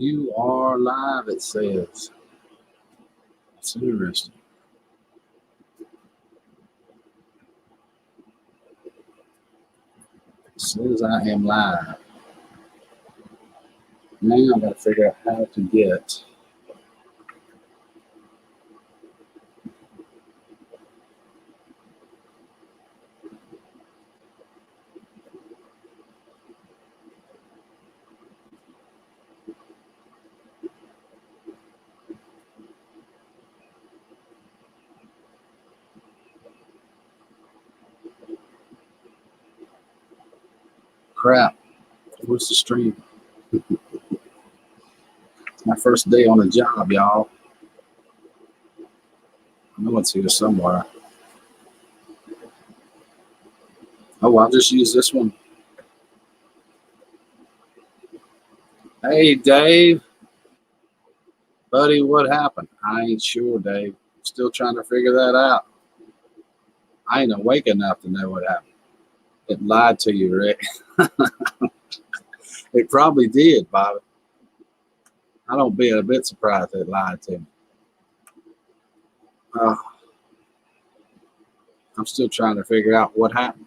You are live, it says. That's interesting. It says I am live. Now I've got to figure out how to get crap. Where's the stream? It's my first day on the job, y'all. I know it's here somewhere. Oh, I'll just use this one. Hey, Dave. Buddy, what happened? I ain't sure, Dave. Still trying to figure that out. I ain't awake enough to know what happened. It lied to you, Rick. It probably did, Bobby. I don't be a bit surprised it lied to me. I'm still trying to figure out what happened.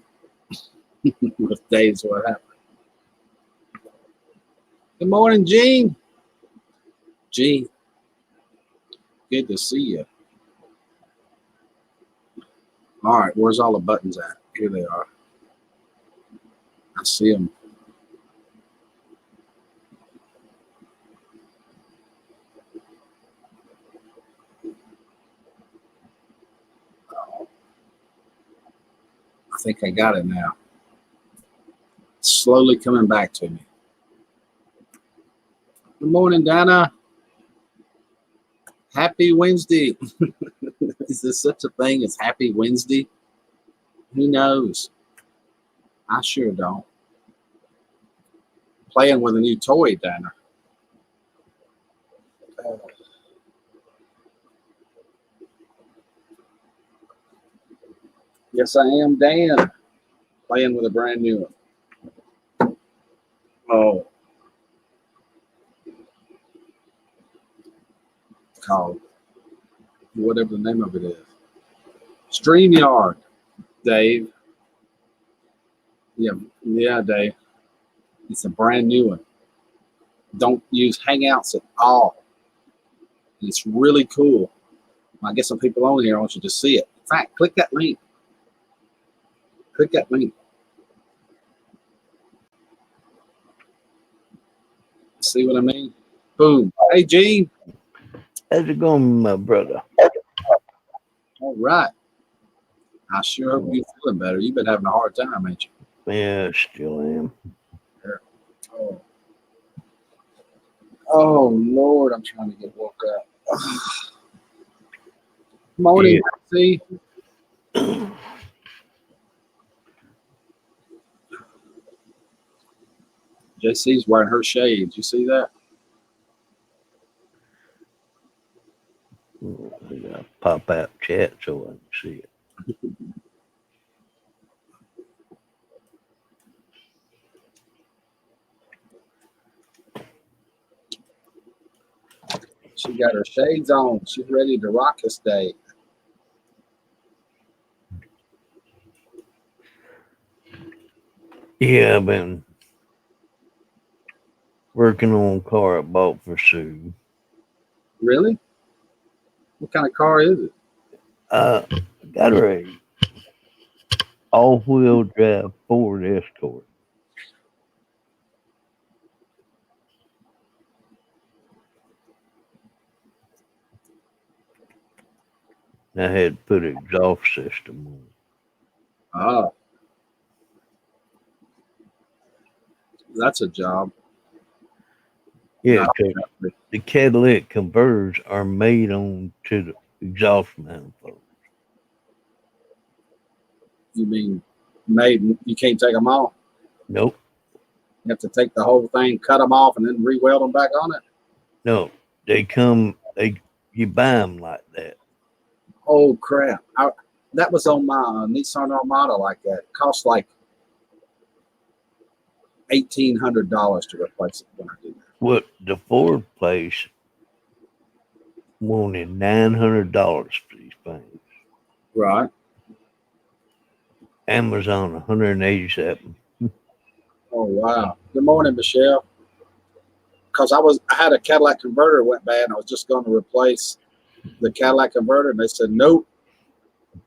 With Dave's what happened. Good morning, Gene. Gene, good to see you. All right, where's all the buttons at? Here they are. I see them. I think I got it now. It's slowly coming back to me. Good morning, Dana. Happy Wednesday. Is there such a thing as Happy Wednesday? Who knows? I sure don't. Playing with a new toy, Dana. Yes, I am, Dan. Playing with a brand new one. Oh. Called whatever the name of it is. StreamYard, Dave. Yeah, Dave. It's a brand new one. Don't use Hangouts at all. It's really cool. I get some people on here. I want you to see it. In fact, click that link. Click that link. See what I mean? Boom. Hey, Gene. How's it going, my brother? All right. I sure hope you're feeling better. You've been having a hard time, ain't you? Yeah, still am. Oh, Lord, I'm trying to get woke up. Morning, see. JC's wearing her shades. You see that? I gotta pop out chat so I can see it. She got her shades on. She's ready to rock this day. Yeah, I've been working on a car I bought for Sue. Really? What kind of car is it? Got her a all-wheel drive Ford Escort. I had to put an exhaust system on. Oh. That's a job. Yeah, the catalytic converters are made on to the exhaust manifold. You mean made? You can't take them off? Nope. You have to take the whole thing, cut them off, and then re-weld them back on it? No, they come, you buy them like that. Oh, crap. That was on my Nissan Armada like that. It cost like $1,800 to replace it when I did that. What the Ford place wanted $900 for these things. Right. Amazon 187. Oh wow. Good morning, Michelle. Because I had a Cadillac converter went bad, and I was just going to replace the Cadillac converter, and they said nope.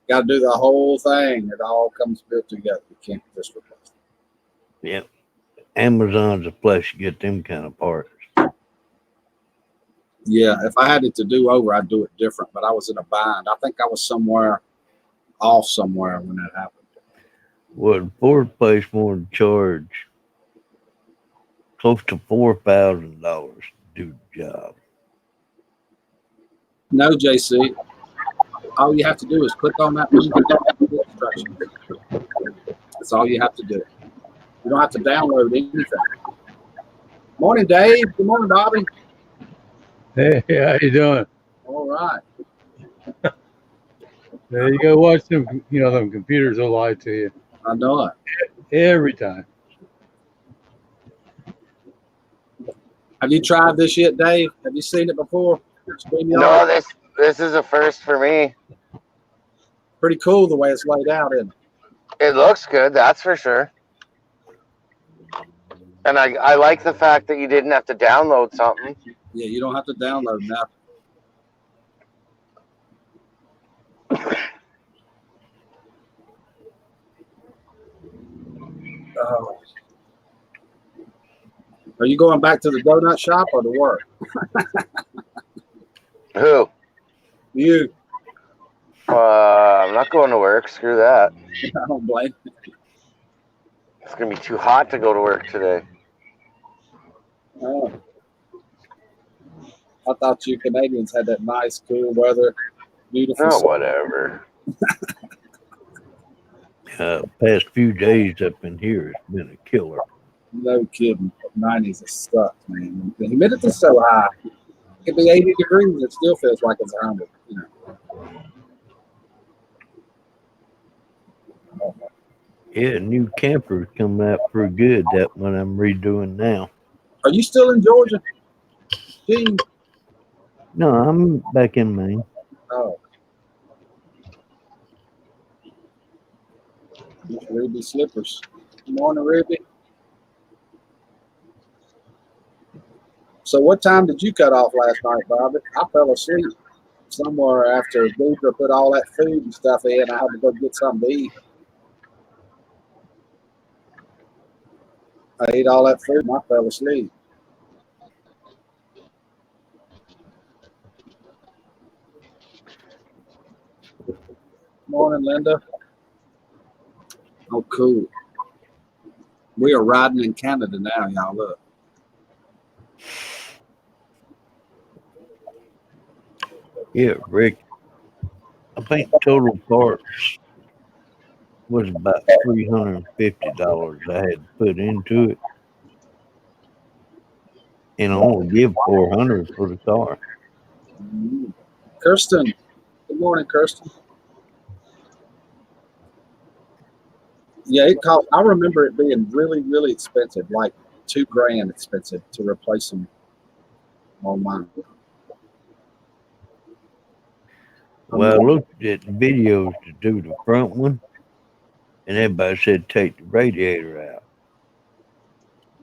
Got to do the whole thing. It all comes built together. You can't just replace it. Yep. Amazon's a place to get them kind of parts. Yeah, if I had it to do over, I'd do it different. But I was in a bind. I think I was somewhere off somewhere when that happened. Well, the Ford place wanted to charge close to $4,000 to do the job. No, JC. All you have to do is click on that link and follow the instructions. That's all you have to do. You don't have to download anything. Morning, Dave. Good morning, Bobby. Hey, how you doing? All right. There you go. Watch them. You know, them computers will lie to you I know it. every time. Have you tried this yet, Dave? Have you seen it before? No, this is a first for me. Pretty cool the way it's laid out, isn't it? It looks good, that's for sure. And I like the fact that you didn't have to download something. Yeah, you don't have to download nothing. Oh. Are you going back to the donut shop or to work? Who? You. I'm not going to work. Screw that. I don't blame you. It's going to be too hot to go to work today. Oh. I thought you Canadians had that nice, cool weather. Beautiful. No, whatever. Past few days up in here has been a killer. No kidding. 90s it sucks, man. The humidity's so high. It could be 80 degrees and it still feels like it's 100. You know. Yeah, new camper's coming out pretty good. That one I'm redoing now. Are you still in Georgia? Gene? No, I'm back in Maine. Oh. Ruby Slippers. Good morning, Ruby. So what time did you cut off last night, Bobby? I fell asleep somewhere after Deidre put all that food and stuff in. I had to go get something to eat. I ate all that food and I fell asleep. Morning, Linda. Oh, cool. We are riding in Canada now, y'all. Look. Yeah, Rick. I think total parts was about $350 I had to put into it. And I only give $400 for the car. Kirsten. Good morning, Kirsten. Yeah, it cost. I remember it being really, really expensive, like $2,000 expensive to replace them on mine. Well, I looked at the videos to do the front one, and everybody said take the radiator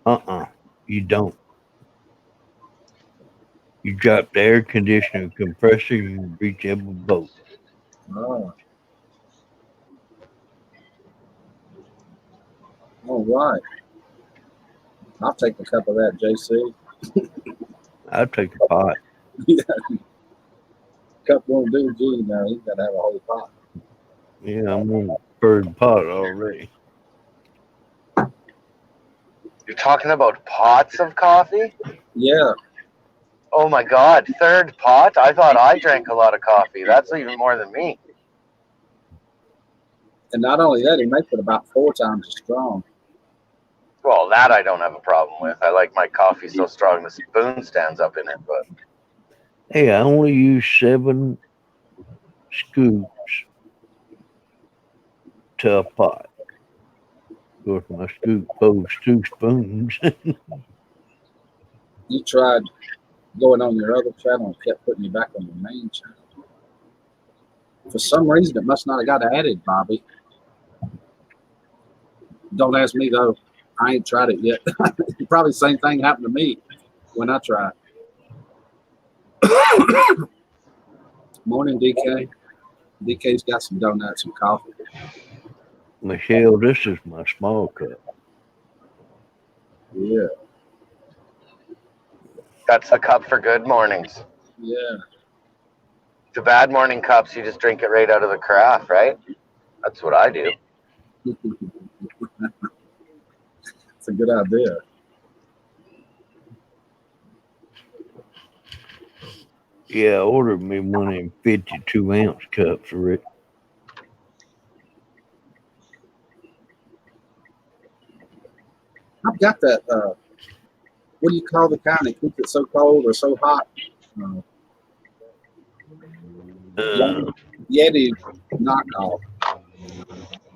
out. You don't. You drop the air conditioner compressor, you reach every boat. Oh. All right. I'll take a cup of that, JC. I'll take a pot. Yeah. Cup won't do, G. Now he's got to have a whole pot. Yeah, I'm on the third pot already. You're talking about pots of coffee? Yeah. Oh my God, third pot? I thought I drank a lot of coffee. That's even more than me. And not only that, he makes it about 4 times as strong. Well, that I don't have a problem with. I like my coffee so strong the spoon stands up in it, but Hey, I only use 7 scoops to a pot. Of course, my scoop holds 2 spoons. You tried going on your other channel and kept putting you back on your main channel. For some reason, it must not have got added, Bobby. Don't ask me, though. I ain't tried it yet. Probably the same thing happened to me when I tried. Morning, DK. DK's got some donuts and coffee. Michelle, this is my small cup. Yeah, That's a cup for good mornings. yeah. The bad morning cups, you just drink it right out of the carafe, right? That's what I do. It's a good idea. Yeah, I ordered me one of them 52-ounce cups, Rick. I've got that. What do you call the kind that keeps it so cold or so hot? Yeti knockoff.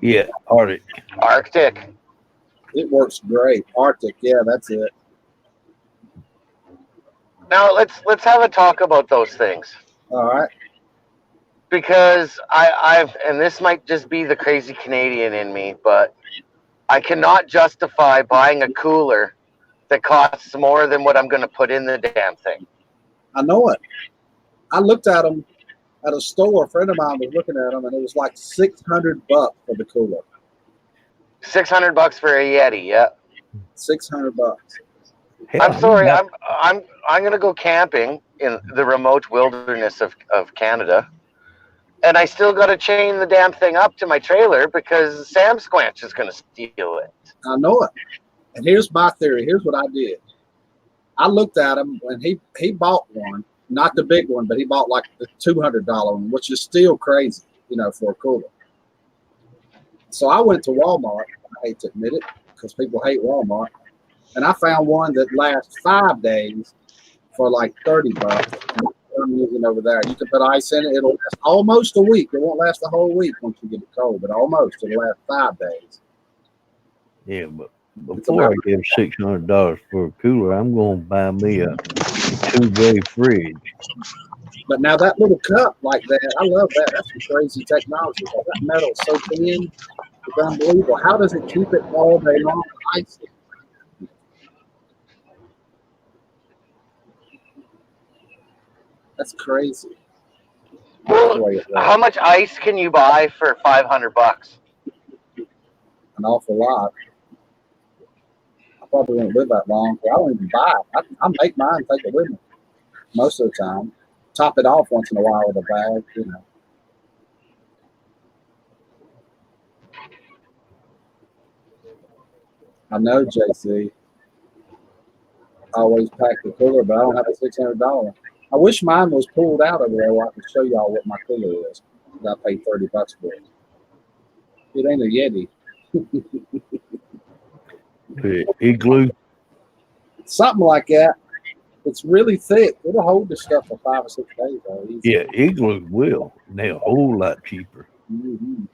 Yeah, Arctic. Arctic. It works great. Arctic, yeah, that's it. Now let's have a talk about those things. All right. Because I've and this might just be the crazy Canadian in me, but I cannot justify buying a cooler that costs more than what I'm going to put in the damn thing. I know it. I looked at them at a store. A friend of mine was looking at them, and it was like $600 for the cooler. $600 for a Yeti, yeah. $600. Hell, I'm sorry, I'm going to go camping in the remote wilderness of Canada, and I still got to chain the damn thing up to my trailer because Sam Squanch is going to steal it. I know it. And here's my theory. Here's what I did. I looked at him when he bought one, not the big one, but he bought like the $200 one, which is still crazy, for a cooler. So I went to Walmart. I hate to admit it because people hate Walmart. And I found one that lasts 5 days for like $30. I'm using over there. You can put ice in it. It'll last almost a week. It won't last the whole week once you get it cold, but almost. It'll last 5 days. Yeah, but before I give $600 for a cooler, I'm going to buy me a 2-way fridge. But now that little cup like that, I love that. That's some crazy technology. That metal's so thin, it's unbelievable. How does it keep it all day long? Ice. That's crazy. Well, how much ice can you buy for $500? An awful lot. I probably won't live that long. I don't even buy it. I make mine, take it with me most of the time. Top it off once in a while with a bag, I know, JC. I always pack the cooler, but I don't have a $600. I wish mine was pulled out over there where I could show y'all what my cooler is. I paid $30 for it. It ain't a Yeti. Igloo? Something like that. It's really thick. It'll hold this stuff for 5 or 6 days. Easy. Yeah, Igloo will. And they're a whole lot cheaper. Mm-hmm.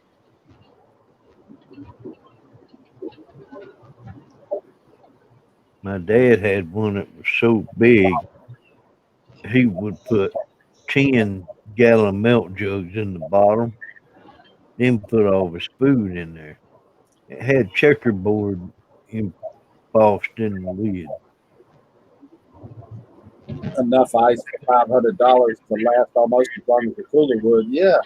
My dad had one that was so big, he would put 10-gallon milk jugs in the bottom, then put all his food in there. It had checkerboard embossed in the lid. Enough ice for $500 to last almost as long as the cooler would. Yeah,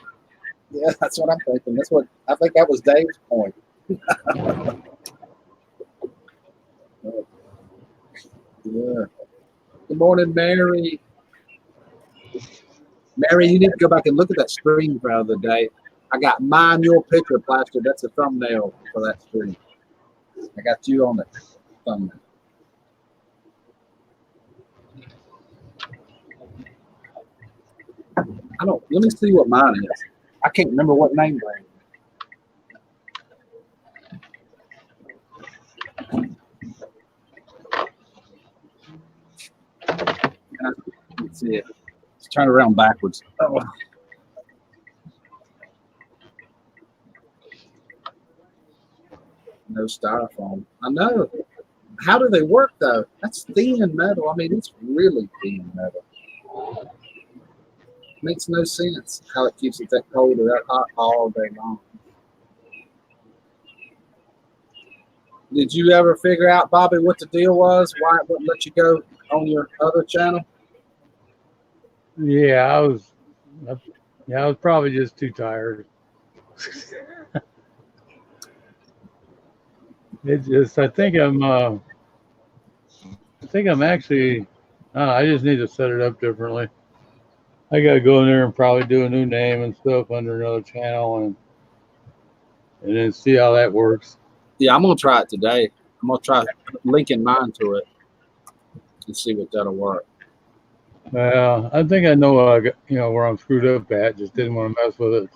that's what I'm thinking. That's what I think. That was Dave's point. Yeah. Good morning, Mary. Mary, you need to go back and look at that stream for the other day. I got mine, your picture plastered. That's a thumbnail for that stream. I got you on the thumbnail. Let me see what mine is. I can't remember what name brand. Let's see it. Let's turn it around backwards. Oh. No styrofoam. I know. How do they work though? That's thin metal. I mean, it's really thin metal. Makes no sense how it keeps it that cold or that hot all day long. Did you ever figure out, Bobby, what the deal was? Why it wouldn't let you go on your other channel? Yeah, I was probably just too tired. It's just, I think I'm actually, I just need to set it up differently. I got to go in there and probably do a new name and stuff under another channel and then see how that works. Yeah, I'm gonna try it today. I'm gonna try linking mine to it and see what that'll work. Well, I think I know what I got, where I'm screwed up at. Just didn't want to mess with it.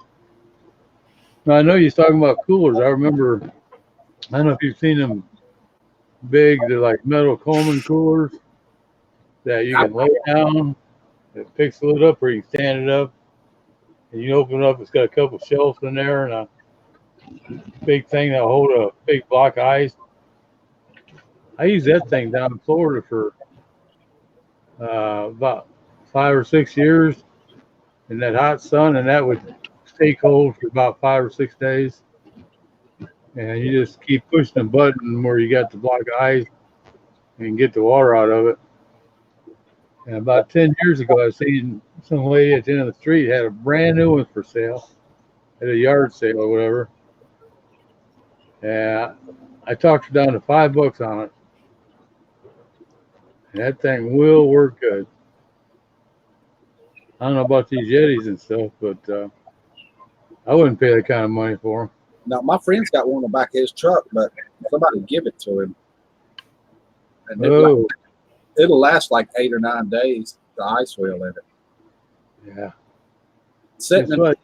Now, I know you're talking about coolers. I remember, I don't know if you've seen them big. They're like metal Coleman coolers that you can lay down. It picks the lid up or you can stand it up. And you open it up, it's got a couple shelves in there and a big thing that'll hold a big block of ice. I used that thing down in Florida for about 5 or 6 years in that hot sun, and that would stay cold for about 5 or 6 days. And you just keep pushing the button where you got the block of ice and get the water out of it. And about 10 years ago, I seen some lady at the end of the street had a brand new one for sale at a yard sale or whatever. And I talked her down to $5 on it. And that thing will work good. I don't know about these Yetis and stuff, but I wouldn't pay that kind of money for them. Now, my friend's got one in the back of his truck, but somebody give it to him. And it'll last like 8 or 9 days, the ice will in it. Yeah. Sitting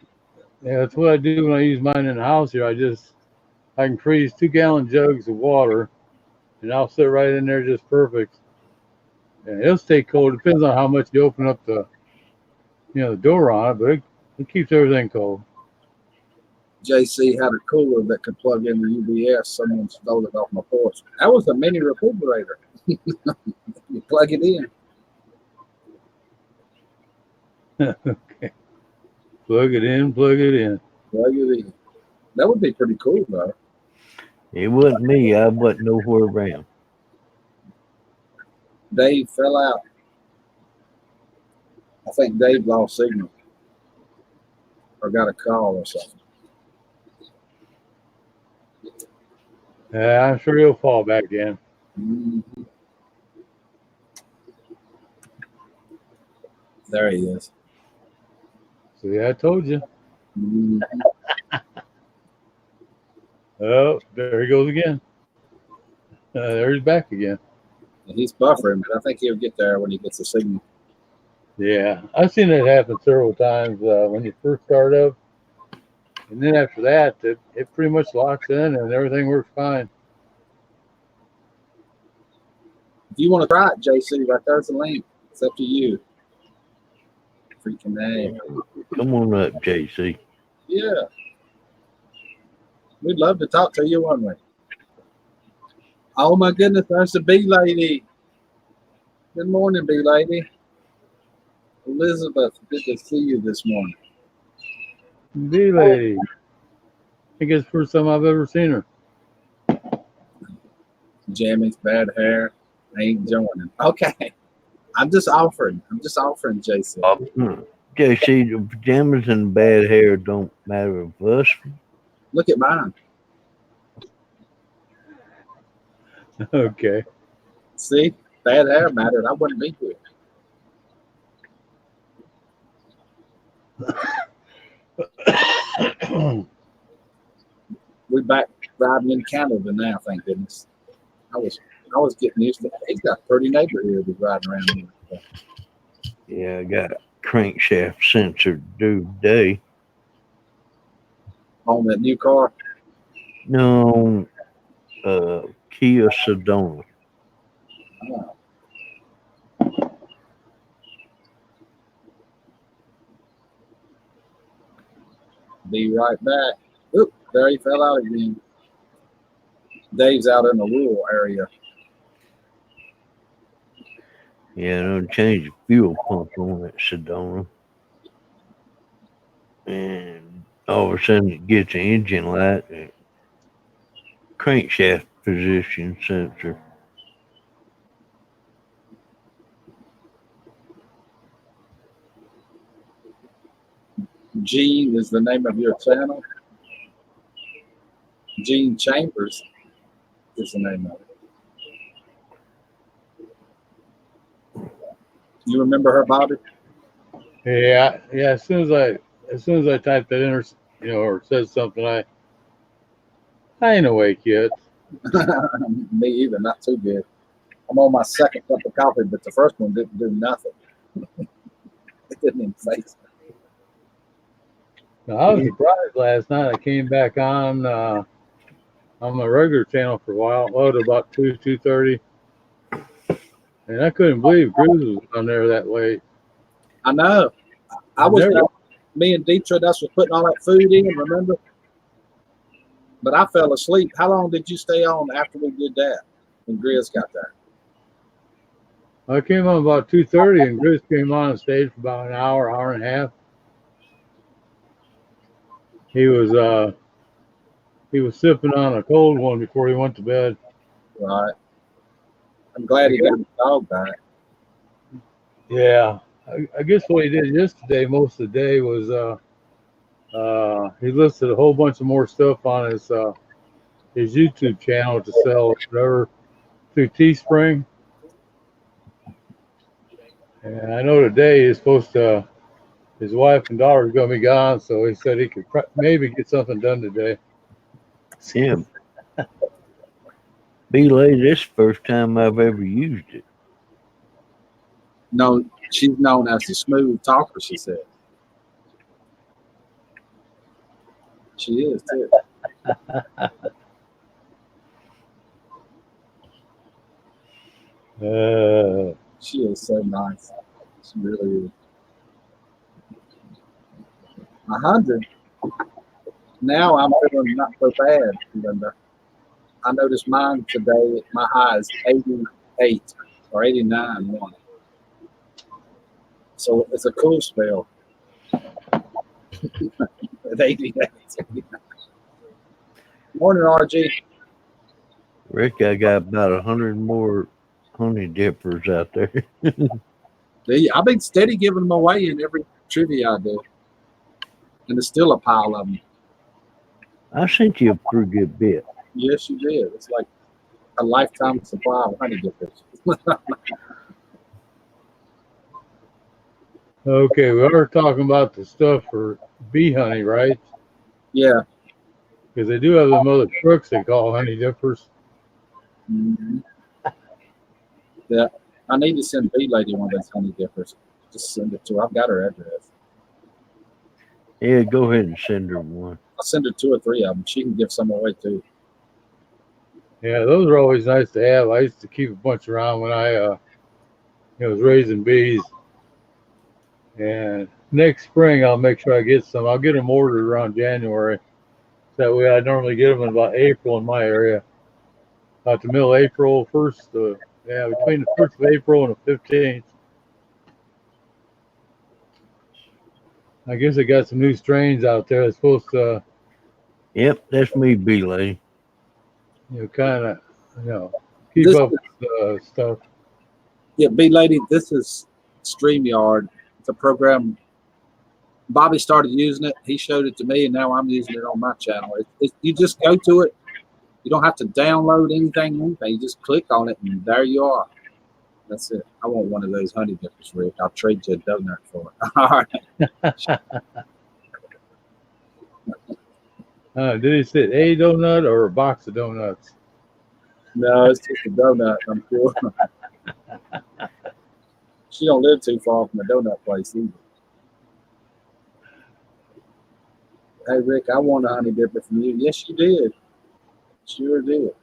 that's what I do when I use mine in the house here. I can freeze 2-gallon jugs of water, and I'll sit right in there just perfect. And it'll stay cold. Depends on how much you open up the door on it, but it keeps everything cold. JC had a cooler that could plug into UBS. Someone stole it off my porch. That was a mini refrigerator. You plug it in. Okay. Plug it in. Plug it in. That would be pretty cool, though. It wasn't me. I wasn't nowhere around. Dave fell out. I think Dave lost signal or got a call or something. Yeah, I'm sure he'll fall back in. Mm-hmm. There he is. See, I told you. Mm-hmm. Oh, there he goes again. There he's back again. He's buffering, but I think he'll get there when he gets the signal. Yeah, I've seen that happen several times when you first start up. And then after that, it pretty much locks in and everything works fine. If you want to try it, JC, right there's the link. It's up to you. Freaking name. Come on up, JC. Yeah. We'd love to talk to you, wouldn't we? Oh my goodness, there's the bee lady. Good morning, bee lady. Elizabeth, good to see you this morning. Bee lady. I think it's the first time I've ever seen her. Jammies, bad hair. Ain't joining. Okay. I'm just offering, JC. JC, the pajamas and bad hair don't matter to us. Look at mine. Okay. See? Bad hair mattered. I wouldn't be here. We're back riding in Canada now, thank goodness. I was getting used to it. He's got a pretty neighbor here to be riding around here. Yeah, I got a crankshaft sensor due today. On that new car? No, Kia Sedona. Oh. Be right back. Oop, there he fell out again. Dave's out in a rural area. Yeah, don't change the fuel pump on that Sedona. And all of a sudden it gets the engine light, the crankshaft position sensor. Gene is the name of your channel. Gene Chambers is the name of it. You remember her, Bobby? Yeah. As soon as I type that in, or or says something, I ain't awake yet. Me either. Not too good. I'm on my second cup of coffee, but the first one didn't do nothing. It didn't even face me. Now, I was surprised last night. I came back on my regular channel for a while, at about 2:30, and I couldn't believe Cruz was on there that late. I know. Me and Dietrich, that's was putting all that food in, remember? But I fell asleep. How long did you stay on after we did that when Grizz got there? I came on about 2:30, and Chris came on and stayed for about an hour and a half. He was sipping on a cold one before he went to bed. Right. I'm glad he got the dog back. Yeah, I guess what he did yesterday, most of the day, was he listed a whole bunch of more stuff on his YouTube channel to sell or whatever through Teespring. And I know today he's supposed to, his wife and daughter are going to be gone, so he said he could maybe get something done today. Yeah. B-Lay, this is the first time I've ever used it. No, she's known as the smooth talker, she said. She is, too. She is so nice. She really is. 100. Now I'm feeling not so bad, Linda. I noticed mine today, my high is 88 or 89 one. So it's a cool spell. At 88. Morning, RG. Rick, I got about 100 more honey dippers out there. I've been steady giving them away in every trivia I do. And there's still a pile of them. I sent you a pretty good bit. Yes, you did. It's like a lifetime supply of honey dippers. Okay, we are talking about the stuff for bee honey, right? Yeah. Because they do have them other crooks they call honey dippers. Mm-hmm. Yeah. I need to send B-Lady one of those honey dippers. Just send it to her. I've got her address. Yeah, go ahead and send her one. I'll send her 2 or 3 of them. She can give some away too. Yeah, those are always nice to have. I used to keep a bunch around when I was raising bees. And next spring, I'll make sure I get some. I'll get them ordered around January. That way, I normally get them in about April in my area. About the middle of April, between the 1st of April and the 15th. I guess they got some new strains out there that's supposed to, Yep, that's me, B-Lay. kind of, keep up with stuff. Yeah, B-Lady, this is StreamYard. It's a program. Bobby started using it. He showed it to me, and now I'm using it on my channel. You just go to it. You don't have to download anything. You just click on it, and there you are. That's it. I want one of those honey dippers, Rick. I'll trade you a donut for it. All right. Did he say a donut or a box of donuts? No, it's just a donut, I'm sure. She don't live too far from the donut place either. Hey, Rick, I want a honey dipper from you. Yes, you did. Sure did.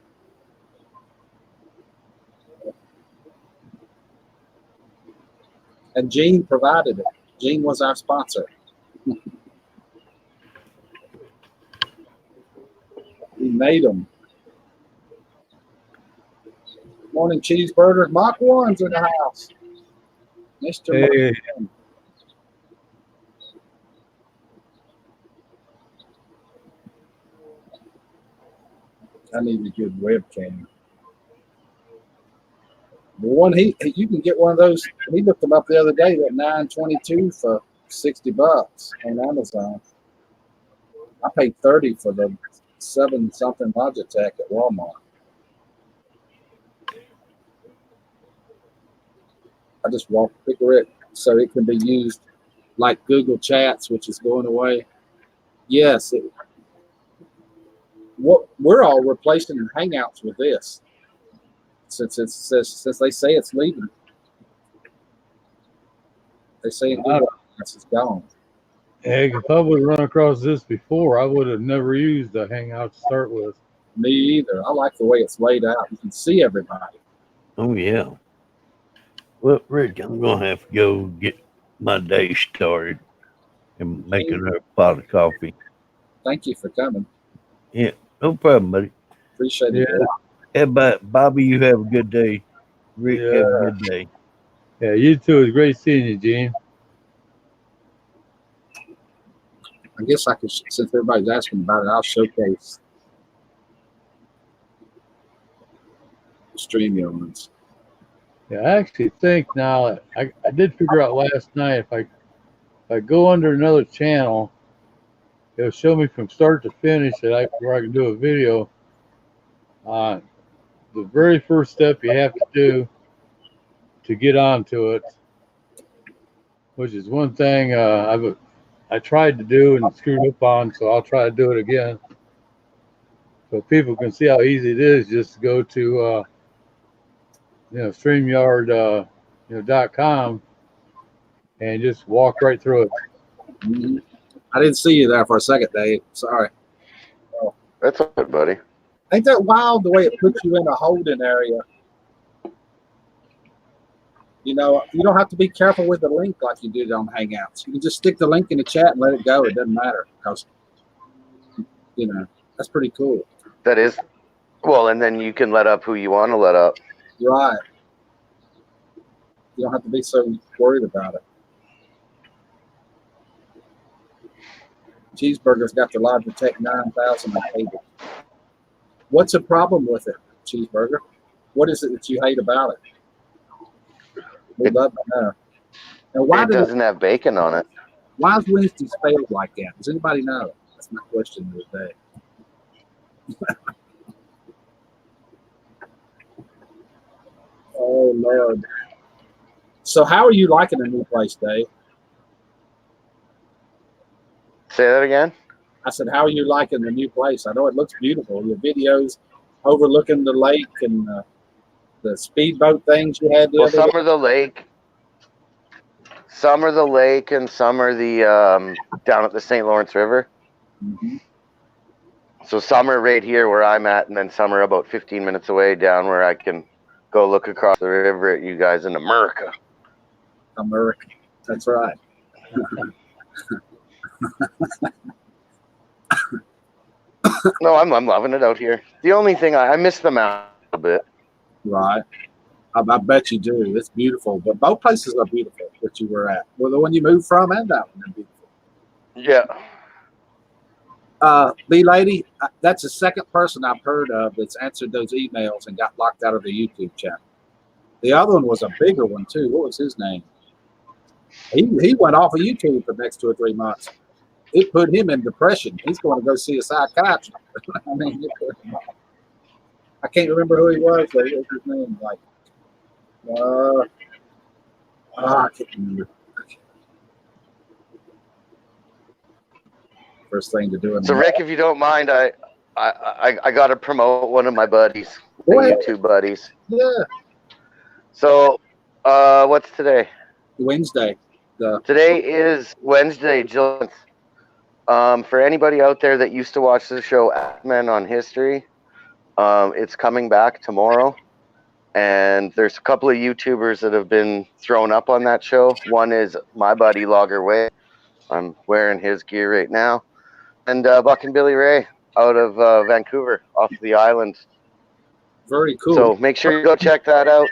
And Gene provided it. Gene was our sponsor. We made them. Morning cheeseburger. Mach 1's in the house. Mr. Hey, Martin. I need a good webcam. The one you can get one of those. He looked them up the other day. That 922 for $60 on Amazon. I paid 30 for the 7-something Logitech at Walmart. I just figure it so it can be used like Google Chats, which is going away. Yes, we're all replacing Hangouts with this since they say it's leaving. They say Google Chats is gone. heck, if I would have run across this before, I would have never used the Hangout to start with. Me either. I like the way it's laid out. You can see everybody. Oh yeah. Well, Rick, I'm gonna have to go get my day started and making her a pot of coffee. Thank you for coming. Yeah, no problem, buddy. Appreciate it. How about Bobby? You have a good day. Rick, Yeah. have a good day. Yeah, you too. It's great seeing you, Gene. I guess I could, since everybody's asking about it, I'll showcase the StreamYards. Yeah, I actually think now I did figure out last night if I go under another channel, it'll show me from start to finish where I can do a video. The very first step you have to do to get onto it, which is one thing I tried to do and screwed up on, so I'll try to do it again. So people can see how easy it is. Just go to StreamYard .com and just walk right through it. Mm-hmm. I didn't see you there for a second, Dave. Sorry. Oh. That's all right, buddy. Ain't that wild the way it puts you in a holding area? You know, you don't have to be careful with the link like you did on Hangouts. You can just stick the link in the chat and let it go. It doesn't matter because, that's pretty cool. That is. Well, and then you can let up who you want to let up. Right. You don't have to be so worried about it. Cheeseburger's got the Logitech 9000. I hate it. What's the problem with it, Cheeseburger? What is it that you hate about it? We'd love to know. Now, why it doesn't have bacon on it. Why is Wednesday spelled like that? Does anybody know? That's my question of the day. Oh, Lord. So how are you liking the new place, Dave? Say that again? I said, how are you liking the new place? I know it looks beautiful. Your videos overlooking the lake and the speedboat things you had the other some day. are the lake. Some are the lake and some are the down at the St. Lawrence River. Mm-hmm. So some are right here where I'm at, and then some are about 15 minutes away down where I can go look across the river at you guys in America. America. That's right. No, I'm loving it out here. The only thing I miss the mountain a bit. Right. I bet you do. It's beautiful. But both places are beautiful that you were at. Well, the one you moved from and that one are beautiful. Yeah. B-Lady, that's the second person I've heard of that's answered those emails and got locked out of the YouTube channel. The other one was a bigger one, too. What was his name? He went off of YouTube for the next 2 or 3 months. It put him in depression. He's going to go see a psychiatrist. I mean, I can't remember who he was, but what was his name? Like, I can't remember. First thing to do. So, Rick, if you don't mind, I got to promote one of my buddies, YouTube buddies. Yeah. So, what's today? Wednesday. Today is Wednesday, July 9th. For anybody out there that used to watch the show Men on History, it's coming back tomorrow. And there's a couple of YouTubers that have been thrown up on that show. One is my buddy Logger Way. I'm wearing his gear right now. And Buck and Billy Ray out of Vancouver, off the island. Very cool. So make sure you go check that out.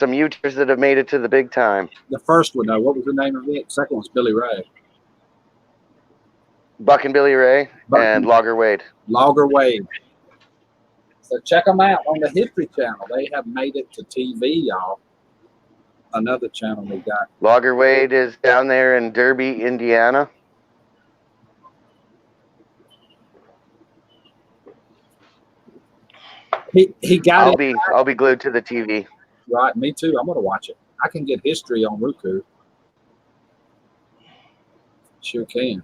some YouTubers that have made it to the big time. The first one, though, what was the name of it? Second one's Billy Ray. Buck and Billy Ray Buck and Logger Wade. Logger Wade. So check them out on the History Channel. They have made it to TV, y'all. Another channel they got. Logger Wade is down there in Derby, Indiana. He got it. I'll be glued to the TV. Right, me too. I'm gonna watch it. I can get history on Roku. Sure can.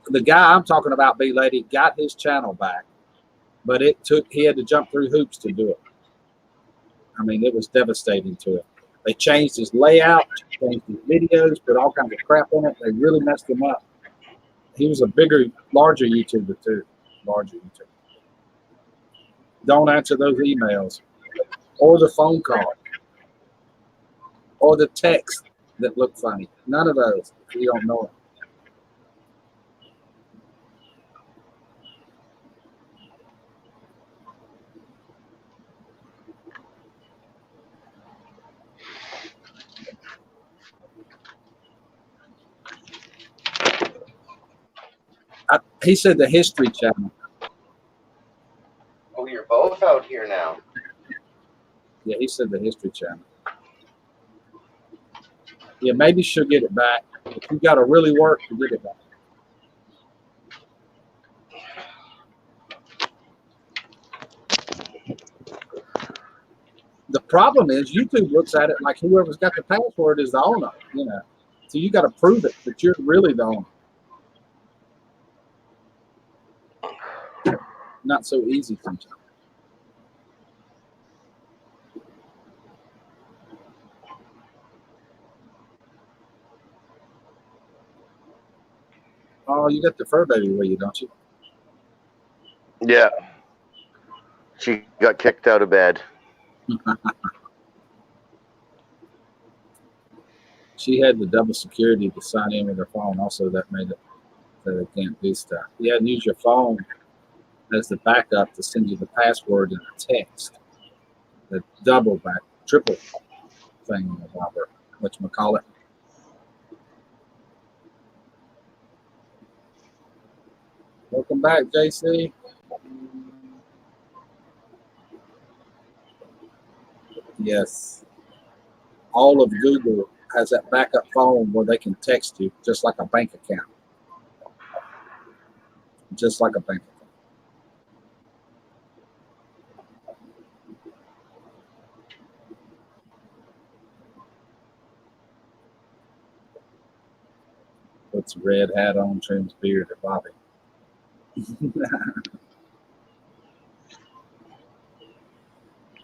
The guy I'm talking about, B Lady, got his channel back, but he had to jump through hoops to do it. I mean, it was devastating to him. They changed his layout, changed his videos, put all kinds of crap in it. They really messed him up. He was a larger YouTuber too. Larger YouTuber. Don't answer those emails, or the phone call, or the text that look funny. None of those. You don't know it. He said the History Channel. Oh, you're both out here now. Yeah, he said the History Channel. Yeah, maybe she'll get it back. If you got to really work to get it back. The problem is YouTube looks at it like whoever's got the password is the owner, you know. So you got to prove it that you're really the owner. Not so easy sometimes. Oh, you got the fur baby with you, don't you? Yeah. She got kicked out of bed. She had the double security to sign in with her phone. Also, that made it so they can't do stuff. You had to use your phone as the backup to send you the password in a text. The double back, triple thing on the bobber. Whatchamacallit. Welcome back, JC. Yes. All of Google has that backup phone where they can text you just like a bank account. Just like a bank account. Puts a red hat on, trims beard at Bobby.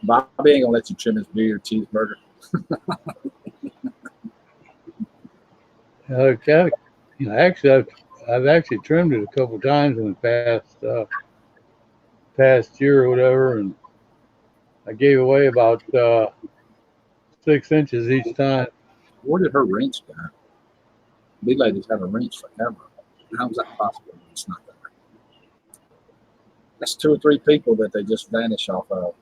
Bobby ain't gonna let you trim his beard, cheeseburger. Okay. Actually, I've actually trimmed it a couple of times in the past year or whatever, and I gave away about 6 inches each time. Where did her wrench go? These ladies have a wrench forever. How is that possible? It's not there. That's 2 or 3 people that they just vanish off of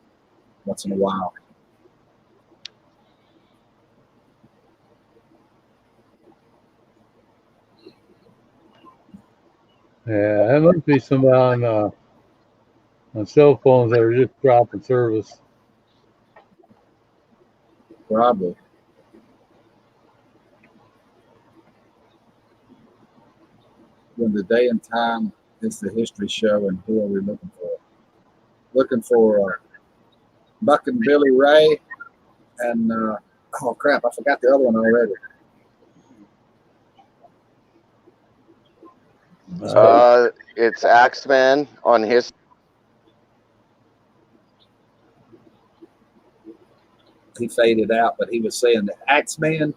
once in a while. Yeah, that must be somebody on cell phones that are just dropping service. Probably. When the day and time is the history show, and who are we looking for? Looking for Buck and Billy Ray, and oh crap, I forgot the other one already. It's Axeman on his. He faded out, but he was saying that Axeman,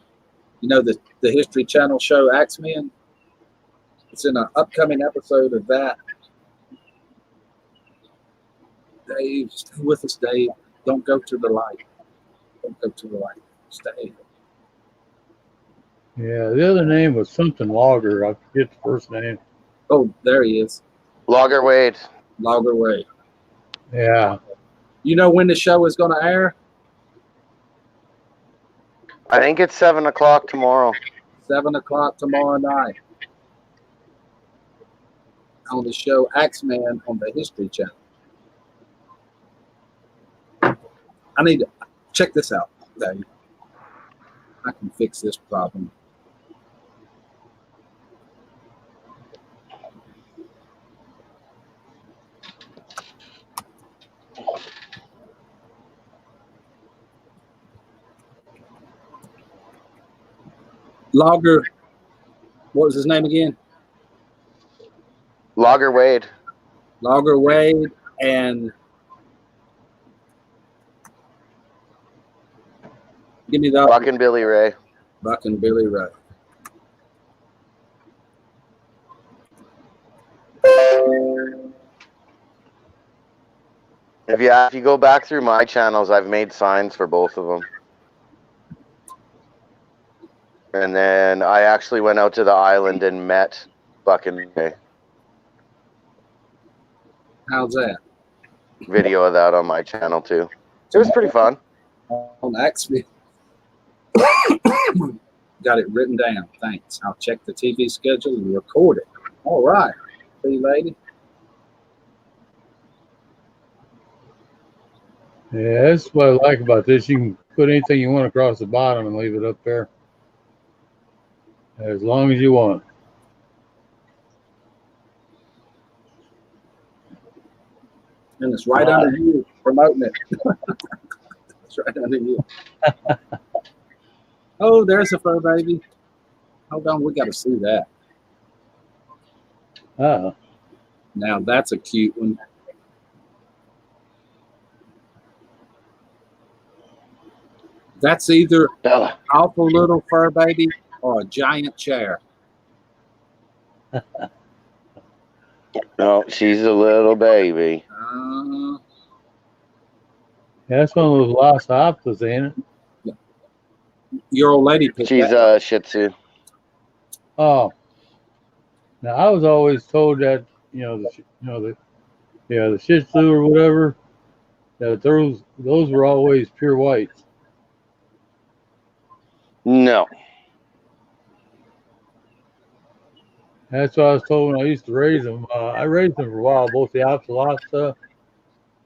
you know, the History Channel show Axeman. It's in an upcoming episode of that. Dave, stay with us, Dave. Don't go to the light. Don't go to the light. Stay. Yeah, the other name was something Logger. I forget the first name. Oh, there he is. Logger Wade. Logger Wade. Yeah. You know when the show is going to air? I think it's 7 o'clock tomorrow. 7 o'clock tomorrow night on the show Axeman on the History Channel. I need to check this out, Dave. I can fix this problem. Logger, what was his name again? Logger Wade. Logger Wade and give me the Buck and Billy Ray. Buck and Billy Ray. If you go back through my channels, I've made signs for both of them. And then I actually went out to the island and met Buck and Ray. How's that? Video of that on my channel too. It was pretty fun. On Axeman. Got it written down. Thanks. I'll check the TV schedule and record it. All right. See you, lady. Yeah, that's what I like about this. You can put anything you want across the bottom and leave it up there as long as you want. And it's right under you promoting it. It's right under you. Oh, there's a fur baby. Hold on, we got to see that. Oh, Now that's a cute one. That's either Bella. awful little fur baby or a giant chair. No, she's a little baby. Uh, yeah, that's one of those lost optas, ain't it? your old lady picked She's that. a Shih Tzu. Oh, now I was always told that the Shih Tzu or whatever, that those were always pure whites. No. That's what I was told when I used to raise them. I raised them for a while, both the Apsalata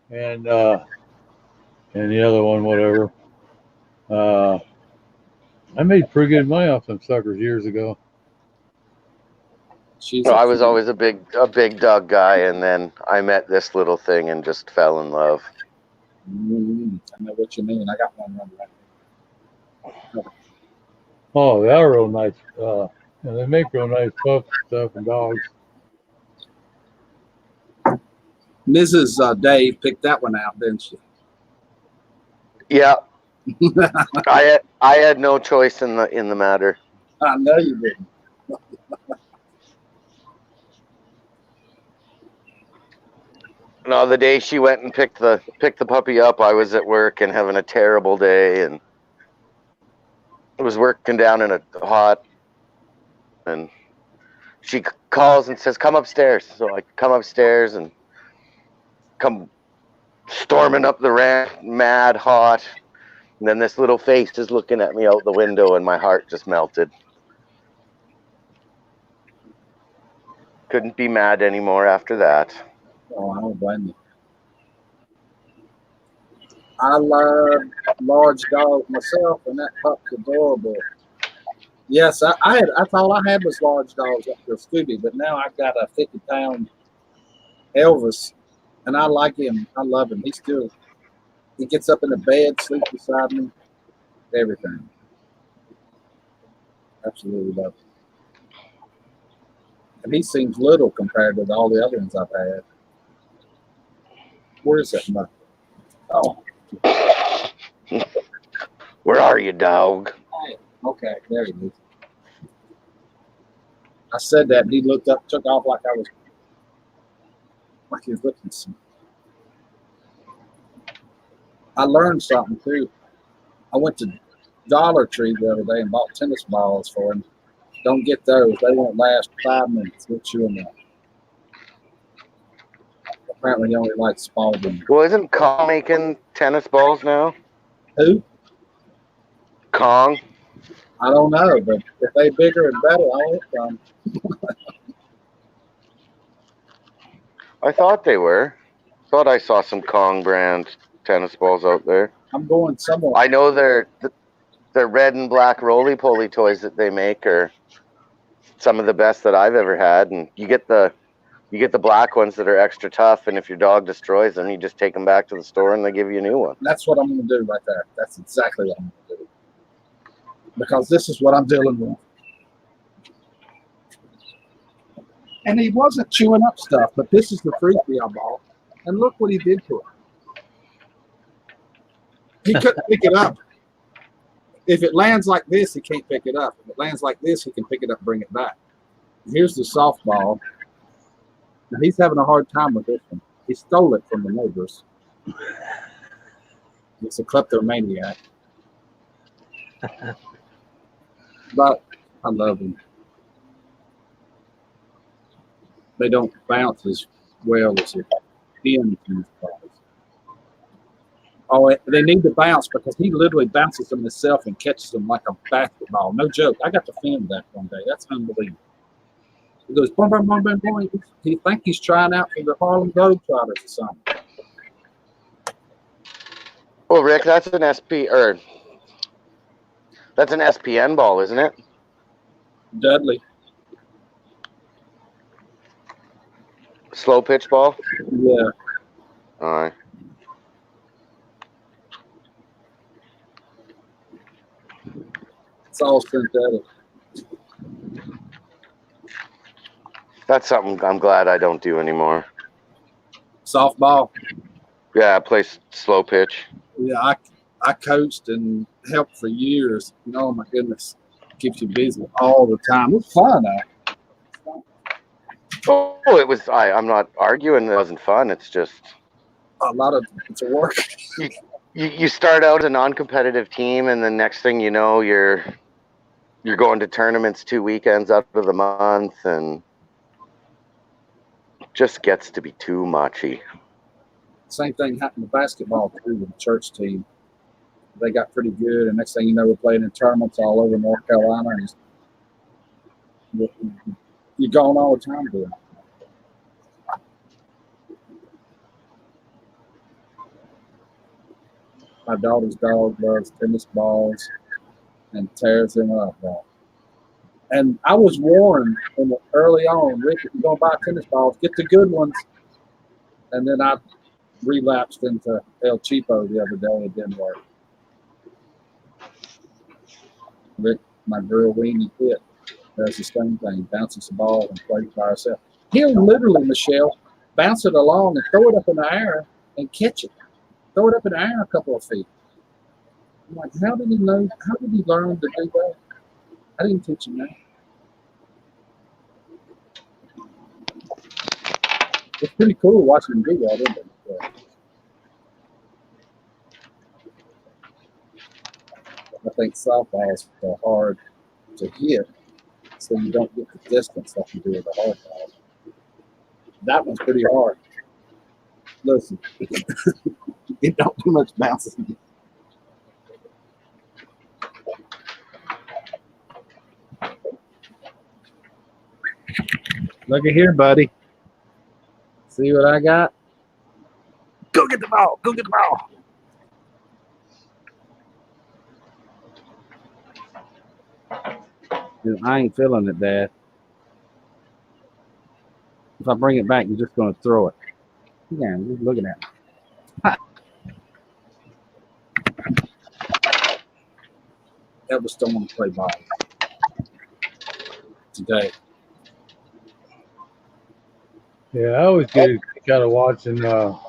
and the other one, whatever. I made pretty good money off them suckers years ago. Well, I was always a big dog guy, and then I met this little thing and just fell in love. I know what you mean. I got one running right. Oh, they are real nice. They make real nice pups and stuff and dogs. Mrs. Dave picked that one out, didn't she? Yeah, I had no choice in the matter. I know you didn't. No, the day she went and picked the puppy up, I was at work and having a terrible day, and I was working down in a hot, and she calls and says, "Come upstairs." So I come upstairs and come storming up the ramp, mad hot, and then this little face is looking at me out the window, and my heart just melted. Couldn't be mad anymore after that. Oh, I don't blame you. I love large dogs myself, and that pup's adorable. Yes, I thought I had was large dogs up to Scooby, but now I've got a 50-pound Elvis, and I like him. I love him. He gets up in the bed, sleeps beside me, everything. Absolutely love him. And he seems little compared to all the other ones I've had. Where is that mutt? Oh. Where are you, dog? Okay, there he is. I said that, and he looked up, took off like he was looking at some. I learned something too. I went to Dollar Tree the other day and bought tennis balls for him. Don't get those; they won't last 5 minutes. We'll chew them up. Apparently, he only likes Spalding. Well, isn't Kong making tennis balls now? Who? Kong? I don't know, but if they bigger and better, I want some. I thought they were. Thought I saw some Kong brand tennis balls out there. I'm going somewhere. I know they're the red and black roly-poly toys that they make are some of the best that I've ever had. And you get the black ones that are extra tough, and if your dog destroys them, you just take them back to the store and they give you a new one. That's what I'm going to do right there. That's exactly what I'm going to do. Because this is what I'm dealing with. And he wasn't chewing up stuff, but this is the frisbee I bought. And look what he did to it. He couldn't pick it up. If it lands like this, he can't pick it up. If it lands like this, he can pick it up and bring it back. Here's the softball. Now he's having a hard time with this one. He stole it from the neighbors. It's a kleptomaniac. But I love them. They don't bounce as well as a pin tennis balls. Oh, they need to bounce because he literally bounces them himself and catches them like a basketball. No joke. I got to film that one day. That's unbelievable. He goes, boom, boom, boom, boom, boom. He think he's trying out for the Harlem Globetrotters or something. Well, Rick, that's an that's an SPN ball, isn't it? Dudley. Slow pitch ball? Yeah. All right. It's all synthetic. That's something I'm glad I don't do anymore. Softball. Yeah, I play slow pitch. Yeah, I coached and helped for years. Oh my goodness. Keeps you busy all the time. It's fun though. Oh, it was. I'm not arguing. It wasn't fun. It's just It's a work. You start out a non-competitive team, and the next thing you know, you're going to tournaments 2 weekends out of the month, and it just gets to be too muchy. Same thing happened to basketball too with the church team. They got pretty good, and next thing you know, we're playing in tournaments all over North Carolina. And you're gone all the time doing it. My daughter's dog loves tennis balls and tears them up. And I was warned early on, Rick, if you're going to buy tennis balls, get the good ones. And then I relapsed into El Cheapo the other day. It didn't work. Rick, my girl Weenie Pitt, does the same thing, bounces the ball and plays by herself. He'll literally, Michelle, bounce it along and throw it up in the air and catch it. Throw it up in the air a couple of feet. I'm like, how did he know? How did he learn to do that? I didn't teach him that. It's pretty cool watching him do that, isn't it? I think softballs are hard to hit, so you don't get the distance like you do with a hard ball. That one's pretty hard. Listen, it don't do much bouncing. Look at here, buddy. See what I got? Go get the ball. Go get the ball. I ain't feeling it, Dad. If I bring it back, you're just going to throw it. Yeah, just looking at me. Elvis don't want to play ball today. Yeah, I always get a kick out of watching Idaho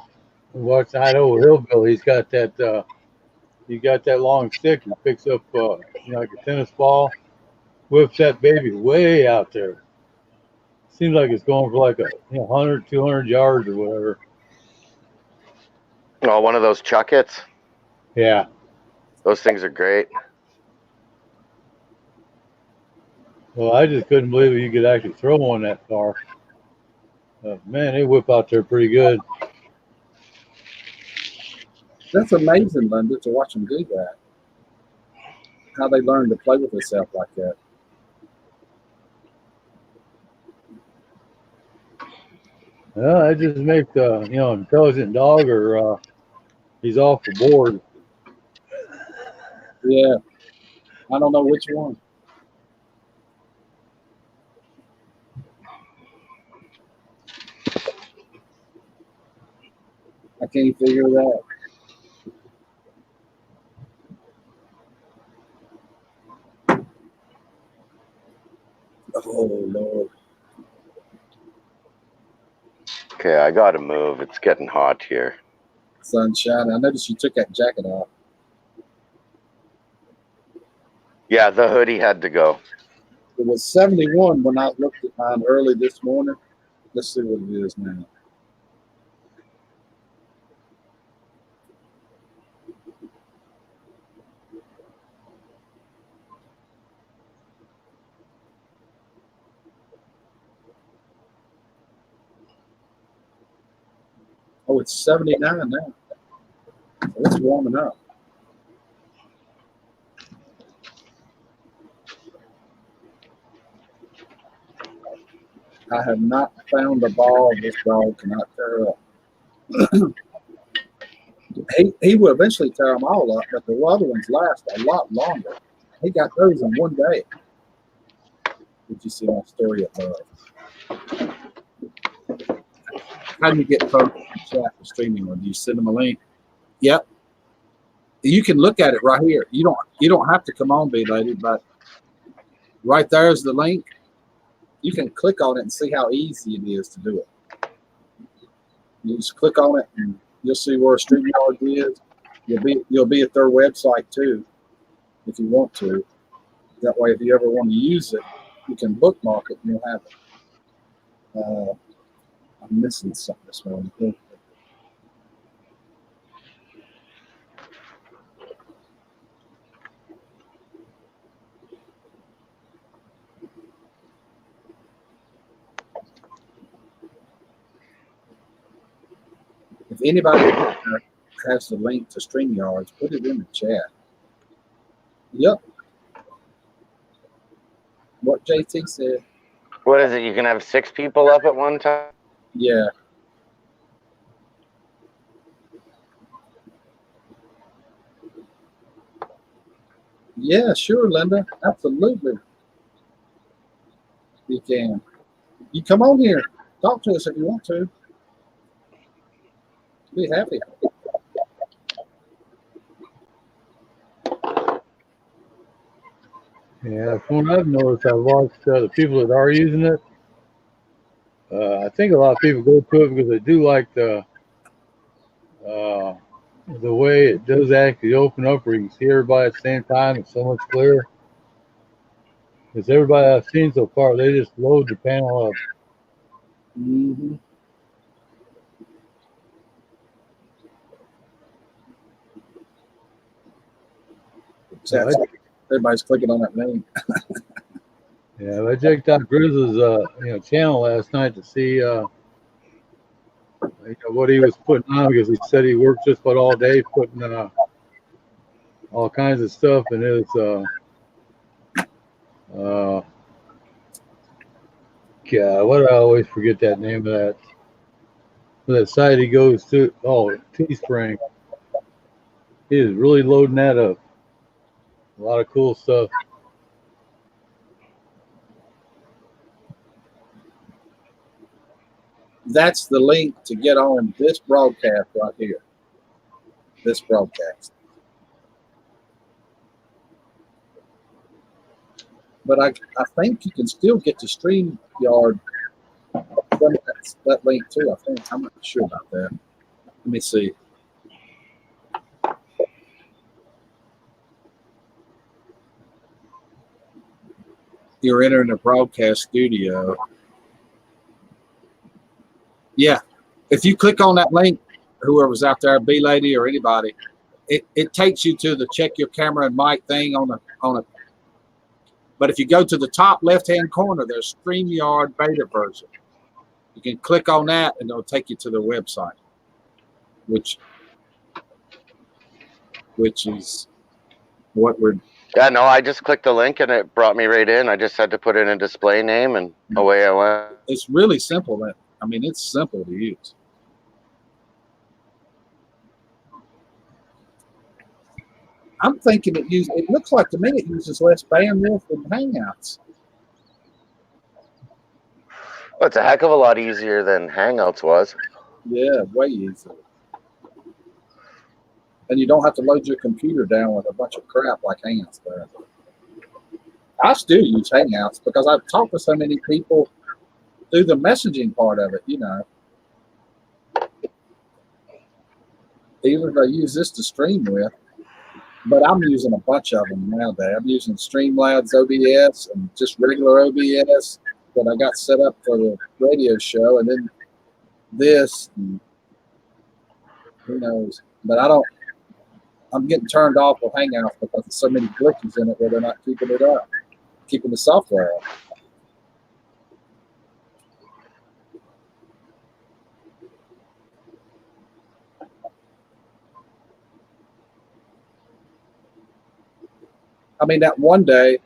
Hillbill. He's got that long stick and picks up like a tennis ball, whips that baby way out there. Seems like it's going for like 100, 200 yards or whatever. Oh, one of those chuckets. Yeah. Those things are great. Well, I just couldn't believe you could actually throw one that far. Man, they whip out there pretty good. That's amazing, Linda, to watch them do that. how they learn to play with themselves like that. Well, that just makes intelligent dog, or he's off the board. Yeah, I don't know which one. I can't figure it out. Oh Lord. Okay, I gotta move. It's getting hot here. Sunshine. I noticed you took that jacket off. Yeah, the hoodie had to go. It was 71 when I looked at mine early this morning. Let's see what it is now. Oh, it's 79 now. So it's warming up. I have not found a ball this dog cannot tear up. he will eventually tear them all up, but the other ones last a lot longer. He got those in one day. Did you see my story above? How do you get folks to chat for streaming? Or do you send them a link? Yep. You can look at it right here. You don't have to come on, B Lady, but right there is the link. You can click on it and see how easy it is to do it. You just click on it and you'll see where StreamYard is. You'll be at their website too, if you want to. That way, if you ever want to use it, you can bookmark it and you'll have it. I'm missing something this morning. If anybody has the link to StreamYards, put it in the chat. Yep. What JT said. What is it? You can have 6 people up at one time? Yeah. Yeah, sure, Linda. Absolutely. You can. You come on here. Talk to us if you want to. Be happy. Yeah, from what I've noticed, I've watched the people that are using it. I think a lot of people go to it because they do like the way it does actually open up, where you can see everybody at the same time. It's so much clearer. Because everybody I've seen so far, they just load the panel up. Mm-hmm. Yeah, Everybody's clicking on that name. yeah, I checked out Grizz's channel last night to see what he was putting on, because he said he worked just about all day putting all kinds of stuff in his God, what do I always forget that name of that site he goes to? Oh, Teespring. He is really loading that up. A lot of cool stuff. That's the link to get on this broadcast right here. This broadcast. But I think you can still get to StreamYard from that link too. I think. I'm not sure about that. Let me see. You're entering a broadcast studio. Yeah. If you click on that link, whoever's out there, B Lady or anybody, it takes you to the check your camera and mic thing on a. But if you go to the top left-hand corner, there's StreamYard beta version. You can click on that and it'll take you to their website, which is what we're Yeah, no, I just clicked the link and it brought me right in. I just had to put in a display name and away I went. It's really simple. I mean, it's simple to use. I'm thinking it looks like to me it uses less bandwidth than Hangouts. Well, it's a heck of a lot easier than Hangouts was. Yeah, way easier. And you don't have to load your computer down with a bunch of crap like Hangouts does. I still use Hangouts because I've talked to so many people through the messaging part of it, you know. Even if I use this to stream with, but I'm using a bunch of them nowadays. I'm using Streamlabs OBS and just regular OBS that I got set up for the radio show, and then this, and who knows. But I'm getting turned off with Hangouts because there's so many glitches in it where they're not keeping it up, keeping the software up. I mean, that one day,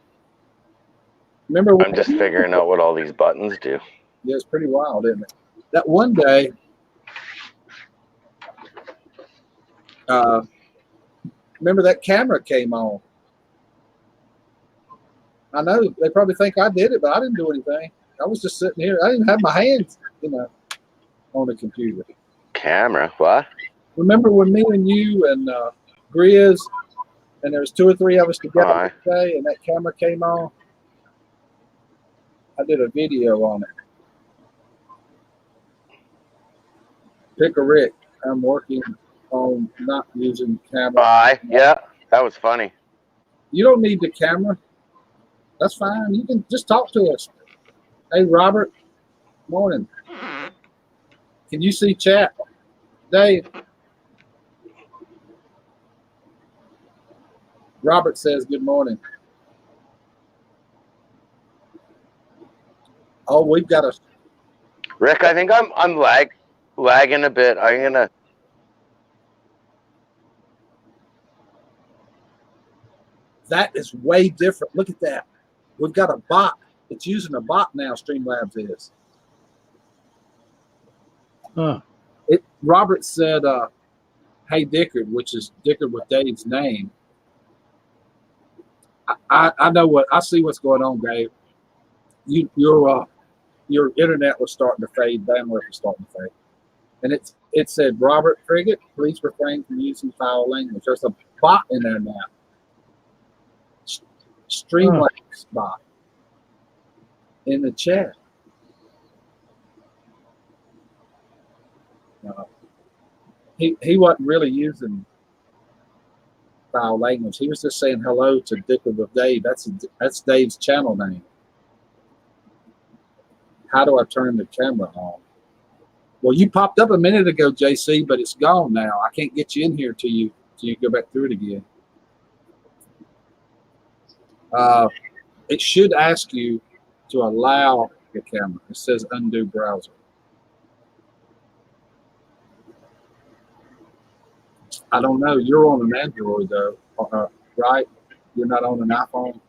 remember when I'm just figuring out what all these buttons do. Yeah, it's pretty wild, isn't it? That one day, remember that camera came on. I know they probably think I did it, but I didn't do anything. I was just sitting here. I didn't have my hands, you know, on the computer. Camera? What? Remember when me and you and Grizz, and there was 2 or 3 of us together today, and that camera came on? I did a video on it. Pick a Rick. I'm working on not using camera. Yeah, that was funny. You don't need the camera. That's fine. You can just talk to us. Hey, Robert. Morning. Can you see chat? Dave. Robert says good morning. Oh, we've got a... Rick, I think I'm lagging a bit. I'm gonna... That is way different. Look at that. We've got a bot. It's using a bot now, Streamlabs is. Huh. Robert said, hey, Dickard, which is Dickard with Dave's name. I know I see what's going on, Dave. Your internet was starting to fade, bandwidth was starting to fade. And it said, Robert Frigate, please refrain from using foul language. There's a bot in there now. Streamlabs bot in the chat. He wasn't really using foul language. He was just saying hello to Dickard with Dave. That's Dave's channel name. How do I turn the camera on? Well, you popped up a minute ago, JC, but it's gone now. I can't get you in here till you go back through it again. It should ask you to allow the camera. It says undo browser. I don't know. You're on an Android though, right? You're not on an iPhone.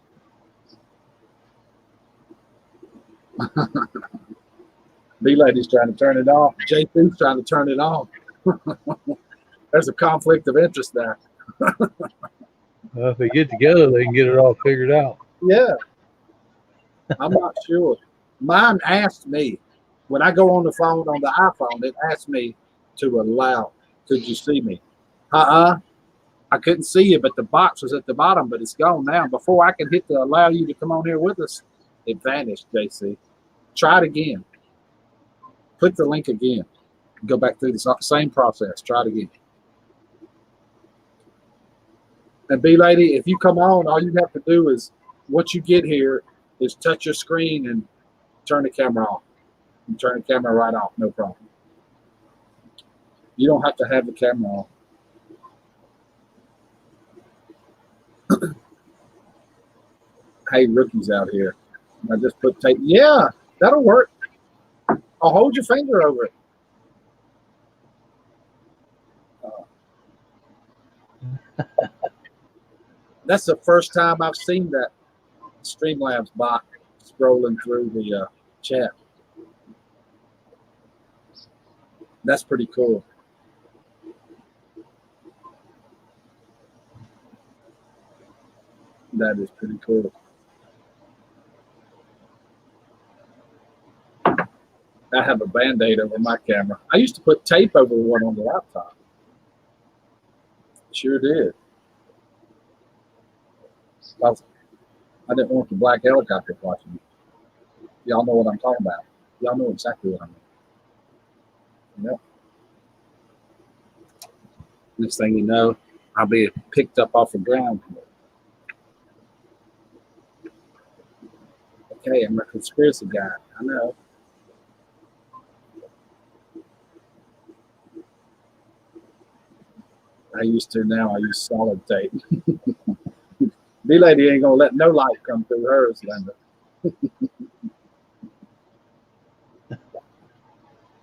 B-Lady's trying to turn it off. JP's trying to turn it on. There's a conflict of interest there. Well, if they get together, they can get it all figured out. Yeah. I'm not sure. Mine asked me, when I go on the phone on the iPhone, it asked me to allow, could you see me? I couldn't see you, but the box was at the bottom, but it's gone now. Before I can hit the allow you to come on here with us, it vanished, JC. Try it again. Click the link again. Go back through the same process. Try it again. And B-Lady, if you come on, all you have to do is, once you get here, is touch your screen and turn the camera off. You turn the camera right off, no problem. You don't have to have the camera on. Hey, rookies out here. I just put tape. Yeah, that'll work. I'll hold your finger over it. That's the first time I've seen that Streamlabs bot scrolling through the chat. That's pretty cool. That is pretty cool. I have a Band-Aid over my camera. I used to put tape over the one on the laptop. Sure did. I didn't want the black helicopter watching me. Y'all know what I'm talking about. Y'all know exactly what I mean. Yep. Next thing you know, I'll be picked up off the ground. Okay, I'm a conspiracy guy. I know. I used to, now I use solid tape. B-Lady ain't gonna let no light come through hers, Linda.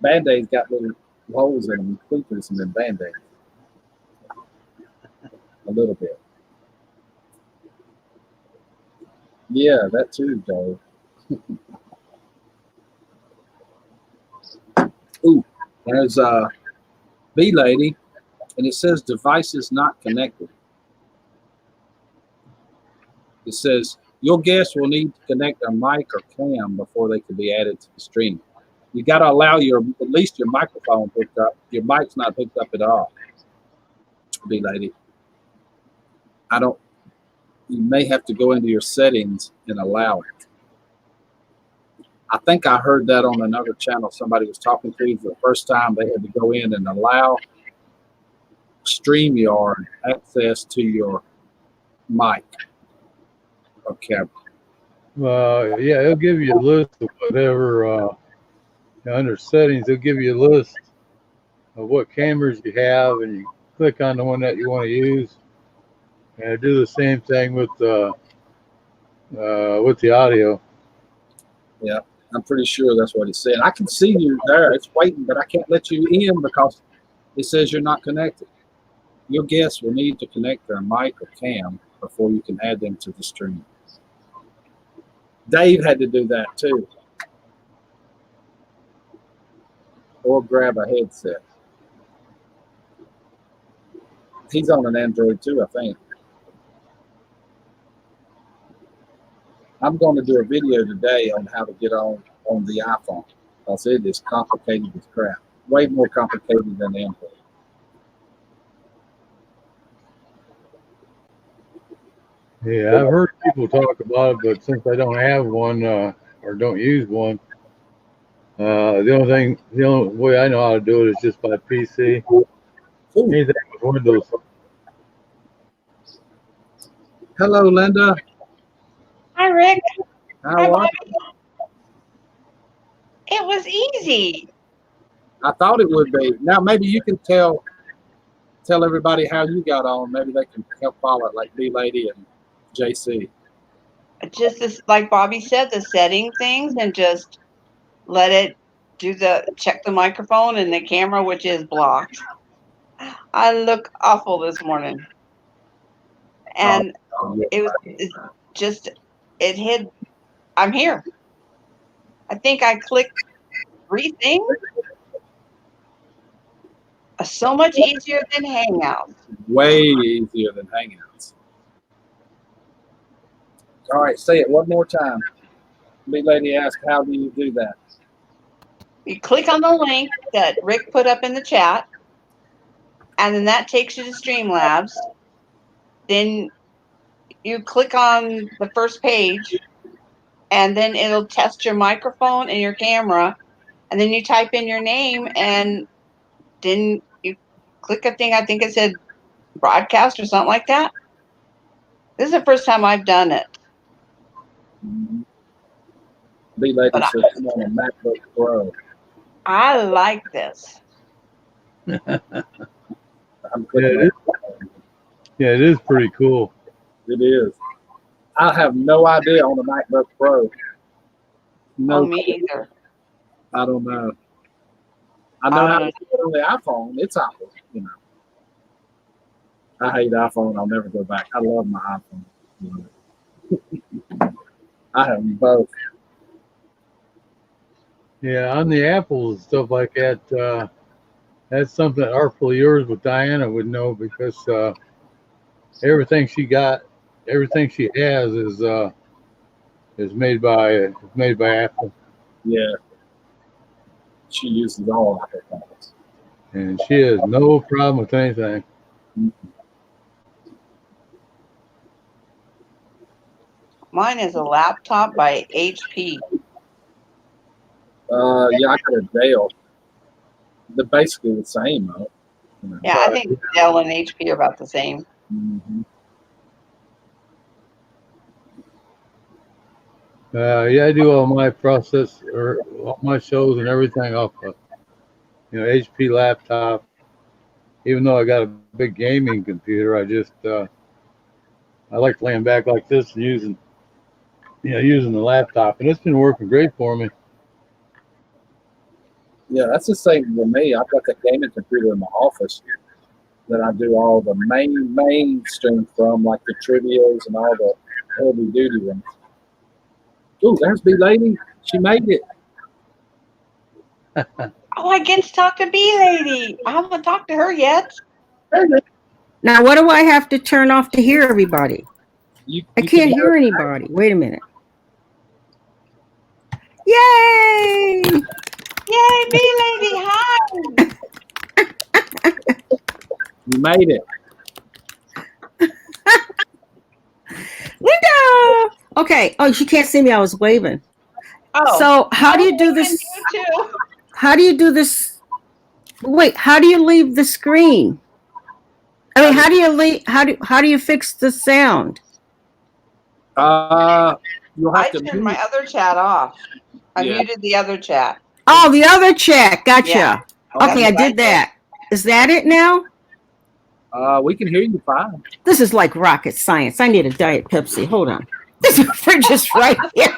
Band-Aids got little holes in them, creepers in them Band-Aids. A little bit. Yeah, that too, Joe. Ooh, there's a B-Lady, and it says devices not connected. It says your guests will need to connect a mic or cam before they can be added to the stream. You got to allow at least your microphone hooked up. Your mic's not hooked up at all. B-Lady, you may have to go into your settings and allow it. I think I heard that on another channel. Somebody was talking to you for the first time. They had to go in and allow StreamYard access to your mic or camera. Yeah, it'll give you a list of whatever, under settings, it'll give you a list of what cameras you have, and you click on the one that you want to use. And do the same thing with the audio. Yeah, I'm pretty sure that's what it said. I can see you there. It's waiting, but I can't let you in because it says you're not connected. Your guests will need to connect their mic or cam before you can add them to the stream. Dave had to do that too. Or grab a headset. He's on an Android too, I think. I'm going to do a video today on how to get on the iPhone because it is complicated as crap. Way more complicated than Android. Yeah, I've heard people talk about it, but since I don't have one or don't use one, the only way I know how to do it is just by PC. Ooh. Anything with Windows. Hello, Linda. Hi, Rick. How Hi, are Bobby. you? It was easy. I thought it would be. Now maybe you can tell everybody how you got on. Maybe they can help follow it, like B-Lady and JC. Just as, like Bobby said, the setting things and just let it check the microphone and the camera, which is blocked. I look awful this morning. And it hid, I'm here. I think I clicked 3 things. So much easier than Hangouts. Way easier than Hangouts. All right, say it one more time. B-Lady asked, how do you do that? You click on the link that Rick put up in the chat, and then that takes you to Streamlabs. Then you click on the first page, and then it'll test your microphone and your camera, and then you type in your name, and then you click a thing. I think it said broadcast or something like that. This is the first time I've done it. Mm-hmm. B-Lady says, I'm on a MacBook Pro. I like this. I'm clicking it is pretty cool. It is. I have no idea on the MacBook Pro. No, me either. I don't know. I know how to do it on the iPhone. It's Apple, you know. I hate iPhone. I'll never go back. I love my iPhone. I have them both. Yeah, on the Apples and stuff like that, that's something that Artful Yours with Diana would know because everything she has is made by Apple, Yeah, she uses all Apple products. and she has no problem with anything. Mine is a laptop by HP. Yeah, I got a Dell. They're basically the same, though. Yeah, I think Dell and HP are about the same. Mm-hmm. Yeah, I do all my all my shows and everything off of HP laptop. Even though I got a big gaming computer, I like laying back like this and using the laptop, and it's been working great for me. Yeah, that's the same with me. I've got the gaming computer in my office that I do all the mainstream from, like the trivias and all the heavy duty ones. Ooh, there's B Lady. She made it. Oh, I get to talk to B Lady. I haven't talked to her yet. Now, what do I have to turn off to hear everybody? I can't can hear anybody. Wait a minute. Yay! Yay, B Lady. Hi. You made it. Linda! Okay. Oh, she can't see me. I was waving. Oh. So how do you do this? You too. How do you do this? Wait, how do you leave the screen? I mean, how do you leave? How do you fix the sound? You'll have I to turned mute. my other chat off. I Yeah. muted the other chat. Oh, the other chat. Gotcha. Yeah. Okay, I did that. Is that it now? We can hear you fine. This is like rocket science. I need a Diet Pepsi. Hold on. This fridge is right here.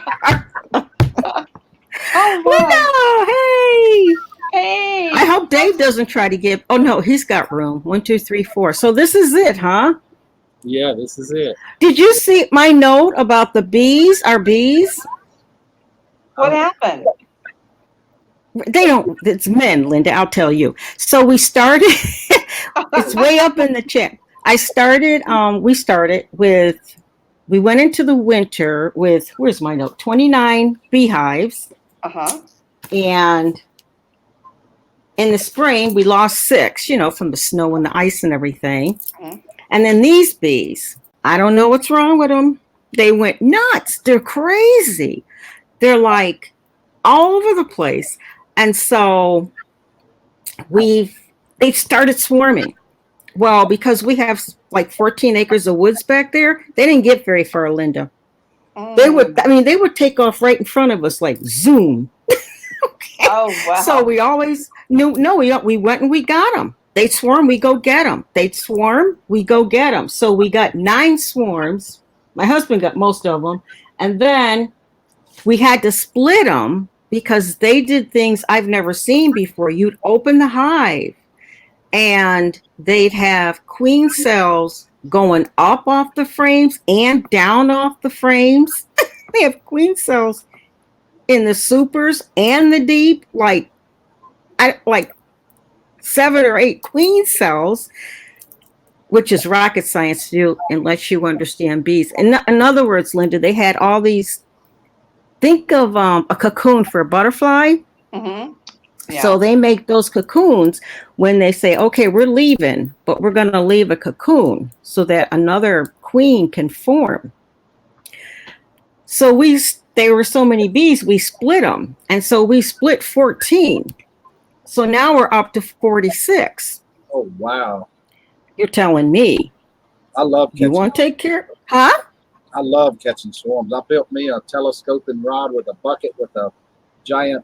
Oh, Linda, hey. hey. I hope Dave doesn't try to get. Oh no, he's got room. 1, 2, 3, 4. So this is it, huh? Yeah, this is it. Did you see my note about the bees? Our bees? What happened? They don't. It's men, Linda. I'll tell you. So we started. It's way up in the chat. We started with. We went into the winter with. Where's my note? 29 beehives. And in the spring, we lost 6, from the snow and the ice and everything. And then these bees, I don't know what's wrong with them. They went nuts. They're crazy. They're like all over the place. And so they started swarming. Well, because we have like 14 acres of woods back there, they didn't get very far, Linda. They would take off right in front of us, like zoom. Okay. Oh, wow. So we always knew, we went and we got them. They'd swarm, we go get them. They'd swarm, we go get them. So we got 9 swarms. My husband got most of them. And then we had to split them because they did things I've never seen before. You'd open the hive and they'd have queen cells going up off the frames and down off the frames. They have queen cells in the supers and the deep, like 7 or 8 queen cells, which is rocket science to do unless you understand bees. And in other words, Linda, they had all these. Think of a cocoon for a butterfly. Yeah. So they make those cocoons when they say, okay, we're leaving, but we're going to leave a cocoon so that another queen can form. So there were so many bees, we split them. And so we split 14. So now we're up to 46. Oh, wow. You're telling me. I love catching. You want to take care? Huh? I love catching swarms. I built me a telescoping rod with a bucket with a giant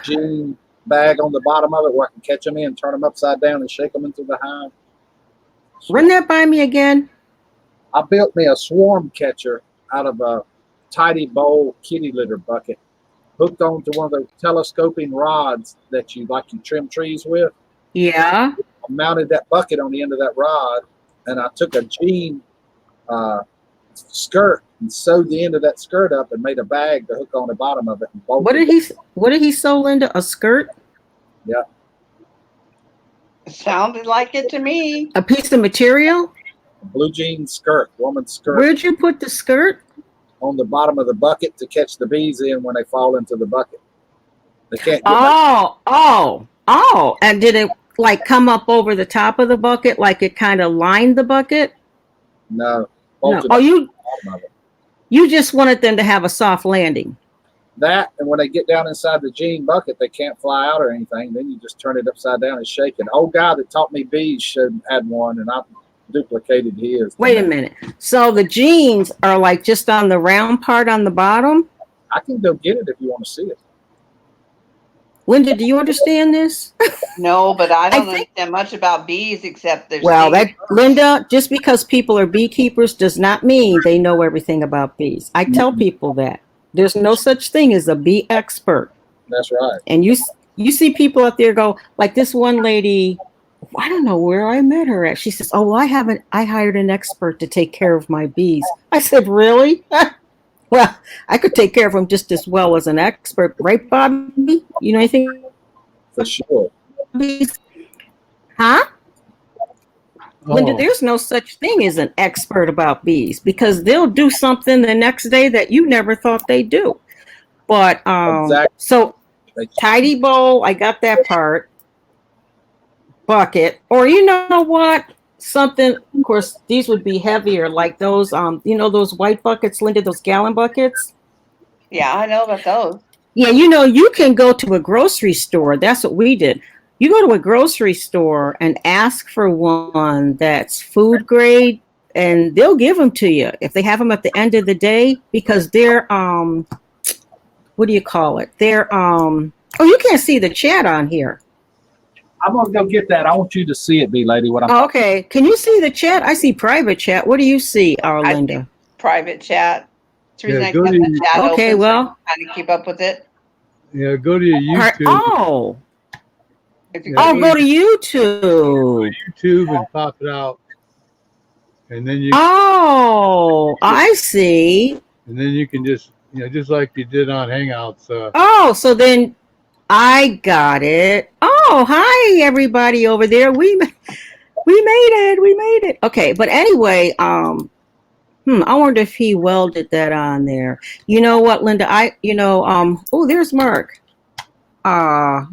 gene bag on the bottom of it where I can catch them in, turn them upside down, and shake them into the hive. Run that by me again. I built me a swarm catcher out of a tidy bowl kitty litter bucket, hooked onto one of those telescoping rods that you trim trees with. Yeah. I mounted that bucket on the end of that rod, and I took a jean skirt and sewed the end of that skirt up and made a bag to hook on the bottom of it. And What did he sew, Linda? A skirt? Yeah. Sounded like it to me. A piece of material? A blue jean skirt, woman's skirt. Where'd you put the skirt? On the bottom of the bucket to catch the bees in when they fall into the bucket. They can't. Oh. And did it like come up over the top of the bucket, like it kind of lined the bucket? No. Oh, you just wanted them to have a soft landing. That, and when they get down inside the jean bucket, they can't fly out or anything. Then you just turn it upside down and shake it. Old guy that taught me bees had one, and I duplicated his. Wait a minute. So the jeans are like just on the round part on the bottom? I can go get it if you want to see it. Linda, do you understand this? No, but I don't understand much about bees except there's. Well, Linda, just because people are beekeepers does not mean they know everything about bees. I tell people that there's no such thing as a bee expert. That's right. And you see people out there go, like this one lady, I don't know where I met her at. She says, "Oh, I hired an expert to take care of my bees." I said, "Really?" Well, I could take care of them just as well as an expert, right, Bobby? You know anything? For sure. Huh? Oh. Linda, there's no such thing as an expert about bees because they'll do something the next day that you never thought they'd do. But Exactly. So tidy bowl, I got that part. Bucket, or you know what? Something, of course, these would be heavier, like those, those white buckets, Linda, those gallon buckets. Yeah, I know about those. Yeah, you can go to a grocery store. That's what we did. You go to a grocery store and ask for one that's food grade, and they'll give them to you if they have them at the end of the day because they're what do you call it? They're oh, you can't see the chat on here. I'm gonna go get that. I want you to see it, lady. What I'm okay. Can you see the chat? I see private chat. What do you see, Linda? Private chat. Yeah, go to the chat okay, open, well, so kind of keep up with it. Yeah, go to your YouTube. Oh, go to YouTube. YouTube and pop it out, and then you. Oh, I see. And then you can just like you did on Hangouts. Oh, so then I got it. Oh, hi everybody over there. We made it. Okay, but anyway, I wonder if he welded that on there. You know what, Linda? Oh, there's Mark. Hello,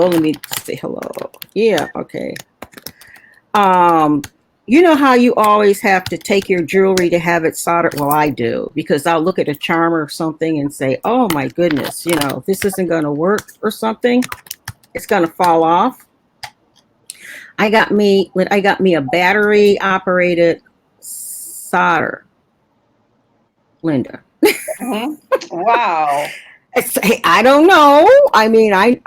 let me say hello. Yeah, okay. You know how you always have to take your jewelry to have it soldered? Well, I do, because I'll look at a charm or something and say, oh my goodness, this isn't going to work or something. It's going to fall off. I got me a battery operated solder, Linda. Mm-hmm. Wow. I don't know. I mean, one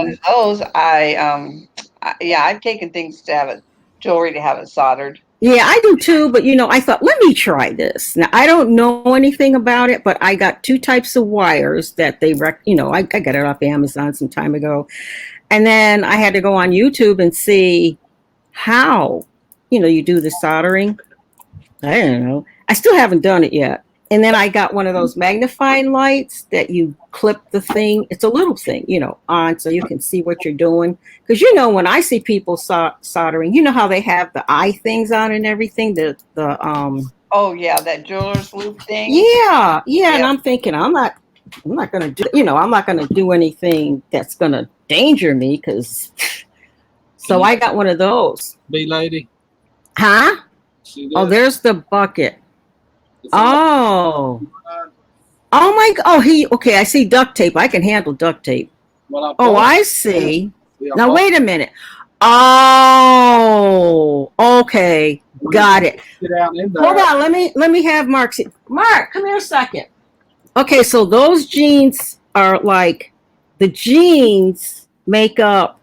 of those. I've taken things to have it, jewelry to have it soldered. Yeah, I do too. But I thought, let me try this. Now I don't know anything about it, but I got two types of wires that I got it off Amazon some time ago, and then I had to go on YouTube and see how you do the soldering. I don't know. I still haven't done it yet. And then I got one of those magnifying lights that you clip the thing. It's a little thing, on so you can see what you're doing. Because, when I see people soldering, how they have the eye things on and everything. Oh, yeah, that jeweler's loop thing. Yeah. And I'm thinking, I'm not going to do, I'm not going to do anything that's going to danger me. Because, so I got one of those. Bee lady. Huh? Oh, there's the bucket. Oh my God. Okay. I see duct tape. I can handle duct tape. Well, I see. Now, wait a minute. Oh, okay. Got it. Hold on. Let me have Mark see. Mark, come here a second. Okay. So those jeans are like the jeans make up.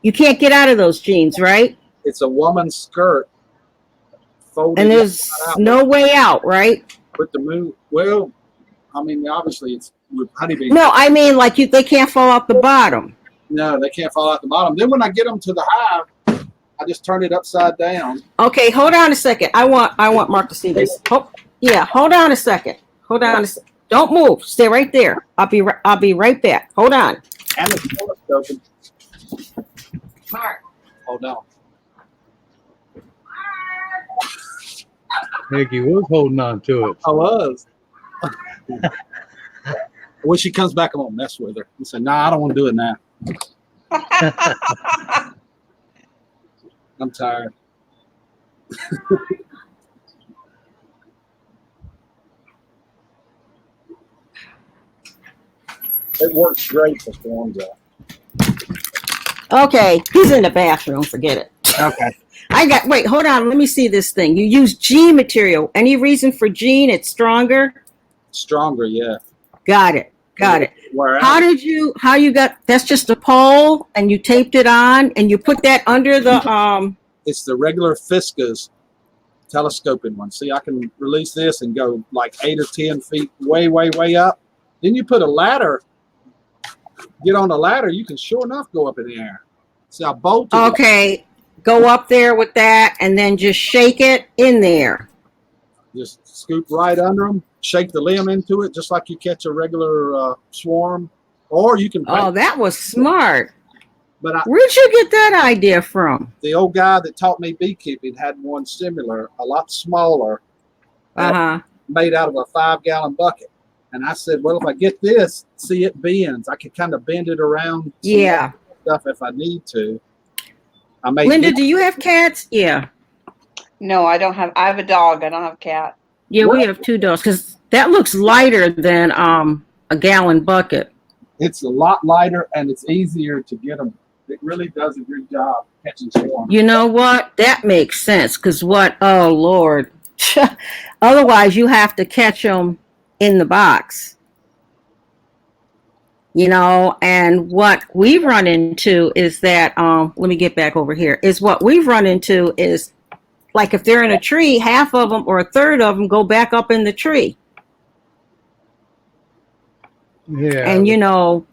You can't get out of those jeans, right? It's a woman's skirt. And there's no way out, right? With the move, well, I mean, obviously it's with honeybees. No, I mean, like they can't fall off the bottom. No, they can't fall out the bottom. Then when I get them to the hive, I just turn it upside down. Okay, hold on a second. I want Mark to see this. Oh, yeah, hold on a second. Hold on a second. Don't move. Stay right there. I'll be right back. Hold on. And it's telescoping. Mark. Hold on. Mickey was holding on to it. I was. When she comes back, I'm gonna mess with her and say, "Nah, I don't want to do it now. I'm tired." It works great for swarms out. Okay, he's in the bathroom. Forget it. Okay. Wait, hold on. Let me see this thing. You use jean material. Any reason for jean? It's stronger? Stronger, yeah. Got it. How you got, that's just a pole and you taped it on and you put that under the, It's the regular Fisca's telescoping one. See, I can release this and go like 8 or 10 feet way, way, way up. Then you put a ladder, get on the ladder, you can sure enough go up in the air. See, I bolted it. Okay, go up there with that and then just shake it in there. Just scoop right under them, shake the limb into it, just like you catch a regular swarm. Or you can. Oh, that was smart. But where'd you get that idea from? The old guy that taught me beekeeping had one similar, a lot smaller, made out of a 5-gallon bucket. And I said, well, if I get this, see, it bends. I can kind of bend it around. Yeah. Stuff if I need to. Linda, do you have cats? Yeah. No, I don't have. I have a dog. I don't have a cat. Yeah, we have 2 dogs because that looks lighter than a gallon bucket. It's a lot lighter and it's easier to get them. It really does a good job catching swarms. You know what? That makes sense because oh, Lord. Otherwise, you have to catch them in the box. You know, and what we've run into is that, let me get back over here, is what we've run into is, like if they're in a tree, half of them or a third of them go back up in the tree. Yeah. And, you know.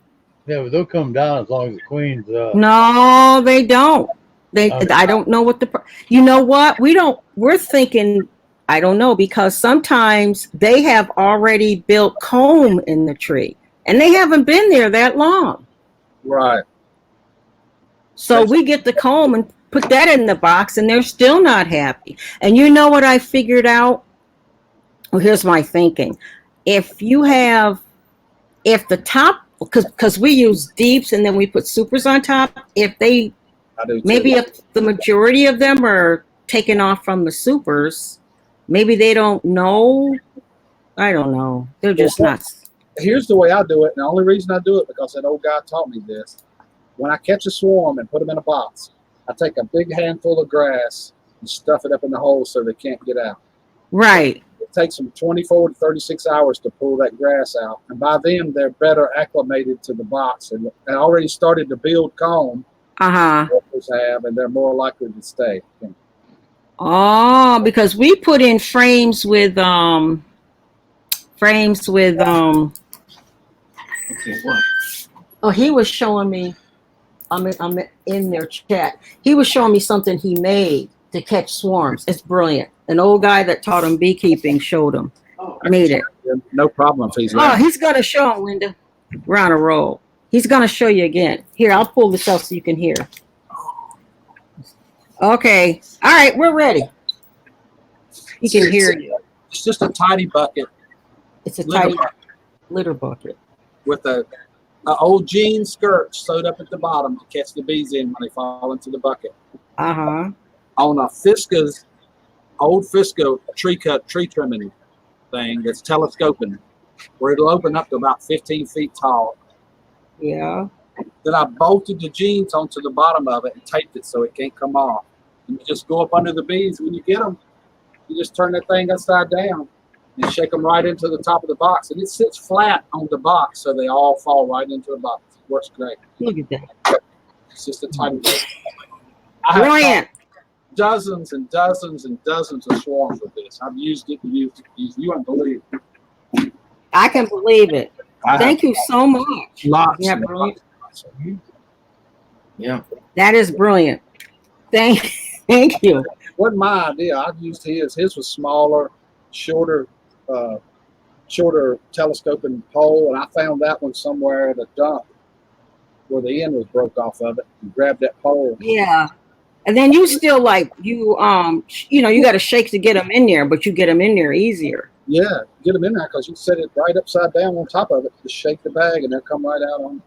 Yeah, but they'll come down as long as the queen's up. No, they don't. I don't know what you know what? We're thinking, I don't know, because sometimes they have already built comb in the tree. And they haven't been there that long. Right. So we get the comb and put that in the box and they're still not happy. And you know what I figured out? Well, here's my thinking. If the top, because we use deeps and then we put supers on top, if the majority of them are taken off from the supers, maybe they don't know. I don't know. They're just not. Here's the way I do it. And the only reason I do it because that old guy taught me this. When I catch a swarm and put them in a box, I take a big handful of grass and stuff it up in the hole so they can't get out. Right. It takes them 24 to 36 hours to pull that grass out. And by then, they're better acclimated to the box and already started to build comb. Workers have, and they're more likely to stay. Oh, because we put in frames with he was showing me, I'm in their chat. He was showing me something he made to catch swarms. It's brilliant. An old guy that taught him beekeeping showed him. Made it. No problem if he's he's going to show him, Linda. We're on a roll. He's going to show you again. Here, I'll pull this up so you can hear. Okay. All right, we're ready. He can hear you. It's just a tiny bucket. It's a tiny litter bucket. With a old jean skirt sewed up at the bottom to catch the bees in when they fall into the bucket. On a Fisca's, old Fisca tree trimming thing that's telescoping, where it'll open up to about 15 feet tall. Yeah. Then I bolted the jeans onto the bottom of it and taped it so it can't come off. And you just go up under the bees. When you get them, you just turn that thing upside down and shake them right into the top of the box. And it sits flat on the box so they all fall right into the box. It works great. Look at that. It's just a tiny bit. Brilliant. Dozens and dozens and dozens of swarms with this. I've used it. You wouldn't believe it. I can believe it. Thank you so much. Lots. Yeah, Yeah. That is brilliant. Thank you. Wasn't my idea. I used his. His was smaller, shorter, shorter telescoping pole, and I found that one somewhere at a dump where the end was broke off of it. And grabbed that pole. Yeah. And then you still like you got to shake to get them in there, but you get them in there easier. Yeah, get them in there because you set it right upside down on top of it. Just shake the bag and they'll come right out on it.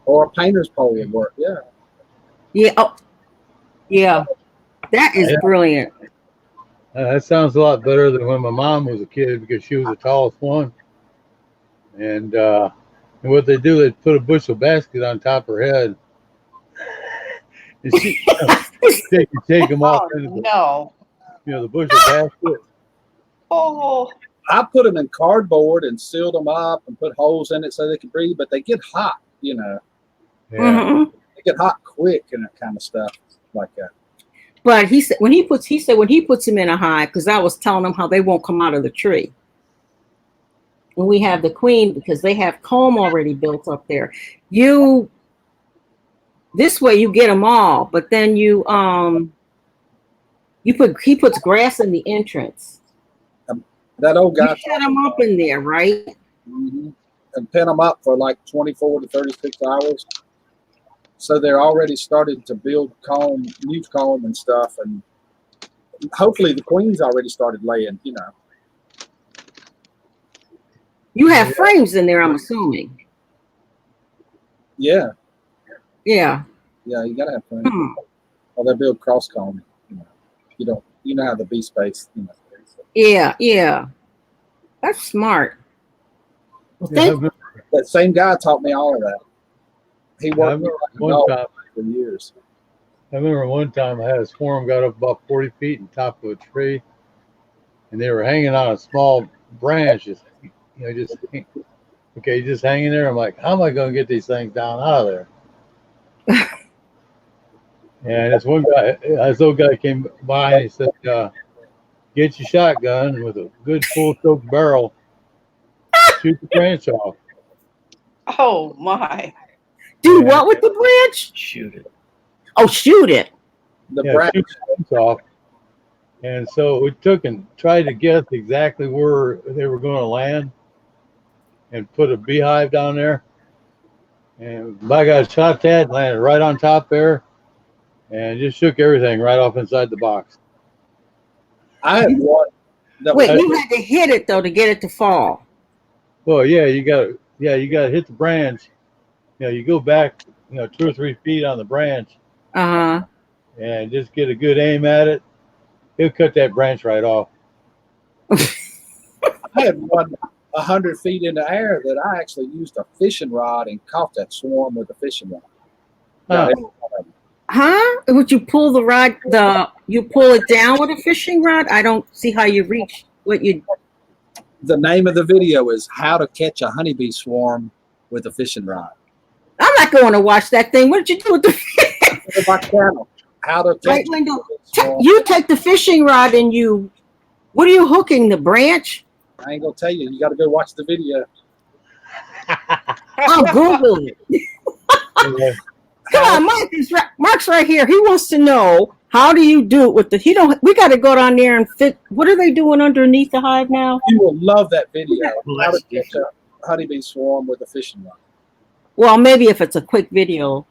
Or a painter's pole would work. Yeah. Yeah. Oh, yeah. That is brilliant. That sounds a lot better than when my mom was a kid because she was the tallest one. And what they do, they put a bushel basket on top of her head. And she take them off into the, the bushel basket. Oh. I put them in cardboard and sealed them up and put holes in it so they could breathe, but they get hot, you know. Yeah. Mm-hmm. They get hot quick and that kind of stuff like that. But he said when he puts them in a hive, because I was telling him how they won't come out of the tree. When we have the queen, because they have comb already built up there. This way you get them all, but then he puts grass in the entrance. That old guy You shut them up in there, right? Mm-hmm. And pin them up for like 24 to 36 hours. So they're already started to build new comb and stuff. And hopefully the queen's already started laying, you know. You have frames in there, I'm assuming. Yeah. Yeah. Yeah, you got to have frames. Or they build cross comb. You know. You know how the bee space, you know. Yeah. That's smart. Well, that same guy taught me all of that. He worked one time for years. I remember one time I had a swarm got up about 40 feet on top of a tree, and they were hanging on a small branch, just hanging there. I'm like, how am I going to get these things down out of there? And this old guy came by and he said, get your shotgun with a good full choke barrel, shoot the branch off. Oh my. Do what with the branch? Shoot it. Oh, shoot it. The branch. Shoot the branch off. And so we took and tried to guess exactly where they were going to land and put a beehive down there. And my guy shot that, landed right on top there, and just shook everything right off inside the box. I had one. You had to hit it though to get it to fall. Well, yeah, you got to hit the branch. You go back, 2 or 3 feet on the branch. And just get a good aim at it. He'll cut that branch right off. I had one 100 feet in the air that I actually used a fishing rod and caught that swarm with a fishing rod. Would you pull the rod? You pull it down with a fishing rod? I don't see how you reach what you. The name of the video is "How to Catch a Honeybee Swarm with a Fishing Rod." I'm not going to watch that thing. What did you do with the? My channel. How to catch. You take the fishing rod and you. What are you hooking? The branch? I ain't gonna tell you. You got to go watch the video. I'll Google it. Come on, Mark's right here. He wants to know how do you do it with the. We got to go down there and fit. What are they doing underneath the hive now? You will love that video. How to catch a honeybee swarm with a fishing rod. Well, maybe if it's a quick video.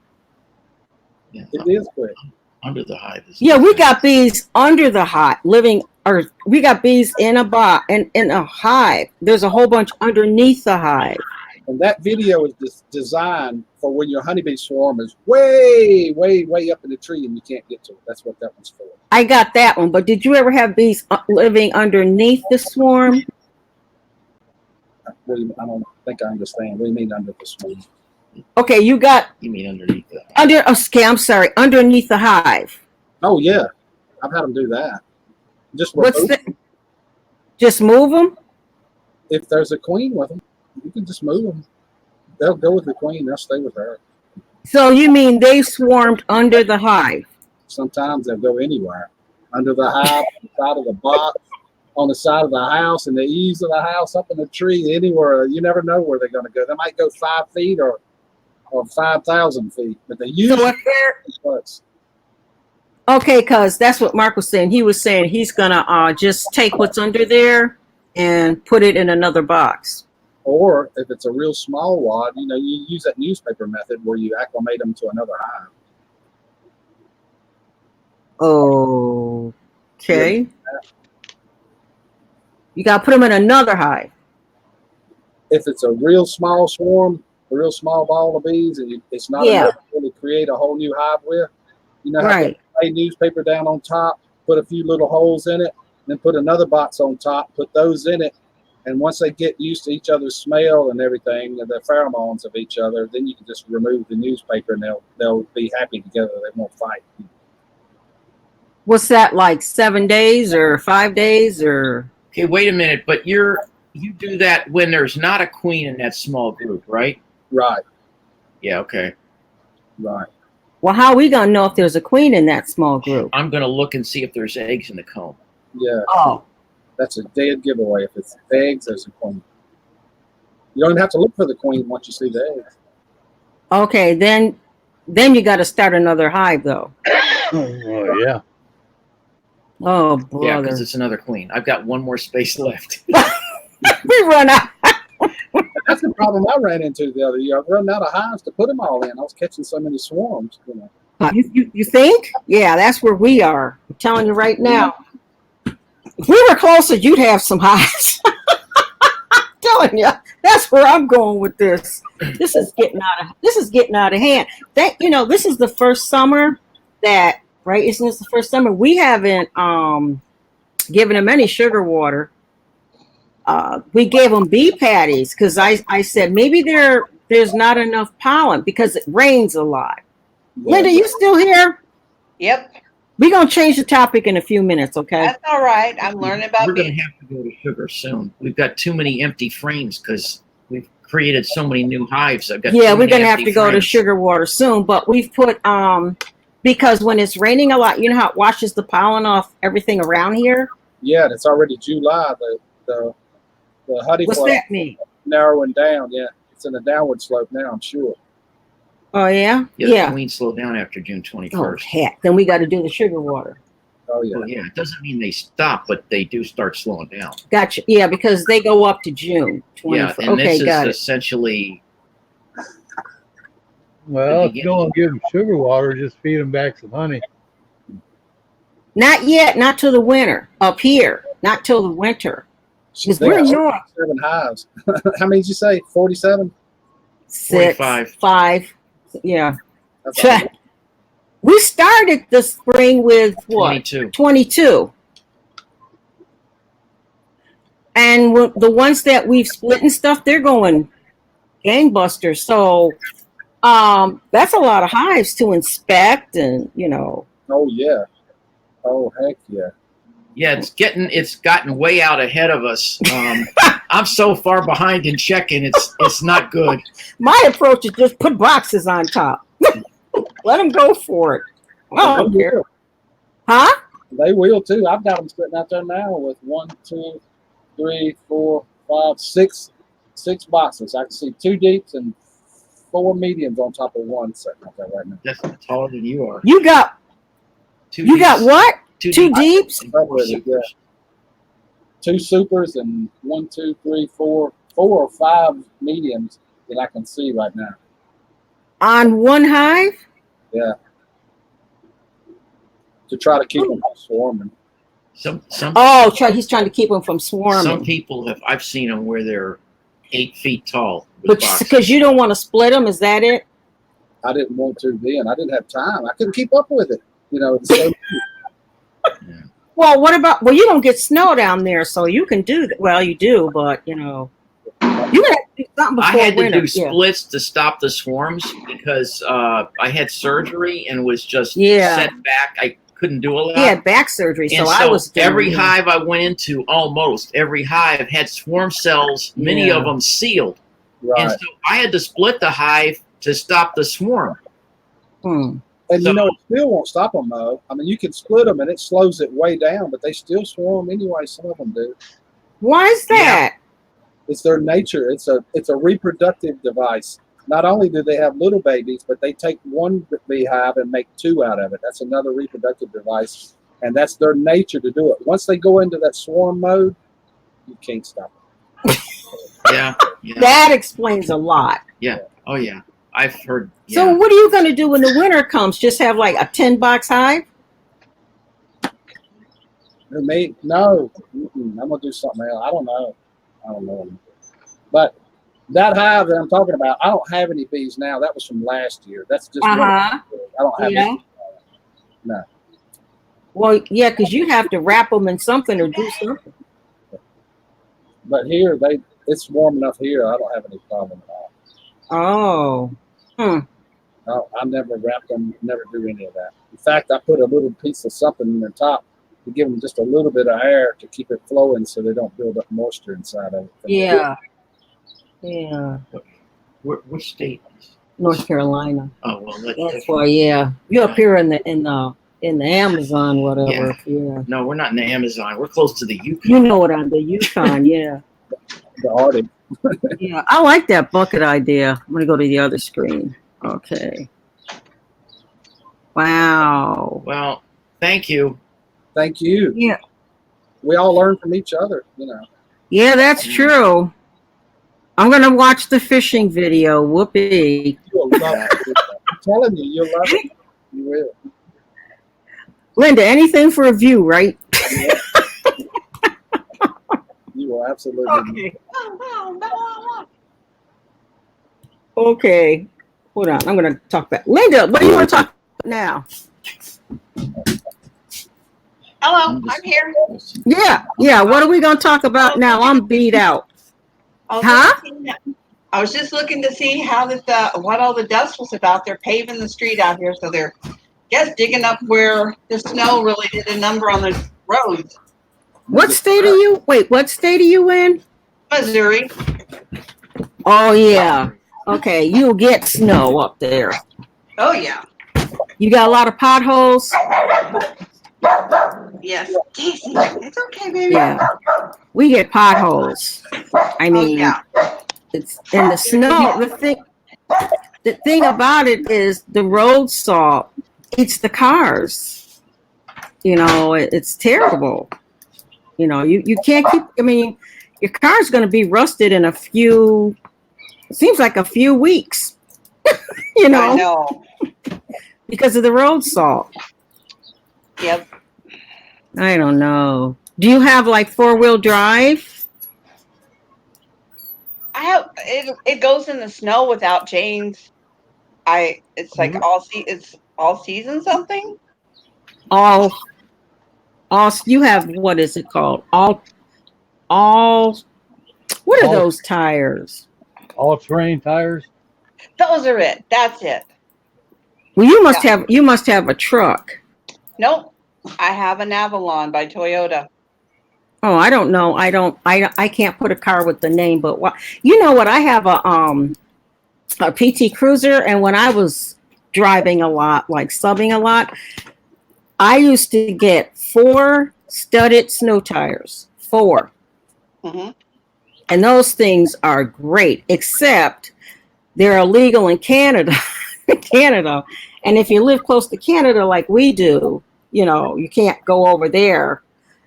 Yeah, it is quick. Under the hive. Yeah, we got bees under the hive, we got bees in a hive. There's a whole bunch underneath the hive. And that video is designed for when your honeybee swarm is way, way, way up in the tree and you can't get to it. That's what that one's for. I got that one, but did you ever have bees living underneath the swarm? I don't think I understand. What do you mean under the swarm? Okay, you mean underneath the hive. I'm sorry, underneath the hive. Oh yeah, I've had them do that. Just move them? If there's a queen with them, you can just move them. They'll go with the queen. They'll stay with her. So you mean they swarmed under the hive? Sometimes they'll go anywhere. Under the hive, on the side of the box, on the side of the house, in the eaves of the house, up in the tree, anywhere. You never know where they're going to go. They might go 5 feet or or 5,000 feet, but they So usually if they're close. okay, because that's what Mark was saying. He was saying he's gonna just take what's under there and put it in another box. Or if it's a real small wad, you know, you use that newspaper method where you acclimate them to another hive. Okay. You gotta put them in another hive. If it's a real small swarm, a real small ball of bees, and it's not Yeah. enough to really create a whole new hive with, you know, how Right. to lay newspaper down on top, put a few little holes in it, then put another box on top, put those in it, and once they get used to each other's smell and everything, and the pheromones of each other, then you can just remove the newspaper, and they'll be happy together. They won't fight. What's that like? 7 days or 5 days or? Okay, wait a minute, but you do that when there's not a queen in that small group, right? Right, Yeah, okay. right. Well, how are we gonna know if there's a queen in that small group? I'm gonna look and see if there's eggs in the comb. Yeah, Oh, that's a dead giveaway. If it's eggs, there's a queen. You don't even have to look for the queen once you see the eggs. okay. Then you got to start another hive, though. Oh, yeah. Oh, Yeah, brother. because it's another queen. I've got one more space left. We run out. That's the problem I ran into the other year. I was running out of hives to put them all in. I was catching so many swarms. You know. You think? Yeah, that's where we are. I'm telling you right now. If we were closer, you'd have some hives. I'm telling you, that's where I'm going with this. This is getting out of hand. This is the first summer that, right? Isn't this the first summer we haven't given them any sugar water? We gave them bee patties because I said maybe there's not enough pollen because it rains a lot. Linda, you still here? Yep, We're going to change the topic in a few minutes, okay? that's all right. I'm learning about We're going to bees. have to go to sugar soon. We've got too many empty frames because we've created so many new hives. I've got Yeah, too we're many going to have empty to go to frames. sugar water soon, but we've put, because when it's raining a lot, you know how it washes the pollen off everything around here? Yeah, and it's already July. The honey What's flow that mean? narrowing down. Yeah, it's in a downward slope now, I'm sure. Oh, yeah? Yeah, the queens slow down after June 21st. Oh, heck. Then we got to do the sugar water. Oh, yeah. Well, yeah, it doesn't mean they stop, but they do start slowing down. Gotcha. Yeah, because they go up to June 21st. Yeah, and Okay, this got is it. essentially Well, if you don't give them sugar water, just feed them back some honey. Not yet. Not till the winter. Up here. Not till the winter. Because They we're got north. 7 hives. How many did you say? 47? 6, 45. 5. Yeah. That's all. We started the spring with what? 22. 22. And the ones that we've split and stuff, they're going gangbusters. So that's a lot of hives to inspect and, Oh, yeah. Oh, heck yeah. Yeah, it's gotten way out ahead of us. I'm so far behind in checking. It's not good. My approach is just put boxes on top. Let them go for it. I don't care. Huh? They will too. I've got them sitting out there now with 1, 2, 3, 4, 5, 6 boxes. I can see 2 deeps and 4 mediums on top of one sitting out there right now. That's taller than you are. You got what? 2 deeps? That with it, yeah. 2 supers and 1, 2, 3, 4 or 5 mediums that I can see right now. On one hive? Yeah. To try to keep them from swarming. He's trying to keep them from swarming. Some people I've seen them where they're 8 feet tall. But because you don't want to split them, is that it? I didn't want to then. I didn't have time. I couldn't keep up with it. It's so Yeah. Well, what about? Well, you don't get snow down there, so you can do that. Well, you do, but you have to do something before I had winter. to do splits to stop the swarms because I had surgery and was just set back. I couldn't do a lot. He had back surgery, so I was doing every hive I went into, almost every hive had swarm cells, many of them sealed. Right. And so I had to split the hive to stop the swarm. And it still won't stop them though. I mean, you can split them and it slows it way down, but they still swarm anyway. Some of them do. Why is that? It's their nature. It's a reproductive device. not only do they have little babies, but they take one beehive and make two out of it. That's another reproductive device, and that's their nature to do it. Once they go into that swarm mode, you can't stop it. Yeah. Yeah. That explains a lot. Yeah. Oh yeah. I've heard. So Yeah. what are you going to do when the winter comes? Just have like a 10-box hive? Me? No. I'm gonna do something else. I don't know. But that hive that I'm talking about, I don't have any bees now. That was from last year. That's just one. I don't have Yeah. any. No. Well, yeah, because you have to wrap them in something or do something. But here, it's warm enough here. I don't have any problem at all. Oh. I never wrap them, never do any of that. In fact, I put a little piece of something in the top to give them just a little bit of air to keep it flowing so they don't build up moisture inside of it. Yeah. Yeah. Which state? North Carolina. Oh well, That's why. Yeah. You're up here in the Amazon, whatever. Yeah. No, we're not in the Amazon. We're close to the Yukon. You know what I'm the Yukon. Yeah. The Arctic. Yeah. I like that bucket idea. I'm gonna go to the other screen. Okay. Wow. Well, thank you. Thank you. Yeah. We all learn from each other, you know. Yeah, that's true. I'm gonna watch the fishing video. Whoopee. You'll love it. I'm telling you, you'll love it. You will. Linda, anything for a view, right? Yeah. You will absolutely. Okay. Okay. Hold on. I'm gonna talk back. Linda, what do you want to talk about now? Hello, I'm here. Yeah. Yeah. What are we gonna talk about now? I'm beat out. I was just looking to see how what all the dust was about. They're paving the street out here, so they're digging up where the snow really did a number on the roads. What state are you? Wait, what state are you in? Missouri. Oh yeah. Okay, you'll get snow up there. Oh yeah. You got a lot of potholes. Yes. Casey, it's okay, baby. Yeah. We get potholes. I mean, it's in the snow. The thing about it is the road salt eats the cars. You know, it's terrible. You know, you can't keep. I mean, your car's going to be rusted in it seems like a few weeks. You know, I know. because of the road salt. Yep. I don't know. Do you have like 4-wheel drive? I have it goes in the snow without chains. It's like it's all season something. All you have, what is it called? All what are those tires? All-terrain tires. Those are it. That's it. Well, you must have a truck. Nope. I have an Avalon by Toyota. Oh, I don't know. I can't put a car with the name, but what I have a PT Cruiser, and when I was driving a lot, like subbing a lot, I used to get 4 studded snow tires. 4. Mm-hmm. And those things are great, except they're illegal in Canada. And if you live close to Canada like we do, you know, you can't go over there.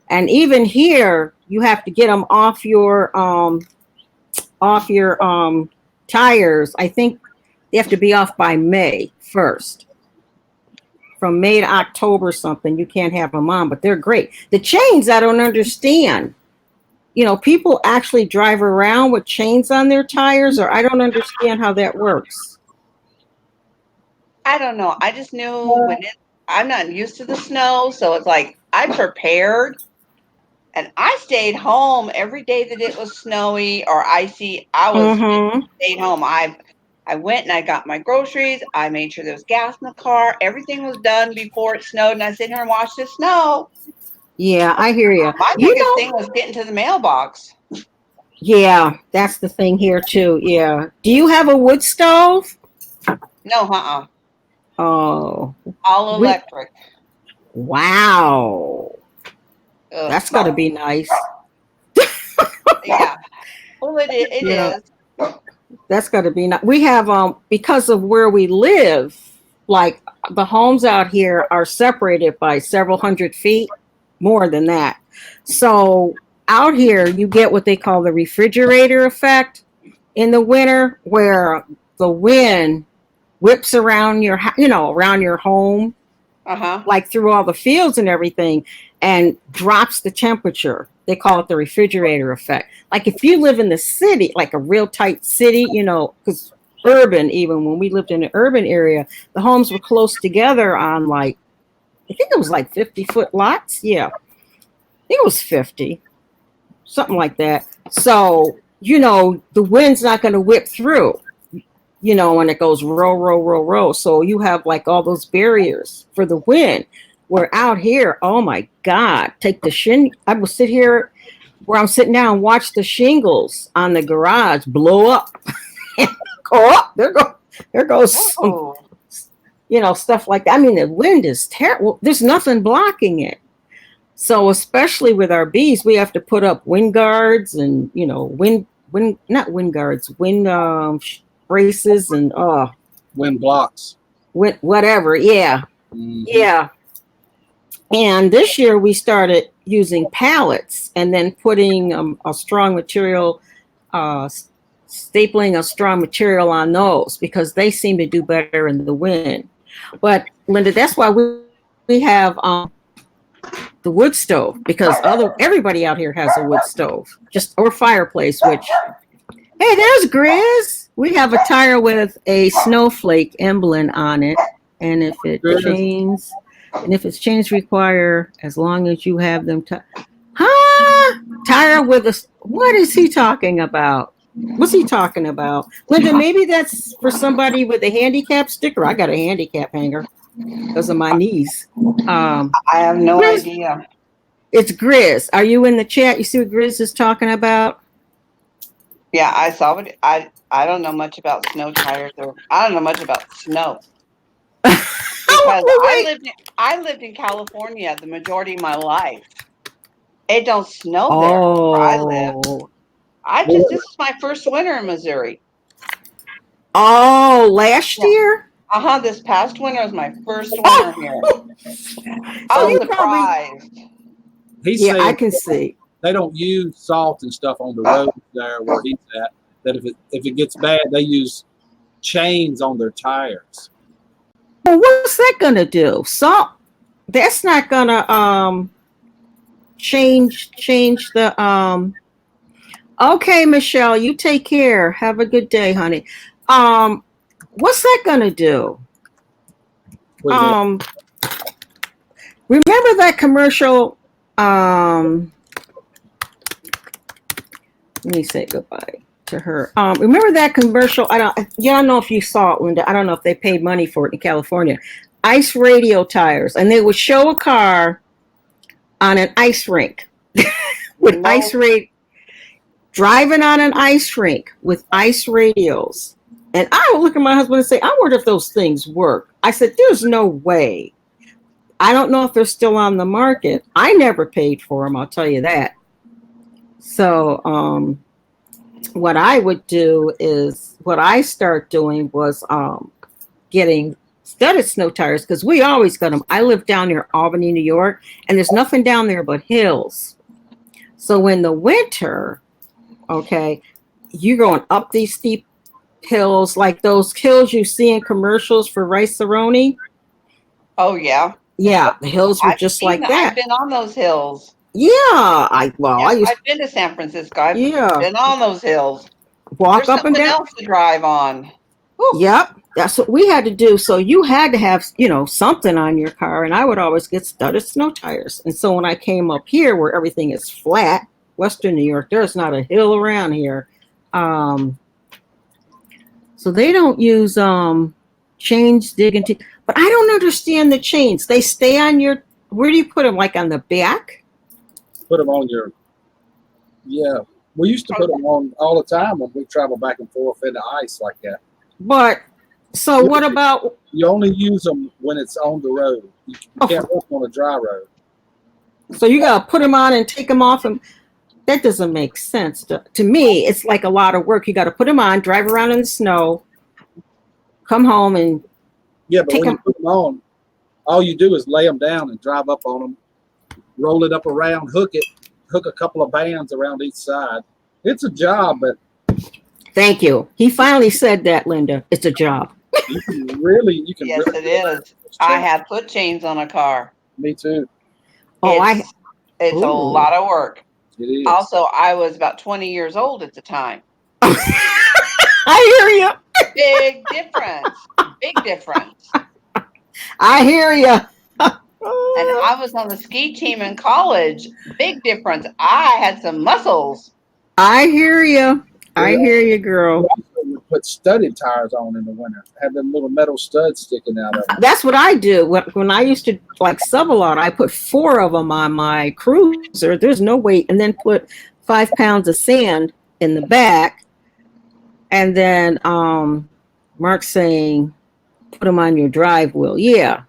And even here, you have to get them off your tires. I think they have to be off by May 1st. From May to October something, you can't have them on, but they're great. The chains, I don't understand. You know, people actually drive around with chains on their tires, or I don't understand how that works. I don't know. I just knew I'm not used to the snow, so it's like I prepared, and I stayed home every day that it was snowy or icy. I stayed home. I went and I got my groceries. I made sure there was gas in the car. Everything was done before it snowed, and I sit here and watched the snow. Yeah, I hear you. My biggest thing was getting to the mailbox. Yeah, that's the thing here too. Yeah. Do you have a wood stove? No, Oh. all electric. Wow. That's got to be nice. Yeah. Well, it is. That's got to be not. We have because of where we live, like the homes out here are separated by several hundred feet, more than that. So out here, you get what they call the refrigerator effect in the winter, where the wind whips around around your home, like through all the fields and everything, and drops the temperature. They call it the refrigerator effect. Like if you live in the city, like a real tight city, because urban, even when we lived in an urban area, the homes were close together on I think it was like 50-foot lots. Yeah, I think it was 50, something like that. So, the wind's not going to whip through, when it goes row, row, row, row. So you have like all those barriers for the wind. We're out here, oh my God, I will sit here where I'm sitting down and watch the shingles on the garage blow up. Go up. There goes some, stuff like that. I mean, the wind is terrible. There's nothing blocking it. So especially with our bees, we have to put up wind guards and, not wind guards, wind braces and wind blocks. Whatever. Yeah. Mm-hmm. Yeah. And this year we started using pallets and then putting a strong material, stapling a strong material on those because they seem to do better in the wind. But Linda, that's why we have the wood stove, because everybody out here has a wood stove, or fireplace. Which, hey, there's Grizz. We have a tire with a snowflake emblem on it, and if it's changed, require as long as you have them. Tire with a. What is he talking about? What's he talking about, Linda? Maybe that's for somebody with a handicap sticker. I got a handicap hanger because of my knees. I have no idea. It's Grizz. Are you in the chat? You see what Grizz is talking about? Yeah, I saw it. I don't know much about snow tires, or I don't know much about snow. Because I lived in California the majority of my life. It don't snow there where I live. This is my first winter in Missouri. Oh, last year? This past winter was my first winter here. I was surprised. He said I can see. They don't use salt and stuff on the road there where he's at. That if it gets bad, they use chains on their tires. Well, what's that gonna do? Salt. That's not gonna change the Okay, Michelle, you take care. Have a good day, honey. What's that gonna do? Remember that commercial? Let me say goodbye to her. Remember that commercial? I don't know if you saw it, Linda. I don't know if they paid money for it in California. Ice radio tires, and they would show a car on an ice rink with ice radio, driving on an ice rink with ice radios. And I would look at my husband and say, I wonder if those things work. I said, there's no way. I don't know if they're still on the market. I never paid for them, I'll tell you that. So what I would do is, what I start doing was getting studded snow tires, because we always got them. I live down near Albany, New York, and there's nothing down there but hills. So in the winter, okay, you're going up these steep hills, like those hills you see in commercials for Rice-A-Roni. Oh, yeah. Yeah, the hills were just like that. I've been on those hills. Yeah, I've been to San Francisco. I've been on those hills. Walk up and down. There's something else to drive on. Whew. Yep, that's what we had to do. So you had to have, something on your car, and I would always get studded snow tires. And so when I came up here, where everything is flat, Western New York, there's not a hill around here. So they don't use chains, digging, but I don't understand the chains. They stay on your. Where do you put them? Like on the back? Put them on your. Yeah, we used to put them on all the time when we travel back and forth in the ice like that. But so what about? You only use them when it's on the road. You can't walk on a dry road. So you gotta put them on and take them off, and that doesn't make sense. To me, it's like a lot of work. You got to put them on, drive around in the snow, come home and Yeah, but take when you them. put them on, all you do is lay them down and drive up on them, roll it up around, hook a couple of bands around each side. It's a job, but Thank you. He finally said that, Linda. It's a job. you can really Yes, it is. I have put chains on a car. Me too. Oh, It's a Ooh. lot of work. It is. Also, I was about 20 years old at the time. I hear you. Big difference. Big difference. I hear you. And I was on the ski team in college. Big difference. I had some muscles. I hear you. I hear you, girl. You put studded tires on in the winter. Have them little metal studs sticking out of them. That's what I do. When I used to like sub a lot, I put 4 of them on my cruiser. There's no weight, and then put 5 pounds of sand in the back. And then Mark's saying, put them on your drive wheel. Yeah.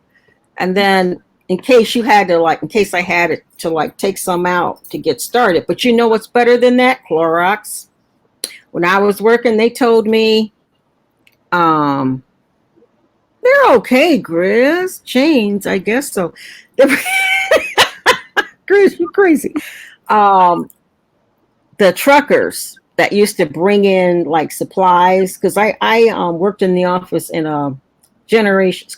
And then in case I had to take some out to get started. But you know what's better than that? Clorox. When I was working, they told me, they're okay, Grizz. Chains, I guess so. Grizz, you're crazy. The truckers that used to bring in like supplies, because I worked in the office in a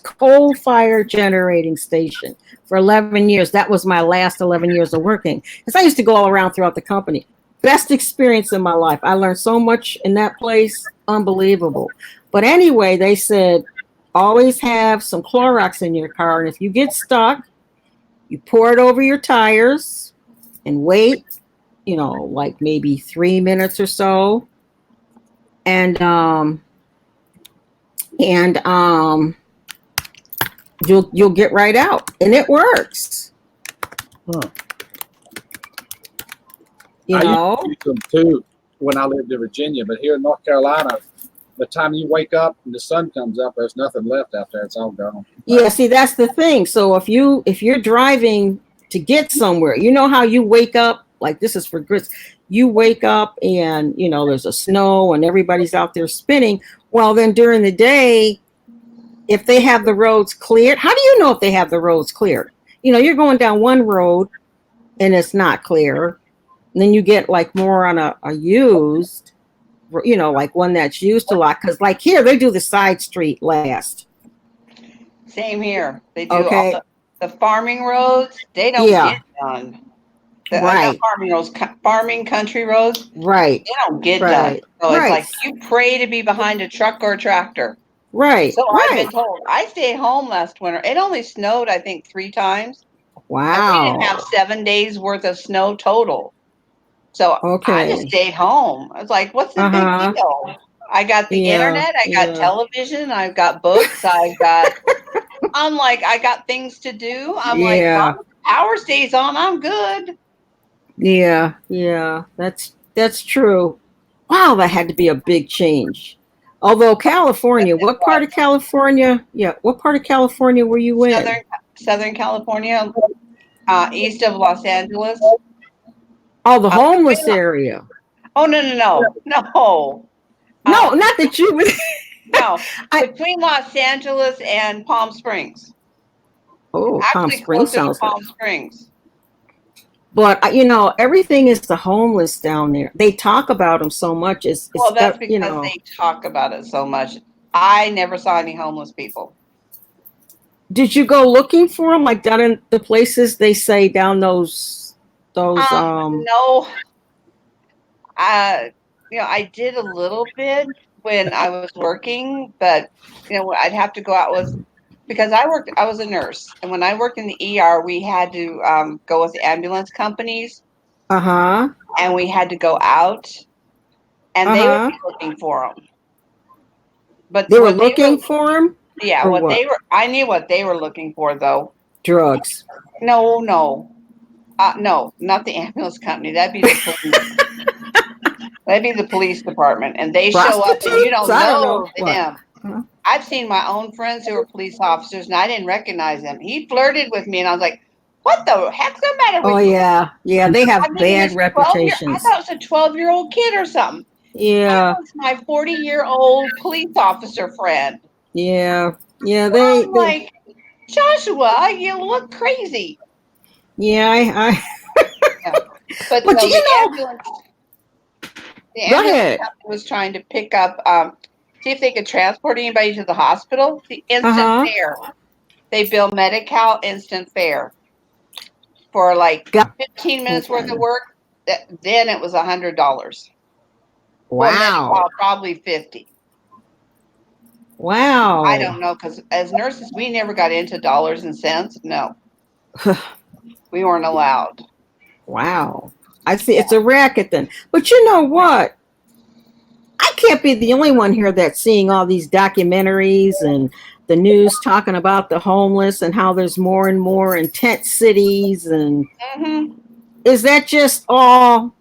coal fire generating station for 11 years. That was my last 11 years of working, because I used to go all around throughout the company. Best experience in my life. I learned so much in that place. Unbelievable. But anyway, they said, always have some Clorox in your car. And if you get stuck, you pour it over your tires and wait, like maybe 3 minutes or so. And you'll get right out. And it works. Huh. I used to use them too when I lived in Virginia, but here in North Carolina, the time you wake up and the sun comes up, there's nothing left out there. It's all gone. Yeah, see, that's the thing. So if you're driving to get somewhere, you know how you wake up, like this is for grits, you wake up and there's a snow and everybody's out there spinning. Well, then during the day, if they have the roads cleared, how do you know if they have the roads cleared? You're going down one road and it's not clear. And then you get like more on a used, like one that's used a lot. Because like here, they do the side street last. Same here. They do all the farming roads. They don't get done. Right. Farming roads, farming country roads. Right. They don't get done. So it's like you pray to be behind a truck or a tractor. Right. So I've been told. I stayed home last winter. It only snowed, I think, 3 times. Wow. And we didn't have 7 days worth of snow total. So I just stayed home. I was like, what's the big deal? I got the internet. I got television. I've got books. I got things to do. I'm like, well, power stays on. I'm good. Yeah. Yeah. That's true. Wow. That had to be a big change. Although California, what part of California? Yeah. What part of California were you in? Southern California, east of Los Angeles. Oh, the homeless area. Oh, no. No, not that you would. No, between Los Angeles and Palm Springs. Oh, Palm Springs sounds Palm Springs. But everything is the homeless down there. They talk about them so much. That's because they talk about it so much. I never saw any homeless people. Did you go looking for them, like down in the places they say down those? No. I did a little bit when I was working, but I'd have to go out because I was a nurse, and when I worked in the ER, we had to go with the ambulance companies. And we had to go out, and they would be looking for them. But they were looking for them? Yeah, I knew what they were looking for, though. Drugs. No, not the ambulance company. That'd be the police. That'd be the police department, and they show up, and you don't know them. I've seen my own friends who were police officers, and I didn't recognize them. He flirted with me, and I was like, What the heck's the matter with Oh you? yeah, yeah. They have I'm thinking bad this 12-year reputations. I thought it was a 12-year-old kid or something. Yeah, That was my 40-year-old police officer friend. yeah, yeah. I'm like, Joshua, you look crazy. Yeah. But But no, you the know, ambulance go ahead. company was trying to pick up, see if they could transport anybody to the hospital. The instant Uh-huh. fare. They bill Medi-Cal instant fare for like Got 15 minutes worth of work. Then it was $100. Well, wow. Medi-Cal probably 50. Wow. I don't know, because as nurses, we never got into dollars and cents. No, we weren't allowed. Wow. I see it's a racket then. But you know what? I can't be the only one here that's seeing all these documentaries and the news talking about the homeless and how there's more and more in tent cities. And is that just all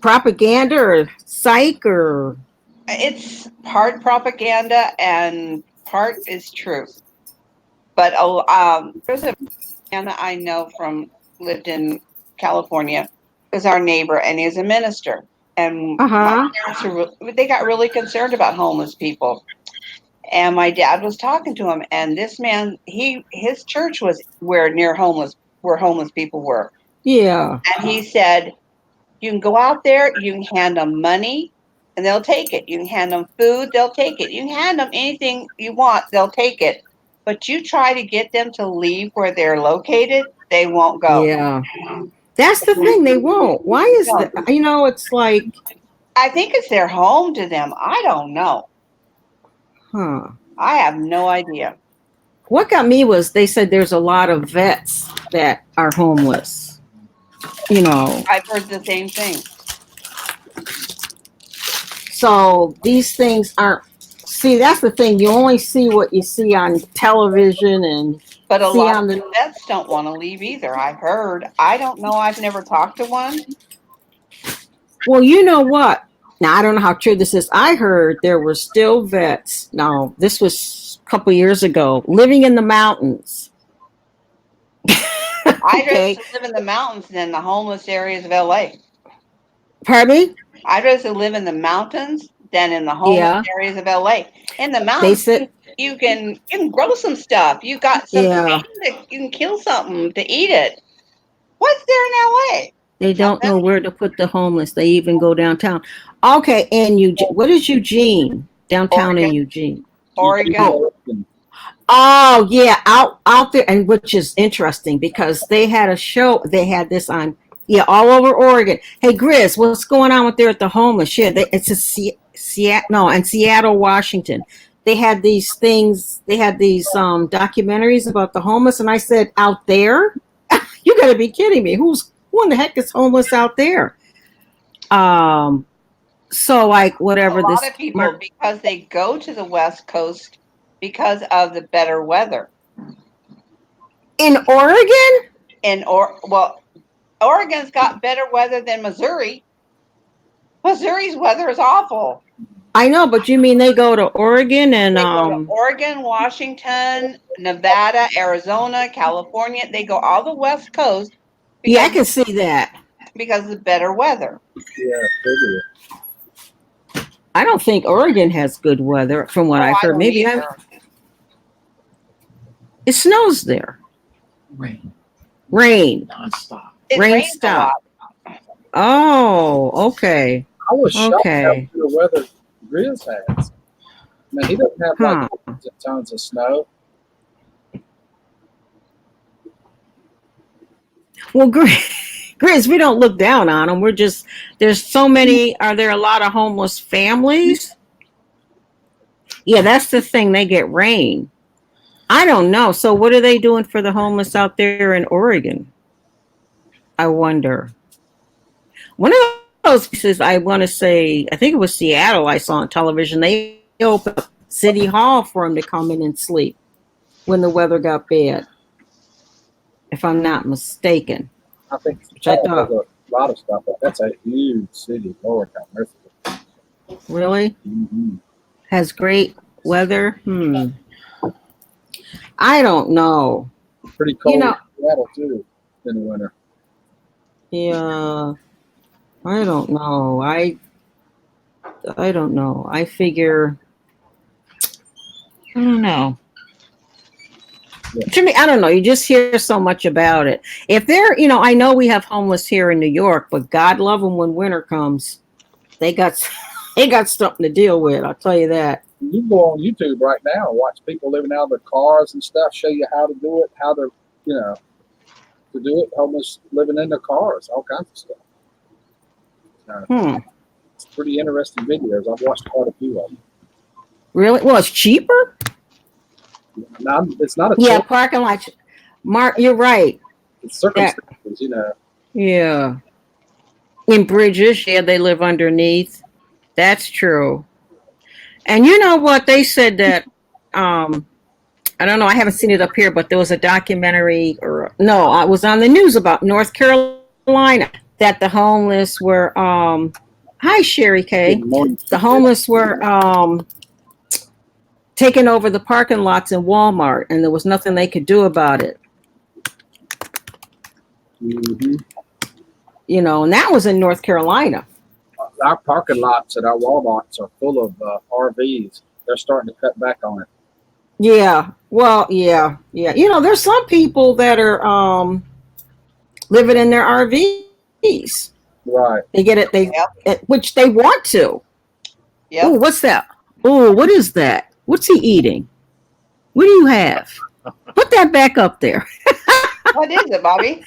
propaganda or psych or? It's part propaganda and part is truth. But there's a man that I know from lived in California, is our neighbor, and he's a minister. And my parents they got really concerned about homeless people. And my dad was talking to him, and this man, his church was where homeless people were. Yeah. And he said, you can go out there, you can hand them money, and they'll take it. You can hand them food, they'll take it. You can hand them anything you want, they'll take it. But you try to get them to leave where they're located, they won't go. Yeah. That's the thing, they won't. Why is that? You know, it's like, I think it's their home to them. I don't know. I have no idea. What got me was they said there's a lot of vets that are homeless. You know. I've heard the same thing. So these things aren't, see, that's the thing. You only see what you see on television and but a lot of the vets don't want to leave either. I've heard. I don't know. I've never talked to one. Well, you know what? Now, I don't know how true this is. I heard there were still vets. Now, this was a couple years ago, living in the mountains. I'd rather live in the mountains than the homeless areas of LA. Pardon me? I'd rather live in the mountains than in the homeless areas of LA. In the mountains, you can grow some stuff. You got some you can kill something to eat it. What's there in LA? They don't know where to put the homeless. They even go downtown. Okay, and what is Eugene? Downtown in Eugene. Oregon. Oh yeah, out there, and which is interesting because they had a show. They had this on, all over Oregon. Hey, Grizz, what's going on with there at the homeless? Yeah, it's a Seattle, Washington. They had these things. They had these documentaries about the homeless, and I said, out there, you got to be kidding me. Who in the heck is homeless out there? So like whatever a lot of people because they go to the West Coast because of the better weather. In Oregon? Oregon's got better weather than Missouri. Missouri's weather is awful. I know, but you mean they go to Oregon and they go to Oregon, Washington, Nevada, Arizona, California. They go all the West Coast. Yeah, I can see that. Because of the better weather. Yeah, I don't think Oregon has good weather, from what I've heard. Maybe it snows there. Rain. Nonstop. Rain stop. Oh, okay. I was shocked how good the weather Grizz has. Man, he doesn't have like tons of snow. Well, Grizz, we don't look down on them. We're just, there's so many. Are there a lot of homeless families? Yeah, that's the thing. They get rain. I don't know. So what are they doing for the homeless out there in Oregon? I wonder. One of those places, I want to say, I think it was Seattle, I saw on television. They opened up City Hall for them to come in and sleep when the weather got bad, if I'm not mistaken. I think a lot of stuff. That's a huge city. Lord have mercy. Really? Mm-hmm. Has great weather? I don't know. Pretty cold. Seattle too in the winter. Yeah, I don't know. I don't know. I figure, I don't know. Yeah. To me, I don't know. You just hear so much about it. If they're, I know we have homeless here in New York, but God love them when winter comes. They got they got something to deal with. I'll tell you that. You can go on YouTube right now and watch people living out of their cars and stuff. Show you how to do it, how to, to do it. Homeless living in their cars, all kinds of stuff. It's pretty interesting videos. I've watched quite a few of them. Really? Well, it's cheaper. Now, it's not a Yeah, parking lot. Mark, you're right. It's circumstances, Yeah. In bridges, yeah, they live underneath. That's true. And you know what? They said that, I don't know, I haven't seen it up here, but there was a documentary, I was on the news about North Carolina, that the homeless were, hi, Sherry Kay. The homeless were taking over the parking lots in Walmart, and there was nothing they could do about it. Mm-hmm. And that was in North Carolina. Our parking lots at our Walmarts are full of RVs. They're starting to cut back on it. Yeah. Well, yeah. There's some people that are living in their RVs. Right. They get it. Which they want to. Yeah. Oh, what's that? Oh, what is that? What's he eating? What do you have? Put that back up there. What is it, Bobby?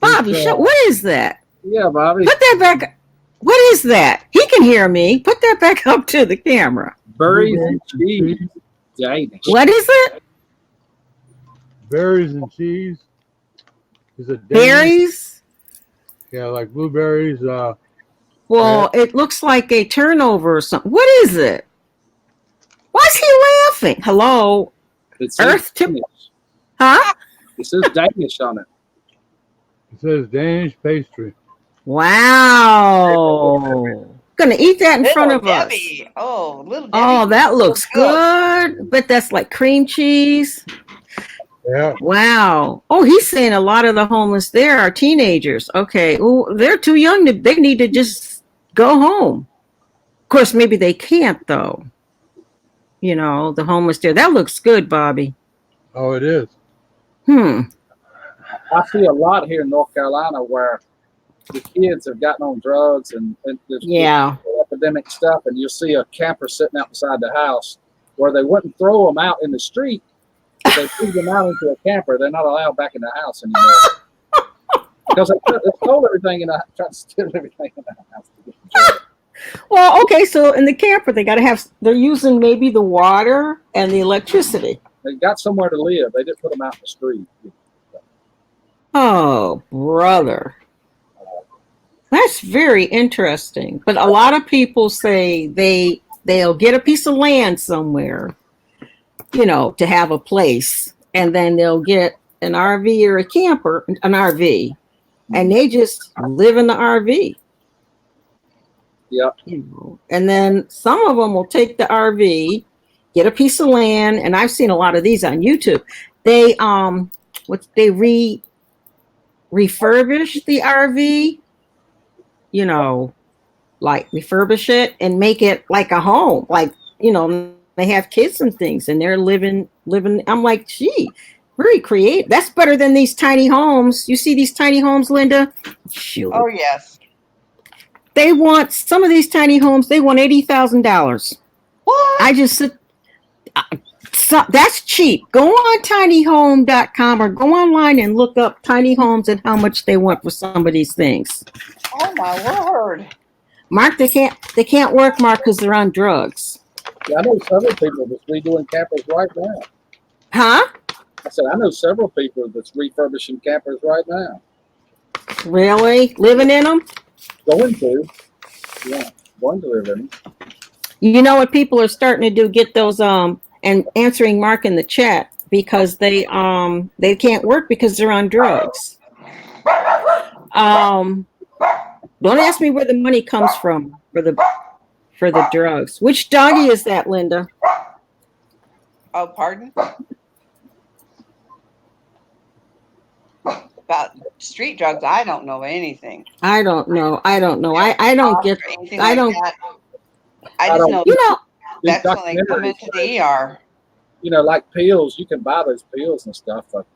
Bobby, what is that? Yeah, Bobby. Put that back. What is that? He can hear me. Put that back up to the camera. Berries and cheese. Danish. What is it? Berries and cheese. Is it berries? Yeah, like blueberries. Well, it looks like a turnover or something. What is it? Why is he laughing? Hello? It's Earth Danish. Huh? It says Danish on it. It says Danish pastry. Wow. Gonna eat that in front of us. Oh, little Debbie. Oh, that looks good. But that's like cream cheese. Yeah. Wow. Oh, he's saying a lot of the homeless there are teenagers. Okay. Well, they're too young they need to just go home. Of course, maybe they can't though. The homeless there. That looks good, Bobby. Oh, it is. I see a lot here in North Carolina where the kids have gotten on drugs and there's epidemic stuff, and you'll see a camper sitting outside the house where they wouldn't throw them out in the street. They threw them out into a camper. They're not allowed back in the house anymore because they stole everything and tried to steal everything in the house. Well, okay, so in the camper they're using maybe the water and the electricity. They got somewhere to live. They didn't put them out in the street. Oh, brother. That's very interesting. But a lot of people say they'll get a piece of land somewhere, to have a place, and then they'll get an RV or a camper, an RV, and they just live in the RV. Yeah. And then some of them will take the RV, get a piece of land, and I've seen a lot of these on YouTube. They refurbish the RV, like refurbish it and make it like a home. Like, they have kids and things and they're living. I'm like, gee, very creative. That's better than these tiny homes. You see these tiny homes, Linda? Shoot. Oh, yes. They want some of these tiny homes. They want $80,000. What? I just said, that's cheap. Go on tinyhome.com or go online and look up tiny homes and how much they want for some of these things. Oh my word. Mark, they can't work, Mark, because they're on drugs. Yeah, I know several people that's redoing campers right now. Huh? I said, I know several people that's refurbishing campers right now. Really? Living in them? Going to. Yeah, going to live in them. You know what people are starting to do? Get those and answering Mark in the chat because they can't work because they're on drugs. Don't ask me where the money comes from for the drugs. Which doggy is that, Linda? Oh, pardon? about street drugs, I don't know anything. I don't know. I don't get. Or anything I like don't. that. I just know You know. These that's when they come documentaries into the ER. you know, like pills, you can buy those pills and stuff for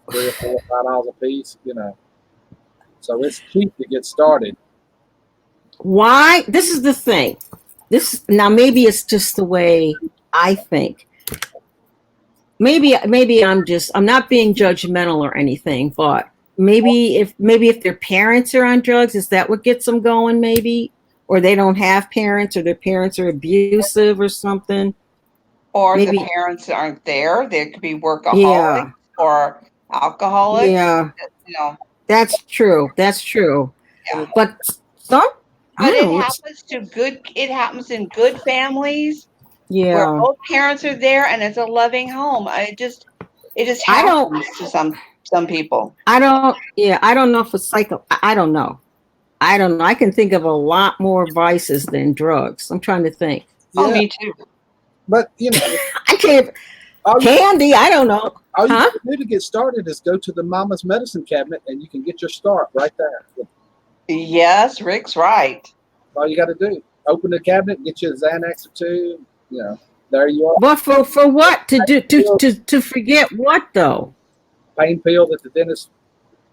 $3 or $4 or $5 a piece, you know. So it's cheap to get started. Why? This is the thing. This now maybe it's just the way I think. Maybe I'm not being judgmental or anything, but maybe if their parents are on drugs, is that what gets them going? Maybe, or they don't have parents, or their parents are abusive or something. Or Maybe. the parents aren't there. They could be workaholics Yeah. or alcoholics. Yeah. You know. That's true. That's true. Yeah. But some. But it happens in good families where Yeah. both parents are there and it's a loving home. It just I don't. happens to some people. I don't. Yeah. I don't know if it's psycho. I don't know. I don't know. I can think of a lot more vices than drugs. I'm trying to think. Oh, Yeah, me too. but you know, I can't. all you, Candy. I don't know. all you Huh? can do to get started is go to the mama's medicine cabinet and you can get your start right there. Yes, Rick's right. All you got to do. Open the cabinet, get you a Xanax or two, you know, there you are. But for what to do to forget what though? Pain pill that the dentist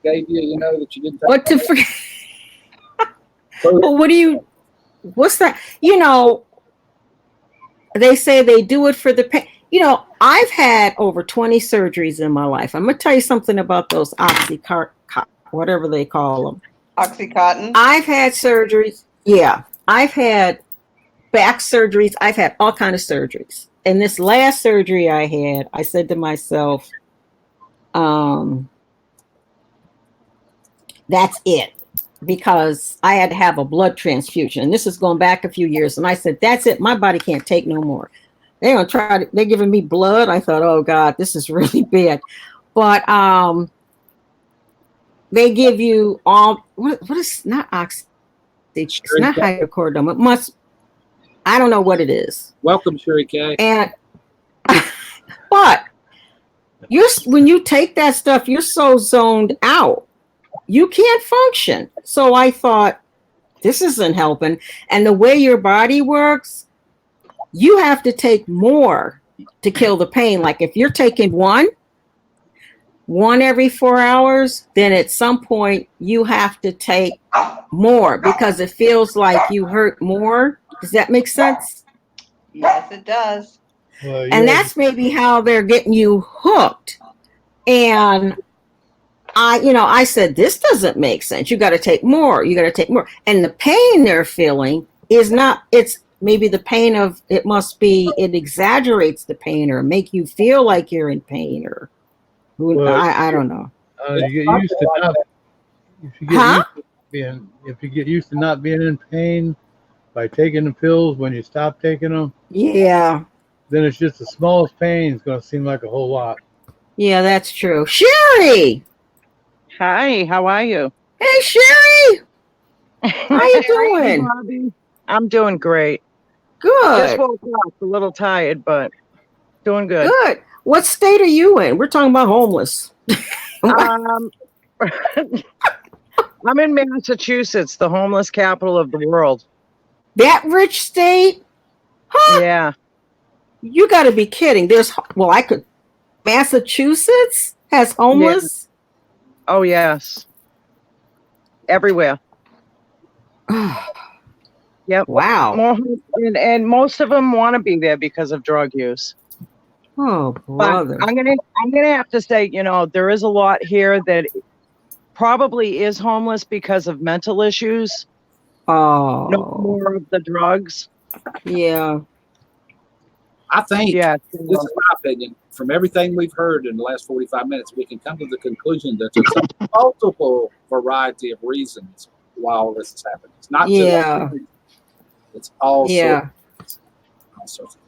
gave you, you know, that you didn't take. But to forget. So, Well, what's that? You know, they say they do it for the pain. You know, I've had over 20 surgeries in my life. I'm gonna tell you something about those whatever they call them. Oxycontin. I've had surgeries. Yeah, I've had back surgeries. I've had all kind of surgeries. And this last surgery I had, I said to myself, that's it. Because I had to have a blood transfusion. And this is going back a few years. And I said, that's it. My body can't take no more. They're giving me blood. I thought, oh God, this is really bad. But they give you all, what is not oxy? It's not hydrocodone. I don't know what it is. welcome, Sherry K. And but when you take that stuff, you're so zoned out, you can't function. So I thought, this isn't helping. And the way your body works, you have to take more to kill the pain. Like if you're taking one every 4 hours, then at some point you have to take more because it feels like you hurt more. Does that make sense? Yes, it does. Well, And that's maybe how they're getting you hooked. And I said, this doesn't make sense. You got to take more. You got to take more. And the pain they're feeling is not, it's maybe the pain of, it exaggerates the pain or make you feel like you're in pain or I don't know. You get used to not, if you get used to not being in pain by taking the pills when you stop taking them, Yeah. then it's just the smallest pain is going to seem like a whole lot. Yeah, that's true. Sherry. Hi, how are you? Hey, Sherry. How you doing? Bobby? I'm doing great. Good. Just woke up, a little tired, but doing good. Good. What state are you in? We're talking about homeless. I'm in Massachusetts, the homeless capital of the world. That rich state? Huh? Yeah. You got to be kidding. Massachusetts has homeless? Oh, yes. Everywhere. Yep. Wow. And most of them want to be there because of drug use. Oh, brother. But I'm gonna have to say, there is a lot here that probably is homeless because of mental issues. Oh. No more of the drugs. Yeah. I think, Yeah. this is my opinion, from everything we've heard in the last 45 minutes, we can come to the conclusion that there's a multiple variety of reasons why all this is happening. It's not just it's all sorts of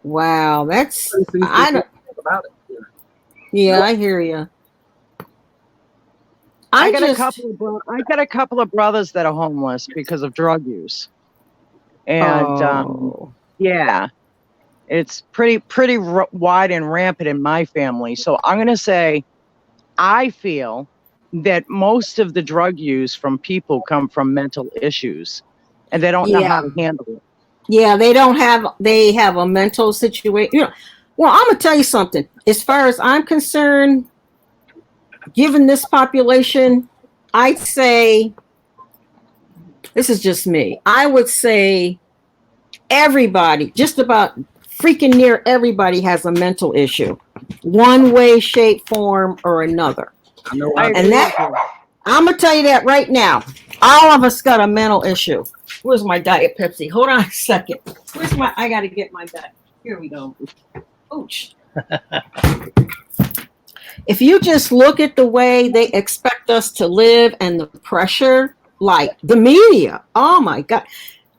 Wow, that's I don't about it. Yeah, I hear you. I got a couple of brothers that are homeless because of drug use, and yeah, it's pretty wide and rampant in my family. So I'm gonna say, I feel that most of the drug use from people come from mental issues, and they don't know how to handle it. Yeah, they have a mental situation. You know, well, I'm gonna tell you something. As far as I'm concerned, given this population, I'd say, this is just me, I would say everybody, just about freaking near everybody, has a mental issue, one way, shape, form, or another. I know. And that, I'm gonna tell you that right now. All of us got a mental issue. Where's my Diet Pepsi? Hold on a second. Where's my? I gotta get my Diet. Here we go. Ouch. If you just look at the way they expect us to live and the pressure, like the media, oh my God.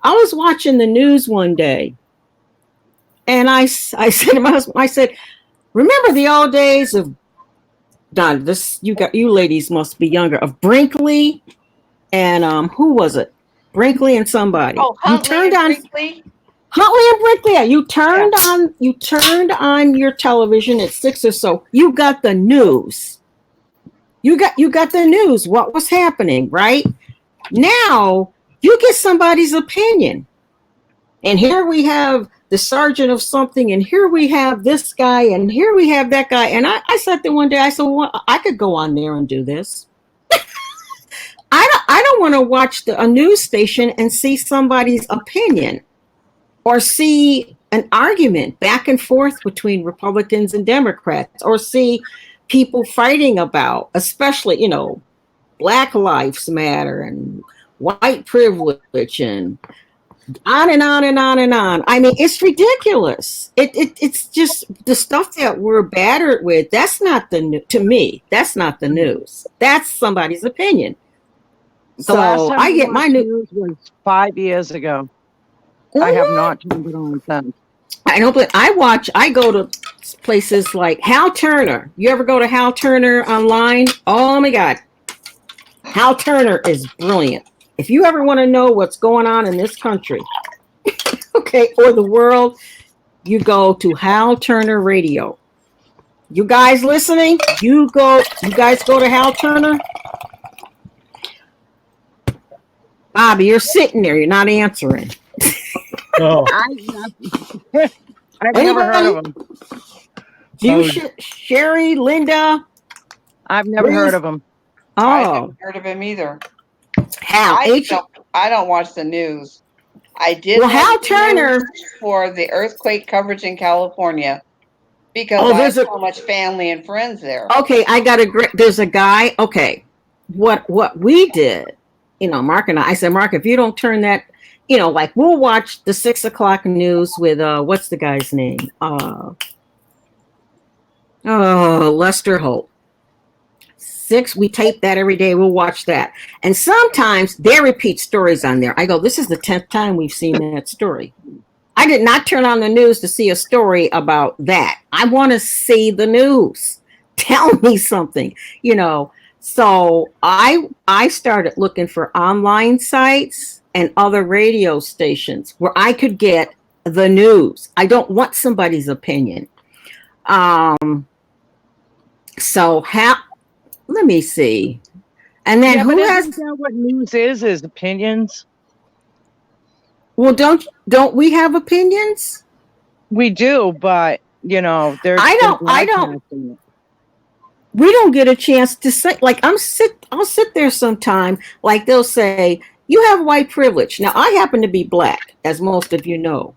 I was watching the news one day, and I said to my husband, I said, remember the old days of, Don, this, you ladies must be younger, of Brinkley and who was it? Brinkley and somebody. Oh, Huntley you turned on Brinkley. Huntley and Brinkley. Yeah, you turned on your television at 6 or so. You got the news. You got the news. What was happening, right? Now you get somebody's opinion. And here we have the sergeant of something, and here we have this guy, and here we have that guy. And I sat there one day, I said, well, I could go on there and do this. I don't want to watch a news station and see somebody's opinion or see an argument back and forth between Republicans and Democrats, or see people fighting about, especially, Black Lives Matter and white privilege and on and on and on and on. I mean, it's ridiculous. It's just the stuff that we're battered with. That's not to me, that's not the news. That's somebody's opinion. So I get my news was 5 years ago. Mm-hmm. I have not turned it on since. I don't, but I go to places like Hal Turner. You ever go to Hal Turner online? Oh my God. Hal Turner is brilliant. If you ever want to know what's going on in this country, okay, or the world, you go to Hal Turner Radio. You guys listening? You guys go to Hal Turner? Bobby, you're sitting there. You're not answering. Oh. I've never heard of him. Sherry, Linda? I've never heard of him. Oh. I haven't heard of him either. Hal. I don't watch the news. I did Hal Turner for the earthquake coverage in California because I have so much family and friends there. Okay, there's a guy. Okay, what we did, Mark and I said, Mark, if you don't turn that, like we'll watch the 6 o'clock news with what's the guy's name? Lester Holt. 6, we tape that every day. We'll watch that. And sometimes they repeat stories on there. I go, this is the 10th time we've seen that story. I did not turn on the news to see a story about that. I want to see the news. Tell me something, So I started looking for online sites and other radio stations where I could get the news. I don't want somebody's opinion. Let me see. And then who has what news is opinions? Well, don't we have opinions? We do, but there's I don't we don't get a chance to say, like I'll sit there sometime, like they'll say, you have white privilege. Now I happen to be Black, as most of you know,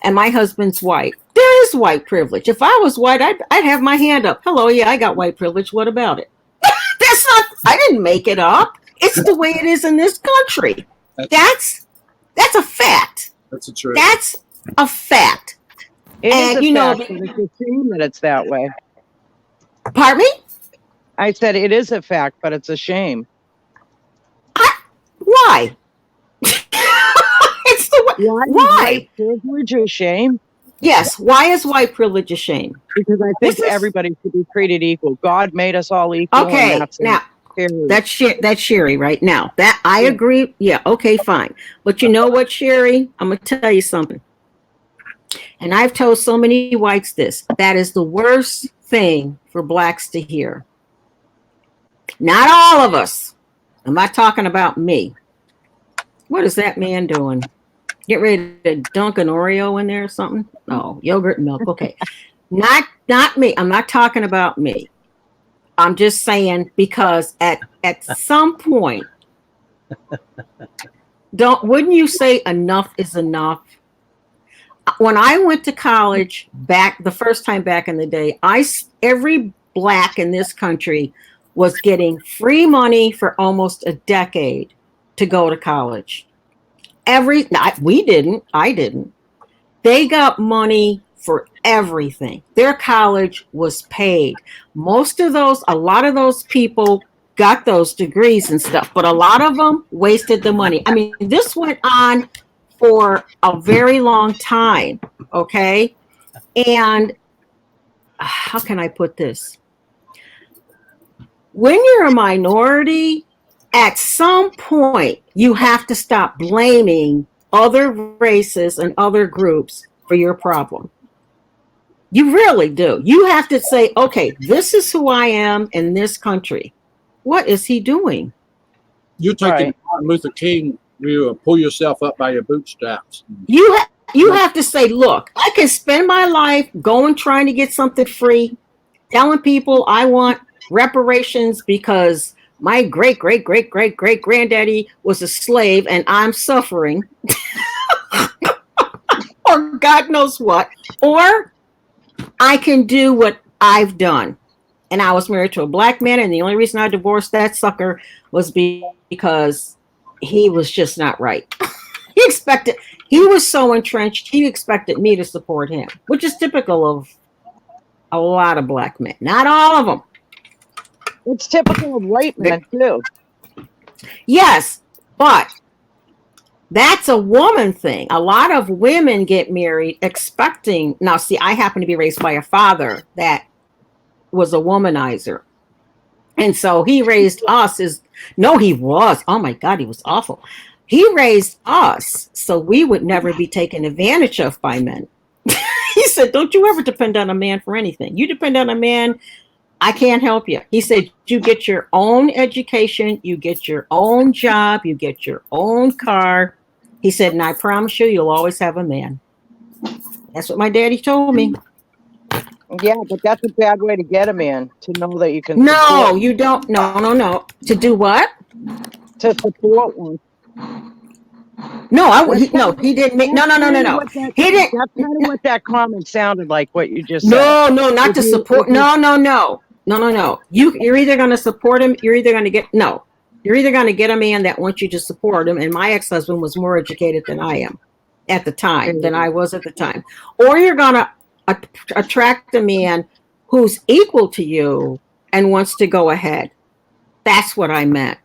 and my husband's white. There is white privilege. If I was white, I'd have my hand up. Hello, yeah, I got white privilege. What about it? I didn't make it up. It's the way it is in this country. That's a fact. That's a truth. That's a fact. It is a fact, but it's a shame that it's that way. Pardon me? I said it is a fact, but it's a shame. Why? It's the way. Why? White privilege a shame? Yes. Why is white privilege a shame? Because I think everybody should be treated equal. God made us all equal. Okay. Now that's Sherry right now. That I agree. Yeah. Okay. Fine. But you know what, Sherry? I'm gonna tell you something. And I've told so many whites this. That is the worst thing for Blacks to hear. Not all of us. I'm not talking about me. What is that man doing? Get ready to dunk an Oreo in there or something? Oh, yogurt and milk. Okay. Not me. I'm not talking about me. I'm just saying because at some point, wouldn't you say enough is enough? When I went to college the first time back in the day, every Black in this country was getting free money for almost a decade to go to college. We didn't. I didn't. They got money for everything. Their college was paid. A lot of those people got those degrees and stuff, but a lot of them wasted the money. I mean, this went on for a very long time, okay? And how can I put this? When you're a minority, at some point, you have to stop blaming other races and other groups for your problem. You really do. You have to say, okay, this is who I am in this country. What is he doing? You're taking Martin Luther King, you pull yourself up by your bootstraps. You have to say, look, I can spend my life trying to get something free, telling people I want reparations because my great granddaddy was a slave and I'm suffering. Or God knows what. Or I can do what I've done. And I was married to a Black man, and the only reason I divorced that sucker was because he was just not right. He was so entrenched, he expected me to support him, which is typical of a lot of Black men. Not all of them. It's typical of white men, too. Yes, but that's a woman thing. A lot of women get married expecting. Now, see, I happen to be raised by a father that was a womanizer. And so he raised us he was. Oh my God, he was awful. He raised us so we would never be taken advantage of by men. He said, don't you ever depend on a man for anything. You depend on a man, I can't help you. He said, you get your own education, you get your own job, you get your own car. He said, and I promise you'll always have a man. That's what my daddy told me. Yeah, but that's a bad way to get a man, to know that you can. No, you don't. No. To do what? To support one. No, he didn't make. No. He didn't. That's kind of what that comment sounded like. What you just said. No, not to support. No. You're either going to support him. You're either going to get a man that wants you to support him. And my ex-husband was more educated than I am at the time, than I was at the time. Or you're going to attract a man who's equal to you and wants to go ahead. That's what I meant.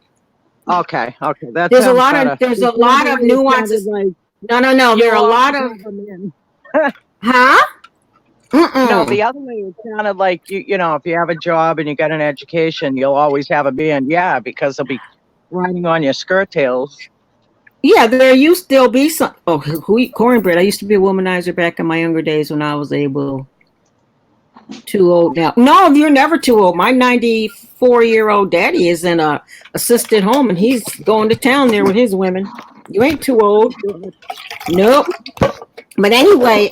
Okay. There's a lot of nuances. Like, no. There are a lot of. Huh? No, the other way it sounded like you know, if you have a job and you got an education, you'll always have a man. Yeah, because they'll be riding on your skirt tails. Yeah, there used to be some. Oh, who eat cornbread? I used to be a womanizer back in my younger days when I was able. Too old now. No, you're never too old. My 94-year-old daddy is in a assisted home, and he's going to town there with his women. You ain't too old. Nope. But anyway,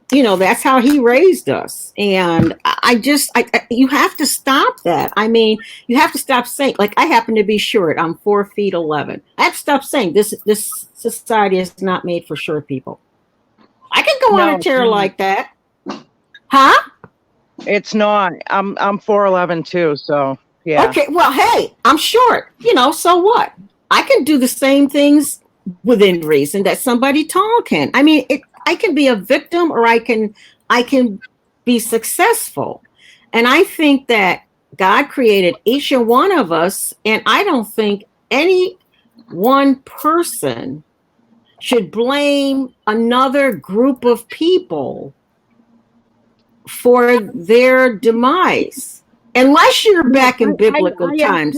that's how he raised us, and you have to stop that. I mean, you have to stop saying, like, I happen to be short. I'm 4'11". I have to stop saying this society is not made for short people. I can go on a tear like that. Huh? It's not. I'm 4'11" too, so yeah. Okay, well, hey, I'm short. So what? I can do the same things within reason that somebody tall can. I mean, I can be a victim, or I can be successful. And I think that God created each and one of us, and I don't think any one person should blame another group of people for their demise, unless you're back in biblical times.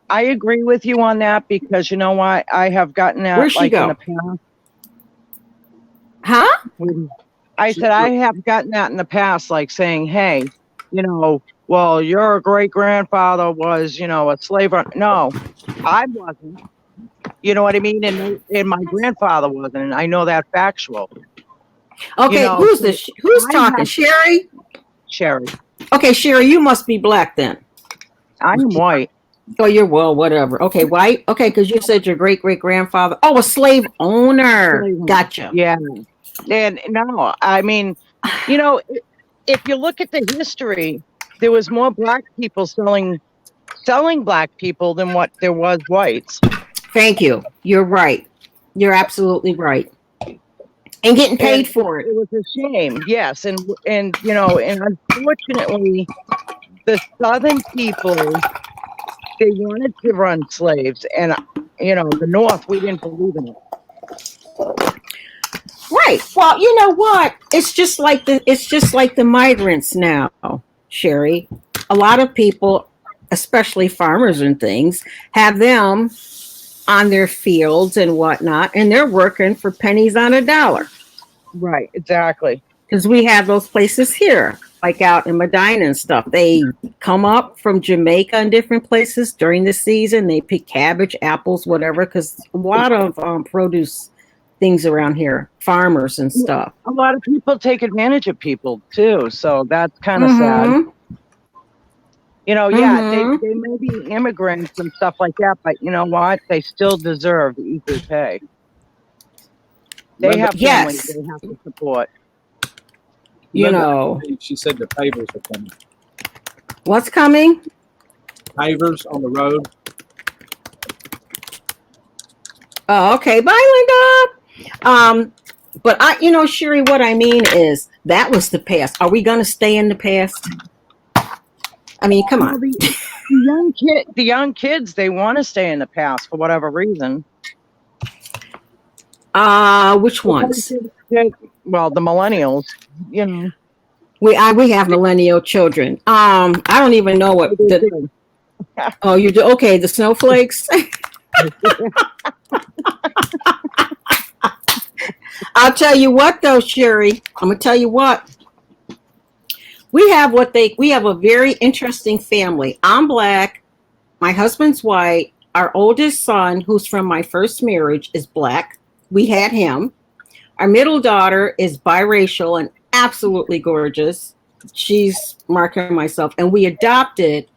I agree with you on that, because you know what? I have gotten that in the past. Huh? I said I have gotten that in the past, like saying, hey, well, your great grandfather was, a slave. No, I wasn't. You know what I mean? And my grandfather wasn't. And I know that factual. Okay, who's this? Who's talking? Sherry? Sherry. Okay, Sherry, you must be black then. I'm white. Oh, you're whatever. Okay, white. Okay, because you said your great grandfather. Oh, a slave owner. Gotcha. Yeah. And no, I mean, if you look at the history, there was more black people selling black people than what there was whites. Thank you. You're right. You're absolutely right. And getting paid for it. It was a shame. Yes, and unfortunately, the Southern people, they wanted to run slaves, and the North, we didn't believe in it. Right. Well, you know what? It's just like the migrants now, Sherry. A lot of people, especially farmers and things, have them on their fields and whatnot, and they're working for pennies on a dollar. Right. Exactly. Because we have those places here, like out in Medina and stuff. They come up from Jamaica and different places during the season. They pick cabbage, apples, whatever, because a lot of produce things around here, farmers and stuff. A lot of people take advantage of people too, so that's kind of sad. They may be immigrants and stuff like that, but you know what? They still deserve equal pay. They have families they have to support. She said the pavers are coming. What's coming? Pavers on the road. Oh, okay. Bye, Linda. But Sherry, what I mean is that was the past. Are we going to stay in the past? I mean, come on. The young kids, they want to stay in the past for whatever reason. Which ones? Well, the millennials. We have millennial children. I don't even know what. Oh, you do? Okay, the snowflakes. I'll tell you what, though, Sherry. I'm gonna tell you what. We have a very interesting family. I'm black. My husband's white. Our oldest son, who's from my first marriage, is black. We had him. Our middle daughter is biracial and absolutely gorgeous. She's marking myself. And we adopted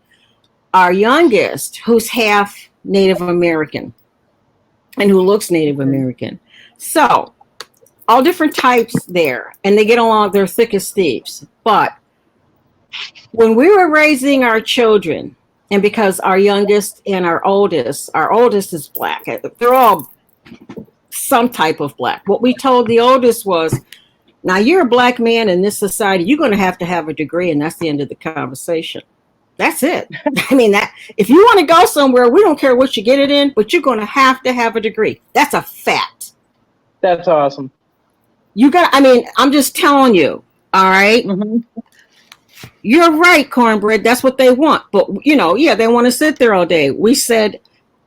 our youngest, who's half Native American and who looks Native American. So all different types there, and they get along. They're thick as thieves. But when we were raising our children, and because our youngest and our oldest is black, they're all some type of black. What we told the oldest was, now you're a black man in this society, you're going to have a degree, and that's the end of the conversation. That's it. I mean, that if you want to go somewhere, we don't care what you get it in, but you're going to have a degree. That's a fact. That's awesome. I'm just telling you. All right. Mm-hmm. You're right, cornbread. That's what they want. But, they want to sit there all day. We said,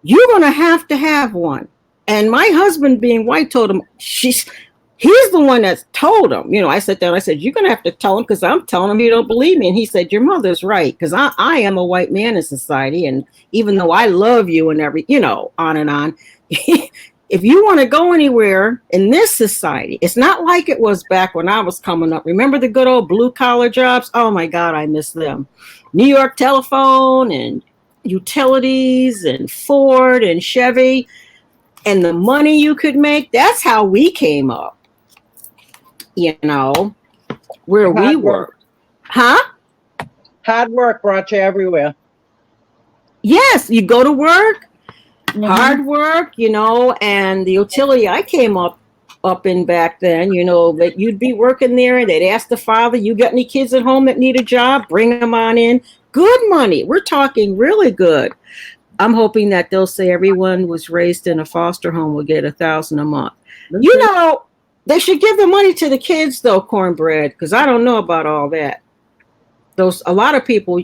you're going to have one. And my husband, being white, told him, he's the one that told him. I sat down, I said, you're going to have to tell him because I'm telling him you don't believe me. And he said, your mother's right, because I am a white man in society. And even though I love you and on and on, if you want to go anywhere in this society, it's not like it was back when I was coming up. Remember the good old blue collar jobs? Oh my God, I miss them. New York Telephone and utilities and Ford and Chevy and the money you could make. That's how we came up, where we were. Huh? Hard work brought you everywhere. Yes, you go to work. Mm-hmm. Hard work, and the utility I came up in back then, that you'd be working there and they'd ask the father, you got any kids at home that need a job? Bring them on in. Good money. We're talking really good. I'm hoping that they'll say everyone was raised in a foster home will get $1,000 a month. Okay. They should give the money to the kids though, cornbread, because I don't know about all that. A lot of people,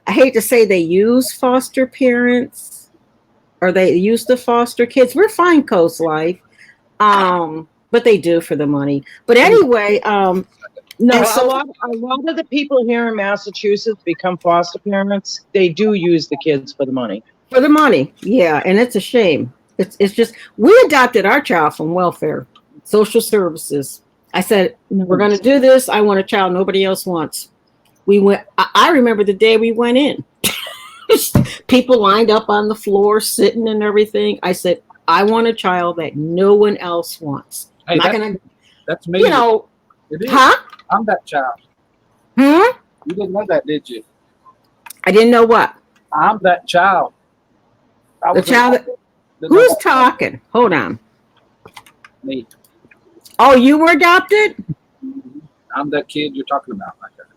I hate to say they use foster parents. Or they used to foster kids. We're fine, Coast Life, but they do for the money. But anyway, No, And so- a lot of the people here in Massachusetts become foster parents. They do use the kids for the money. For the money, yeah, and it's a shame. It's just we adopted our child from welfare, social services. I said we're going to do this. I want a child nobody else wants. We went. I remember the day we went in. People lined up on the floor, sitting and everything. I said, I want a child that no one else wants. Hey, I'm not gonna, that's me. you know, It is. huh? I'm that child. Hmm? You didn't know that, did you? I didn't know what. I'm that child. I The was child. Who's talking? Hold on. Me. Oh, you were adopted? I'm that kid you're talking about right there.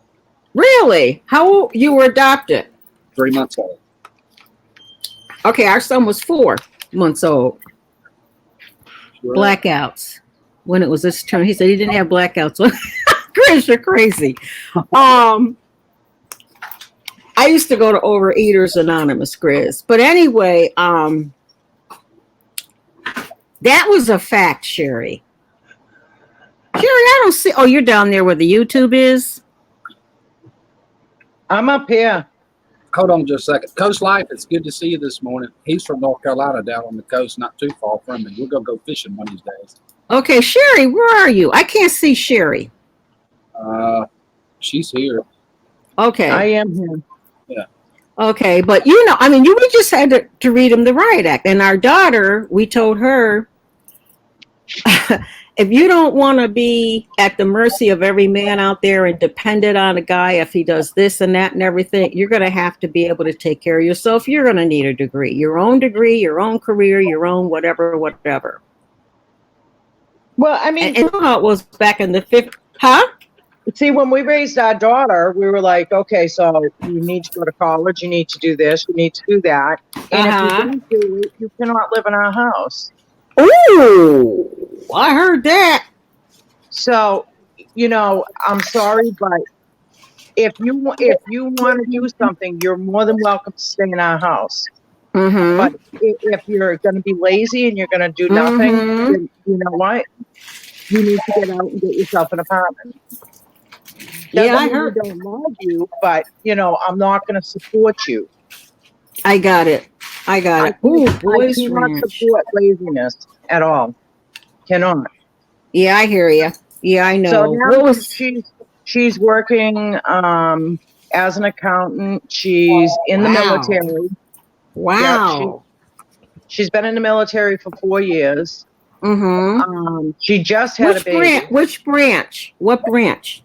Really? How old? You were adopted? 3 months old. Okay, our son was 4 months old. Sure. Blackouts. When it was this term, he said he didn't have blackouts. Chris, you're crazy. I used to go to Overeaters Anonymous, Chris. But anyway, that was a fact, Sherry. Sherry, I don't see. Oh, you're down there where the YouTube is? I'm up here. Hold on just a second. Coast Life, it's good to see you this morning. He's from North Carolina down on the coast, not too far from me. We're going to go fishing one of these days. Okay, Sherry, where are you? I can't see Sherry. She's here. Okay. I am here. Yeah. Okay, but you know, I mean, we just had to read him the riot act. And our daughter, we told her, if you don't want to be at the mercy of every man out there and dependent on a guy if he does this and that and everything, you're going to have to be able to take care of yourself. You're going to need a degree, your own career, your own whatever. Well, I mean, And you know how it was back in the 50s, huh? See, when we raised our daughter, we were like, okay, so you need to go to college, you need to do this, you need to do that. And if you don't do it, you cannot live in our house. Ooh, I heard that. So, you know, I'm sorry, but if you want to do something, you're more than welcome to stay in our house. Mm-hmm. But if you're going to be lazy and you're going to do nothing, then you know what? You need to get out and get yourself an apartment. Yeah, I mean heard. I don't love you, but you know, I'm not going to support you. I got it. Ooh, boys I cannot ranch. support laziness at all. Cannot. Yeah, I hear you. Yeah, I know. So now What was? she's working as an accountant. She's in the military. Wow. Yeah, she's been in the military for 4 years. Mm-hmm. She just had a baby. Which branch? What branch?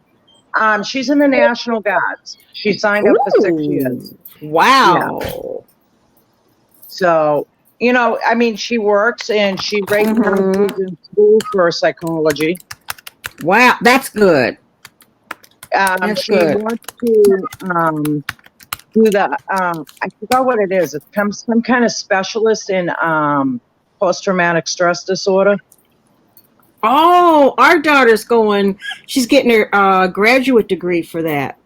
She's in the National Guards. She signed up for 6 years. Wow. Yeah. So, you know, I mean, she works and she right now is in school for psychology. Wow, that's good. She wants to do the I forgot what it is. It's some kind of specialist in post-traumatic stress disorder. Oh, our daughter's going. She's getting her graduate degree for that,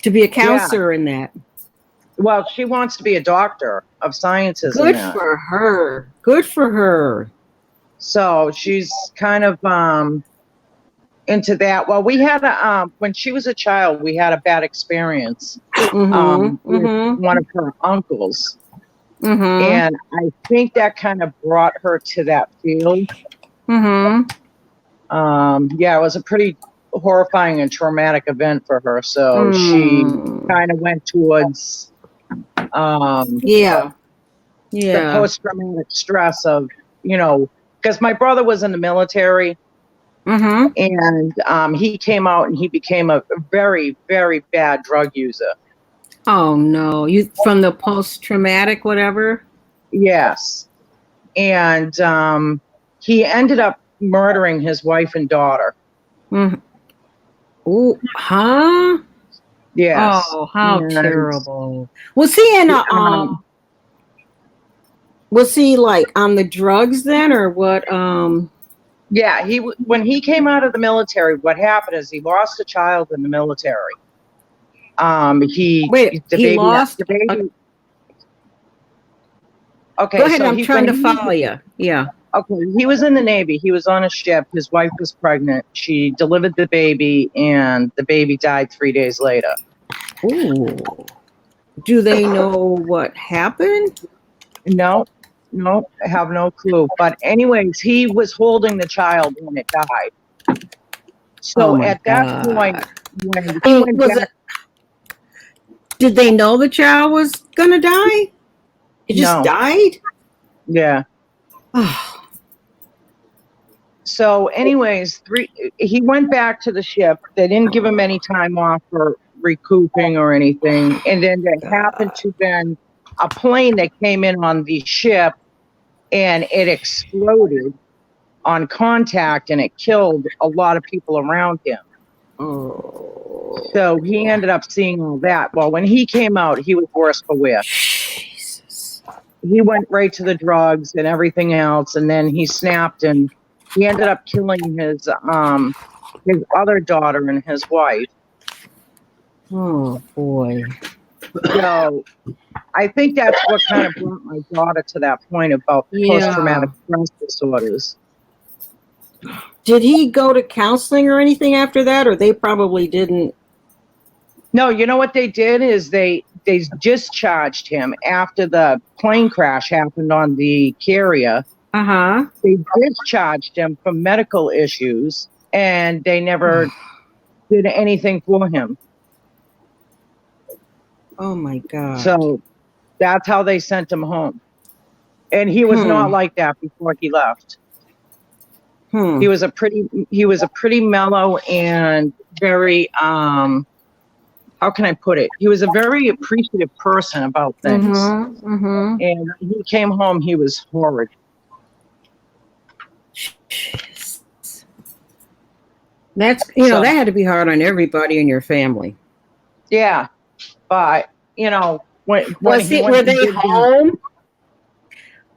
to be a counselor in that. Well, she wants to be a doctor of sciences. Good for her. Good for her. So she's kind of into that. Well, we had when she was a child, we had a bad experience with one of her uncles, and I think that kind of brought her to that field. Yeah, it was a pretty horrifying and traumatic event for her. So she kind of went towards the post-traumatic stress of, you know, because my brother was in the military. And he came out and he became a very, very bad drug user. Oh no! You from the post-traumatic whatever? Yes. And he ended up murdering his wife and daughter. Oh, huh? Yes. Oh, how terrible! Was he in a was he like on the drugs then, or what? Yeah, when he came out of the military, what happened is he lost a child in the military. He lost the baby. Okay, go ahead. so I'm trying to follow you. Yeah. Okay, he was in the Navy. He was on a ship. His wife was pregnant. She delivered the baby, and the baby died 3 days later. Ooh. Do they know what happened? No, I have no clue. But anyways, he was holding the child when it died. Oh So my at that point, God. when he went Was back, it? Did they know the child was gonna die? It just No. died. yeah. Oh, So anyways, he went back to the ship. They didn't give him any time off for recouping or anything. And then there happened to been a plane that came in on the ship, and it exploded on contact, and it killed a lot of people around him. oh. So he ended up seeing all that. Well, when he came out, he was worse for wear. Jesus. He went right to the drugs and everything else, and then he snapped, and he ended up killing his other daughter and his wife. Oh boy. So I think that's what kind of brought my daughter to that point about post-traumatic stress disorders. Did he go to counseling or anything after that, or they probably didn't? No, you know what they did is they discharged him after the plane crash happened on the carrier. Uh-huh. They discharged him for medical issues, and they never did anything for him. Oh my God. So that's how they sent him home. And he was not like that before he left. He was a pretty mellow and very how can I put it? He was a very appreciative person about things. And when he came home, he was horrid. That's that had to be hard on everybody in your family. Yeah, but when were they home?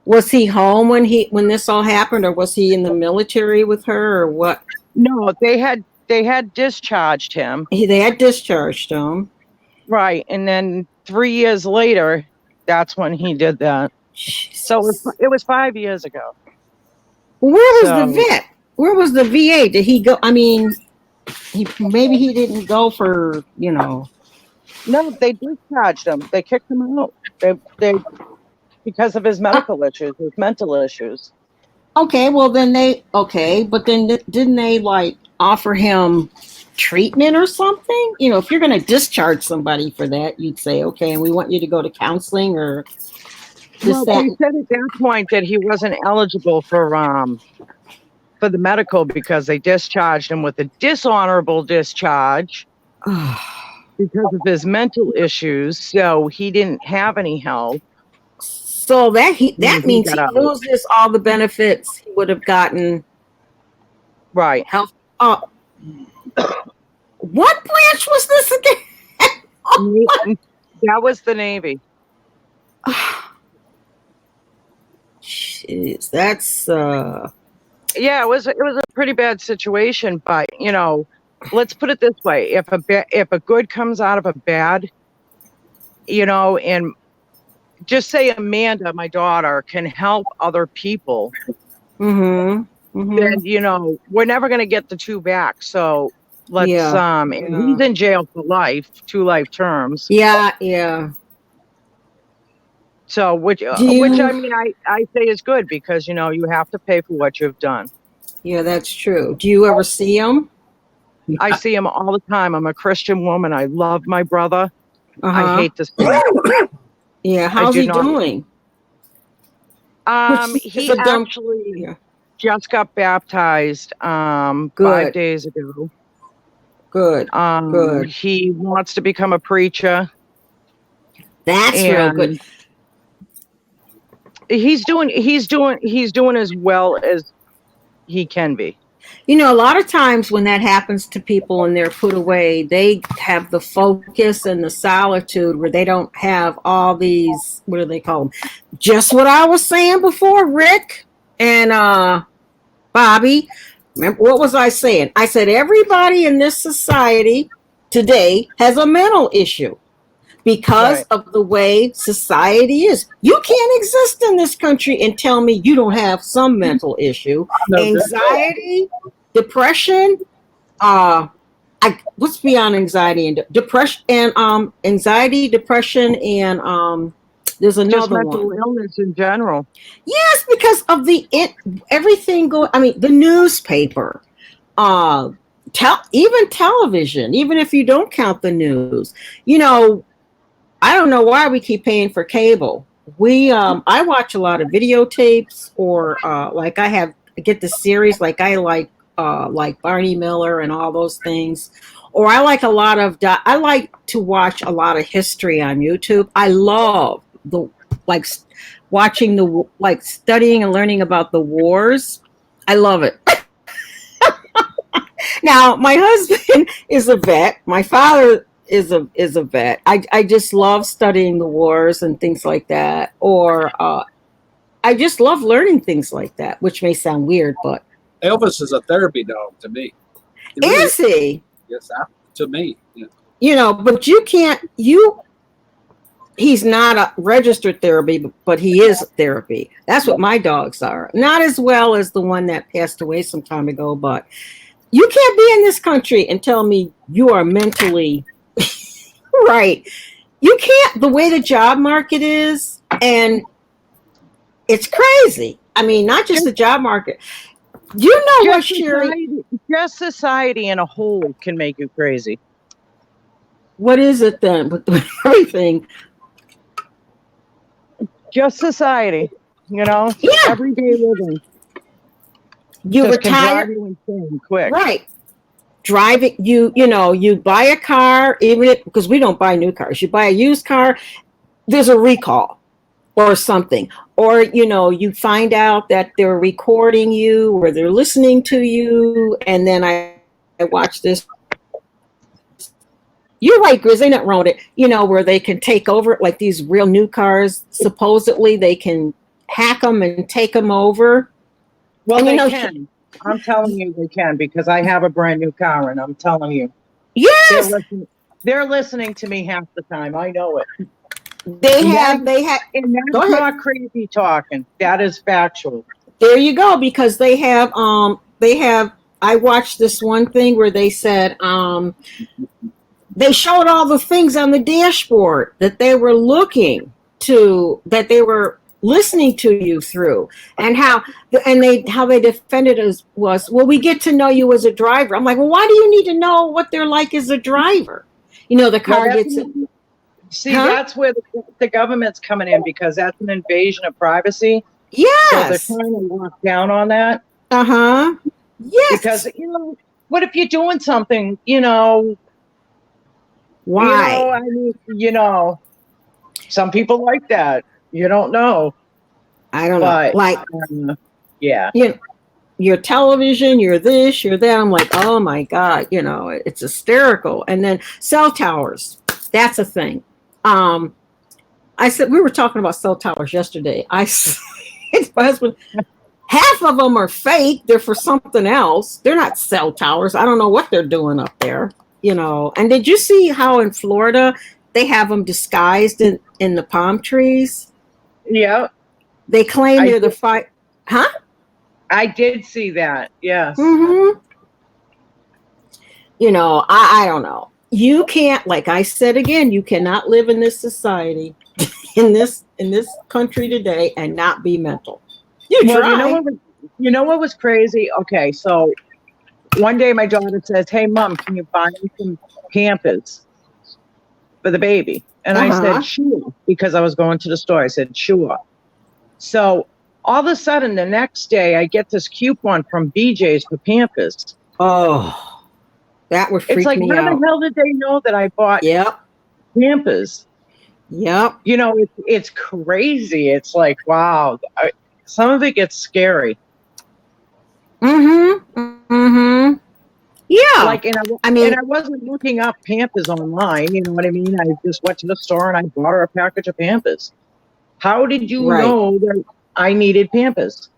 Was he home when this all happened, or was he in the military with her, or what? No, they had discharged him. They had discharged him. Right, and then 3 years later, that's when he did that. Jesus. So it was 5 years ago. Where was the vet? Where was the VA? Did he go? I mean, maybe he didn't go for No, they discharged him. They kicked him out. They because of his medical issues, his mental issues. Okay, well then but then didn't they like offer him treatment or something? If you're going to discharge somebody for that, you'd say, okay, and we want you to go to counseling or Well, they said at that point that he wasn't eligible for the medical because they discharged him with a dishonorable discharge because of his mental issues. So he didn't have any help. So that means he loses all the benefits he would have gotten. Right. Health. What branch was this again? That was the Navy. Jeez, that's yeah, it was a pretty bad situation, but let's put it this way: if a good comes out of a bad, and just say Amanda, my daughter, can help other people, then we're never going to get the two back. So let's and he's in jail for life, 2 life terms. Yeah. So which I mean I say is good because you have to pay for what you've done. Yeah, that's true. Do you ever see him? I see him all the time. I'm a Christian woman. I love my brother. I hate to see him. Yeah, how's he doing? He actually just got baptized 5 days ago. Good. He wants to become a preacher. That's real good. He's doing as well as he can be. A lot of times when that happens to people and they're put away, they have the focus and the solitude where they don't have all these, what do they call them? Just what I was saying before, Rick and Bobby. Remember, what was I saying? I said everybody in this society today has a mental issue. because Right. of the way society is. You can't exist in this country and tell me you don't have some mental issue, No, anxiety, depression. What's beyond anxiety and depression and anxiety, depression, and there's just another mental one. illness in general. Yes, because of everything going. I mean, the newspaper, uh, even television. Even if you don't count the news, you know, I don't know why we keep paying for cable. I watch a lot of videotapes, or I get the series, like Barney Miller and all those things. Or I like to watch a lot of history on YouTube. I love like watching studying and learning about the wars. I love it. Now, my husband is a vet. My father is a vet. I just love studying the wars and things like that. Or I just love learning things like that, which may sound weird, but Elvis is a therapy dog to me. He really is he? Yes, to me. Yeah. You know, but you can't. He's not a registered therapy, but he is therapy. That's what my dogs are. Not as well as the one that passed away some time ago, but you can't be in this country and tell me you are mentally right. You can't. The way the job market is, and it's crazy. I mean, not just the job market. You know what, Sherry? Just society in a whole can make you crazy. What is it then with everything? Just society, you know? Yeah. Everyday living. You just can retire, drive you insane quick. right? Driving, you buy a car, because we don't buy new cars. You buy a used car, there's a recall or something. Or, you find out that they're recording you or they're listening to you. And then I watched this. You're right, Grizz, ain't nothing wrong with it. Where they can take over, like these real new cars, supposedly they can hack them and take them over. Well, and they can. I'm telling you they can, because I have a brand new car, and I'm telling you. Yes. They're listening to me half the time. I know it. They have, and that's not crazy talking. That is factual. There you go, because they have, I watched this one thing where they said, they showed all the things on the dashboard that they were that they were listening to you through, and how they defended us was, well, we get to know you as a driver. I'm like, well, why do you need to know what they're like as a driver? The car gets it. See, that's where the government's coming in, because that's an invasion of privacy. Yes. So they're trying to lock down on that. Yes. Because, what if you're doing something, Why? I mean, some people like that. You don't know. I don't know. Like, yeah. Your television, you're this, you're that. I'm like, oh my God, it's hysterical. And then cell towers, that's a thing. I said, we were talking about cell towers yesterday. I said, my husband, half of them are fake. They're for something else. They're not cell towers. I don't know what they're doing up there, And did you see how in Florida they have them disguised in the palm trees? Yeah. They claim they're the fight. Huh? I did see that. Yes. Mm-hmm. I don't know. You can't, like I said again, you cannot live in this society, in this country today, and not be mental. You know what was crazy? Okay, so one day my daughter says, "Hey, Mom, can you buy me some Pampers for the baby?" And I said, "Sure," because I was going to the store. I said, "Sure." So all of a sudden, the next day, I get this coupon from BJ's for Pampers. Oh. That would freak me out. It's like, how the hell did they know that I bought Pampers? Yep. It's crazy. It's like, wow. Some of it gets scary. Mm-hmm. Mm-hmm. Yeah. Like, and I wasn't looking up Pampers online. You know what I mean? I just went to the store and I bought her a package of Pampers. How did you know that I needed Pampers?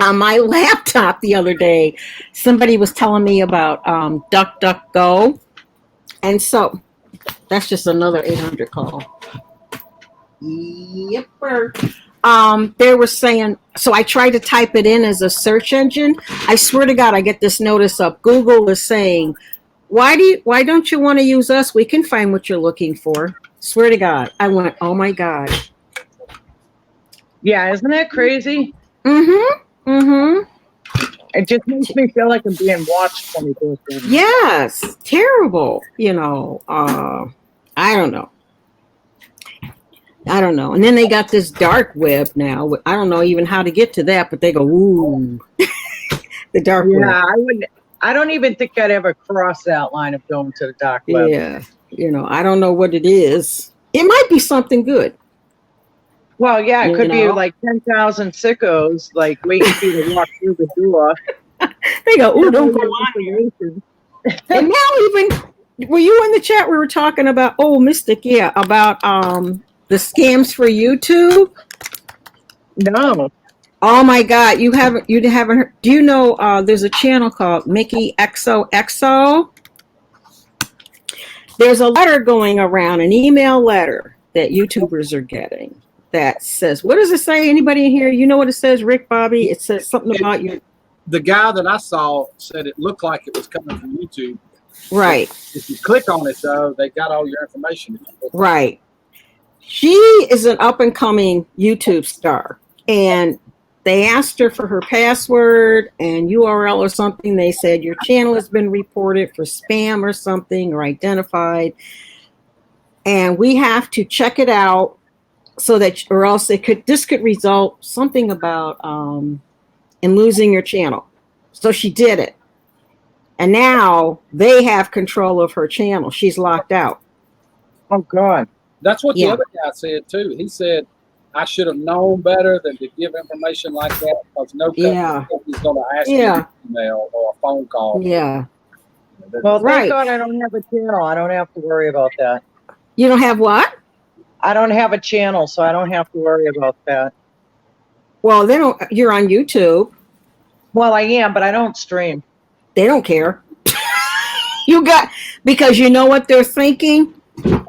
On my laptop the other day, somebody was telling me about DuckDuckGo. And so That's just another 800 call. Yep. They were saying, so I tried to type it in as a search engine. I swear to God, I get this notice up. Google is saying, why don't you want to use us? We can find what you're looking for. Swear to God. I went, oh my God. Yeah, isn't that crazy? Mm-hmm. Mm-hmm. It just makes me feel like I'm being watched 24/7. Yes. Terrible. You know, I don't know. And then they got this dark web now. I don't know even how to get to that, but they go, ooh. The dark web. Yeah, I don't even think I'd ever cross that line of going to the dark web. Yeah. You know, I don't know what it is. It might be something good. Well, yeah, it You could be know? like 10,000 sickos, like waiting for you to walk through the door. They go, ooh, don't go on here. And now even, were you in the chat? We were talking about, Mystic, yeah, about the scams for YouTube. No. Oh my God, you haven't heard, do you know there's a channel called Mickey XOXO? There's a letter going around, an email letter that YouTubers are getting that says, what does it say? Anybody in here? You know what it says, Rick, Bobby? It says something about you. The guy that I saw said it looked like it was coming from YouTube. Right. If you click on it, though, they got all your information. Right. She is an up-and-coming YouTube star, and they asked her for her password and URL or something. They said, your channel has been reported for spam or something, or identified, and we have to check it out so that, or else this could result something about in losing your channel. So she did it, and now they have control of her channel. She's locked out. Oh God. That's what the other guy said too. He said, I should have known better than to give information like that, because no company's going to ask you an email or a phone call. Yeah. Well, thank God I don't have a channel. I don't have to worry about that. You don't have what? I don't have a channel, so I don't have to worry about that. Well, you're on YouTube. Well, I am, but I don't stream. They don't care. Because you know what they're thinking?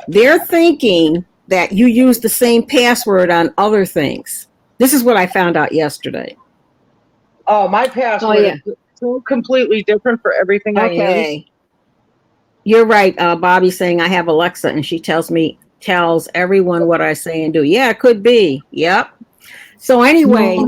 They're thinking that you use the same password on other things. This is what I found out yesterday. Oh, my password is so completely different for everything I use. You're right, Bobby's saying I have Alexa and she tells everyone what I say and do. Yeah, it could be. Yep. So anyway,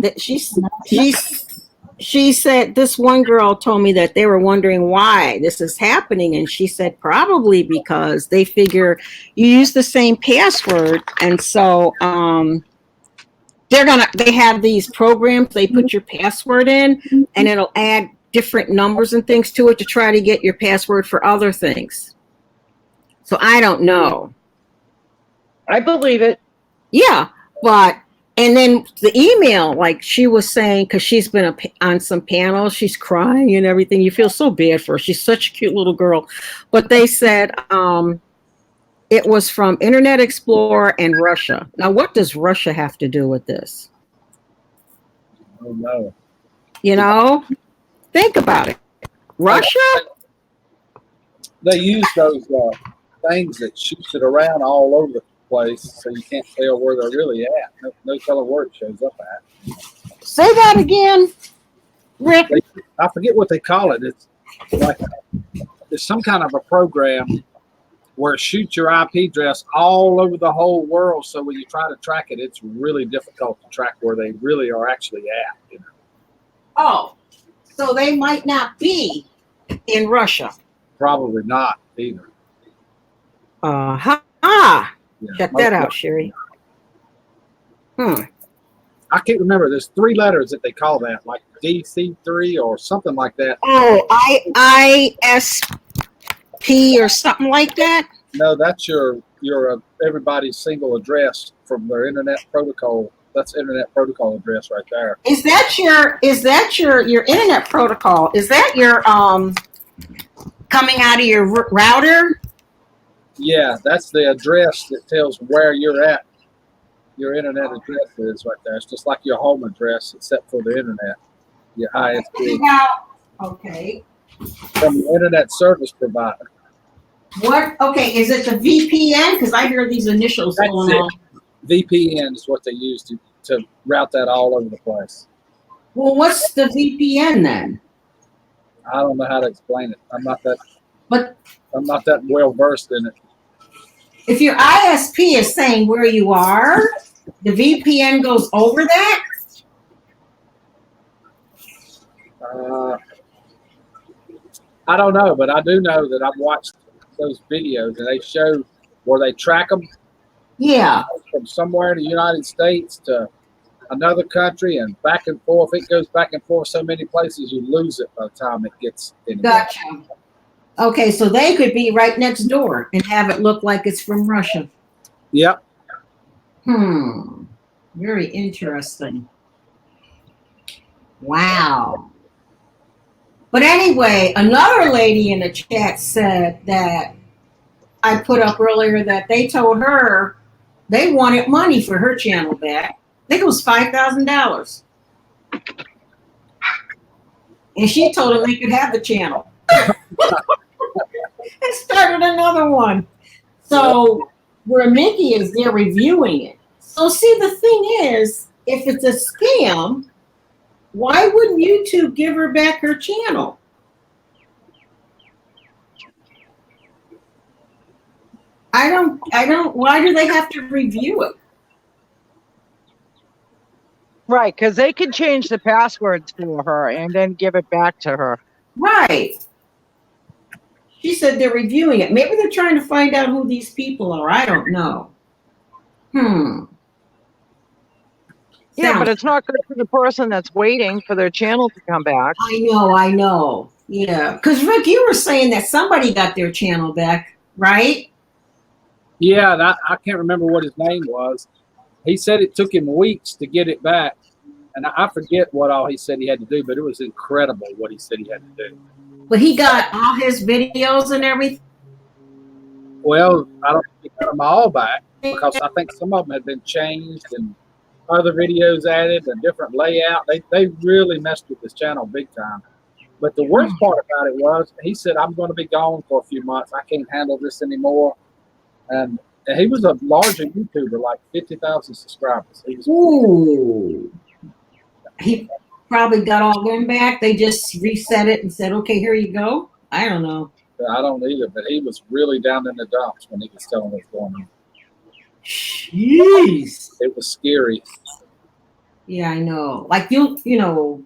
she said, this one girl told me that they were wondering why this is happening. And she said, probably because they figure you use the same password. And so they have these programs, they put your password in and it'll add different numbers and things to it to try to get your password for other things. So I don't know. I believe it. Yeah, and then the email, like she was saying, because she's been on some panels, she's crying and everything. You feel so bad for her. She's such a cute little girl. But they said it was from Internet Explorer and Russia. Now, what does Russia have to do with this? Oh, no. You know, think about it. Russia? They use those things that shoots it around all over the place, so you can't tell where they're really at. No telling where it shows up at. Say that again, Rick. I forget what they call it. It's like there's some kind of a program where it shoots your IP address all over the whole world. So when you try to track it, it's really difficult to track where they really are actually at. You know? Oh, so they might not be in Russia. Probably not either. Yeah, check that out, Sherry. I can't remember. There's 3 letters that they call that, like DC3 or something like that. Oh, ISP or something like that? No, that's your everybody's single address from their internet protocol. That's internet protocol address right there. Is that your internet protocol? Is that your coming out of your router? Yeah, that's the address that tells where you're at. Your internet address is right there. It's just like your home address, except for the internet. Your ISP. Okay. From the internet service provider. What? Okay, is it the VPN? Because I hear these initials That's going it. on. VPN is what they use to route that all over the place. Well, what's the VPN then? I don't know how to explain it. I'm not that But well versed in it. if your ISP is saying where you are, the VPN goes over that? I don't know, but I do know that I've watched those videos and they show where they track them Yeah. from somewhere in the United States to another country and back and forth. It goes back and forth so many places you lose it by the time it gets in. Gotcha. Okay, so they could be right next door and have it look like it's from Russia. Yep. Very interesting. Wow. But anyway, another lady in the chat said that I put up earlier that they told her they wanted money for her channel back. I think it was $5,000. And she told them they could have the channel. And started another one. So where Mickey is, they're reviewing it. So see, the thing is, if it's a scam, why wouldn't YouTube give her back her channel? I don't, why do they have to review it? Right, because they can change the passwords for her and then give it back to her. Right. She said they're reviewing it. Maybe they're trying to find out who these people are. I don't know. Yeah, but it's not good for the person that's waiting for their channel to come back. I know. Yeah. Because, Rick, you were saying that somebody got their channel back, right? Yeah, and I can't remember what his name was. He said it took him weeks to get it back. And I forget what all he said he had to do, but it was incredible what he said he had to do. But he got all his videos and everything? Well, I don't think he got them all back because I think some of them had been changed and other videos added, a different layout. They really messed with this channel big time. But the worst part about it was he said, I'm going to be gone for a few months. I can't handle this anymore. And he was a larger YouTuber, like 50,000 subscribers. Ooh. He probably got all them back. They just reset it and said, okay, here you go. I don't know. I don't either, but he was really down in the dumps when he was telling what's going on. Jeez. It was scary. Yeah, I know. Like you know,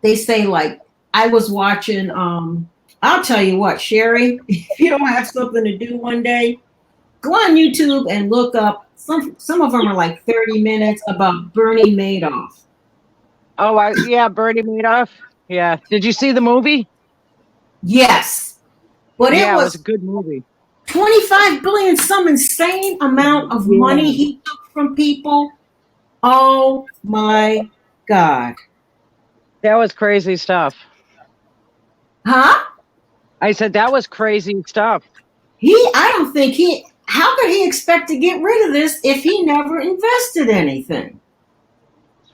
they say like I was watching I'll tell you what, Sherry, if you don't have something to do one day, go on YouTube and look up some of them are like 30 minutes about Bernie Madoff. Oh, yeah, Bernie Madoff. Yeah. Did you see the movie? Yes. But yeah, it was a good movie. 25 billion, some insane amount of money he took from people. Oh my God. That was crazy stuff. Huh? I said that was crazy stuff. How could he expect to get rid of this if he never invested anything?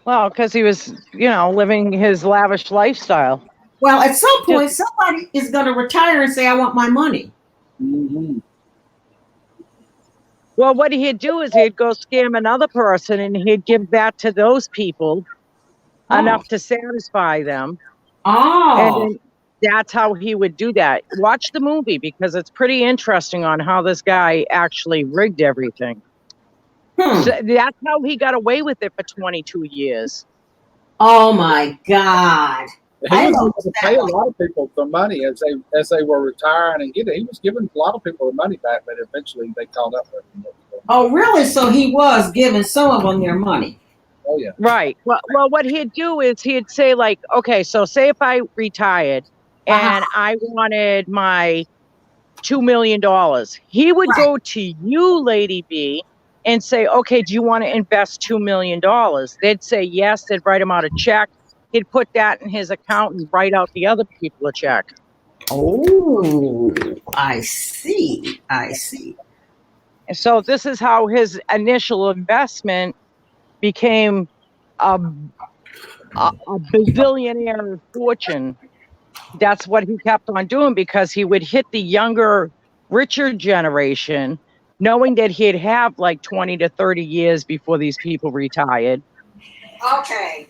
Well, because he was, living his lavish lifestyle. Well, at some point, somebody is going to retire and say, I want my money. Mm-hmm. Well, what he'd do is he'd go scam another person and he'd give that to those people enough to satisfy them. And then that's how he would do that. Watch the movie because it's pretty interesting on how this guy actually rigged everything. So that's how he got away with it for 22 years. Oh my God. He was able to pay a lot of people the money as they were retiring and getting. He was giving a lot of people the money back, but eventually they caught up with him. Oh, really? So he was giving some of them their money. Oh, yeah. Right. Well, what he'd do is he'd say, like, okay, so say if I retired and I wanted my $2 million, he would go to you, Lady B, and say, okay, do you want to invest $2 million? They'd say yes. They'd write him out a check. He'd put that in his account and write out the other people a check. Oh, I see. So this is how his initial investment became a bazillionaire fortune. That's what he kept on doing because he would hit the younger richer generation, knowing that he'd have like 20 to 30 years before these people retired. Okay.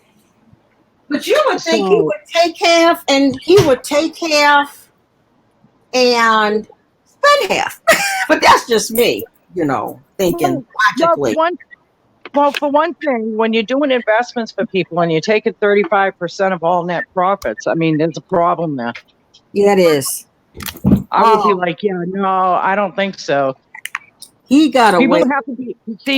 But you would think he So- would take half and spend half. But that's just me, thinking logically. For one thing, when you're doing investments for people and you're taking 35% of all net profits, I mean, there's a problem there. Yeah, it is. I would be like, yeah, no, I don't think so. He got away.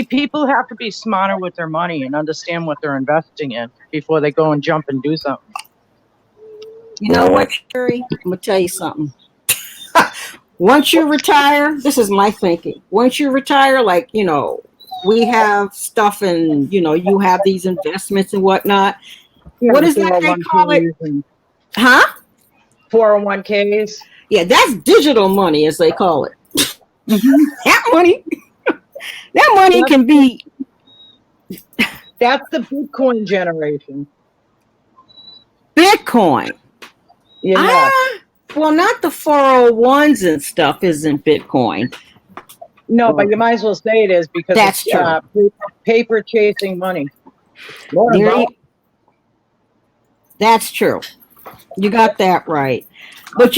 People have to be smarter with their money and understand what they're investing in before they go and jump and do something. You know what, Sherry? I'm going to tell you something. Once you retire, this is my thinking. Once you retire, like, we have stuff and, you have these investments and whatnot. Yeah, what is that they call it? Huh? 401ks. Yeah, that's digital money, as they call it. Mm-hmm. That money can be. That's the Bitcoin generation. Bitcoin. Yeah. Well, not the 401s and stuff isn't Bitcoin. No, but you might as well say it is because that's it's paper chasing money. That's true. You got that right. But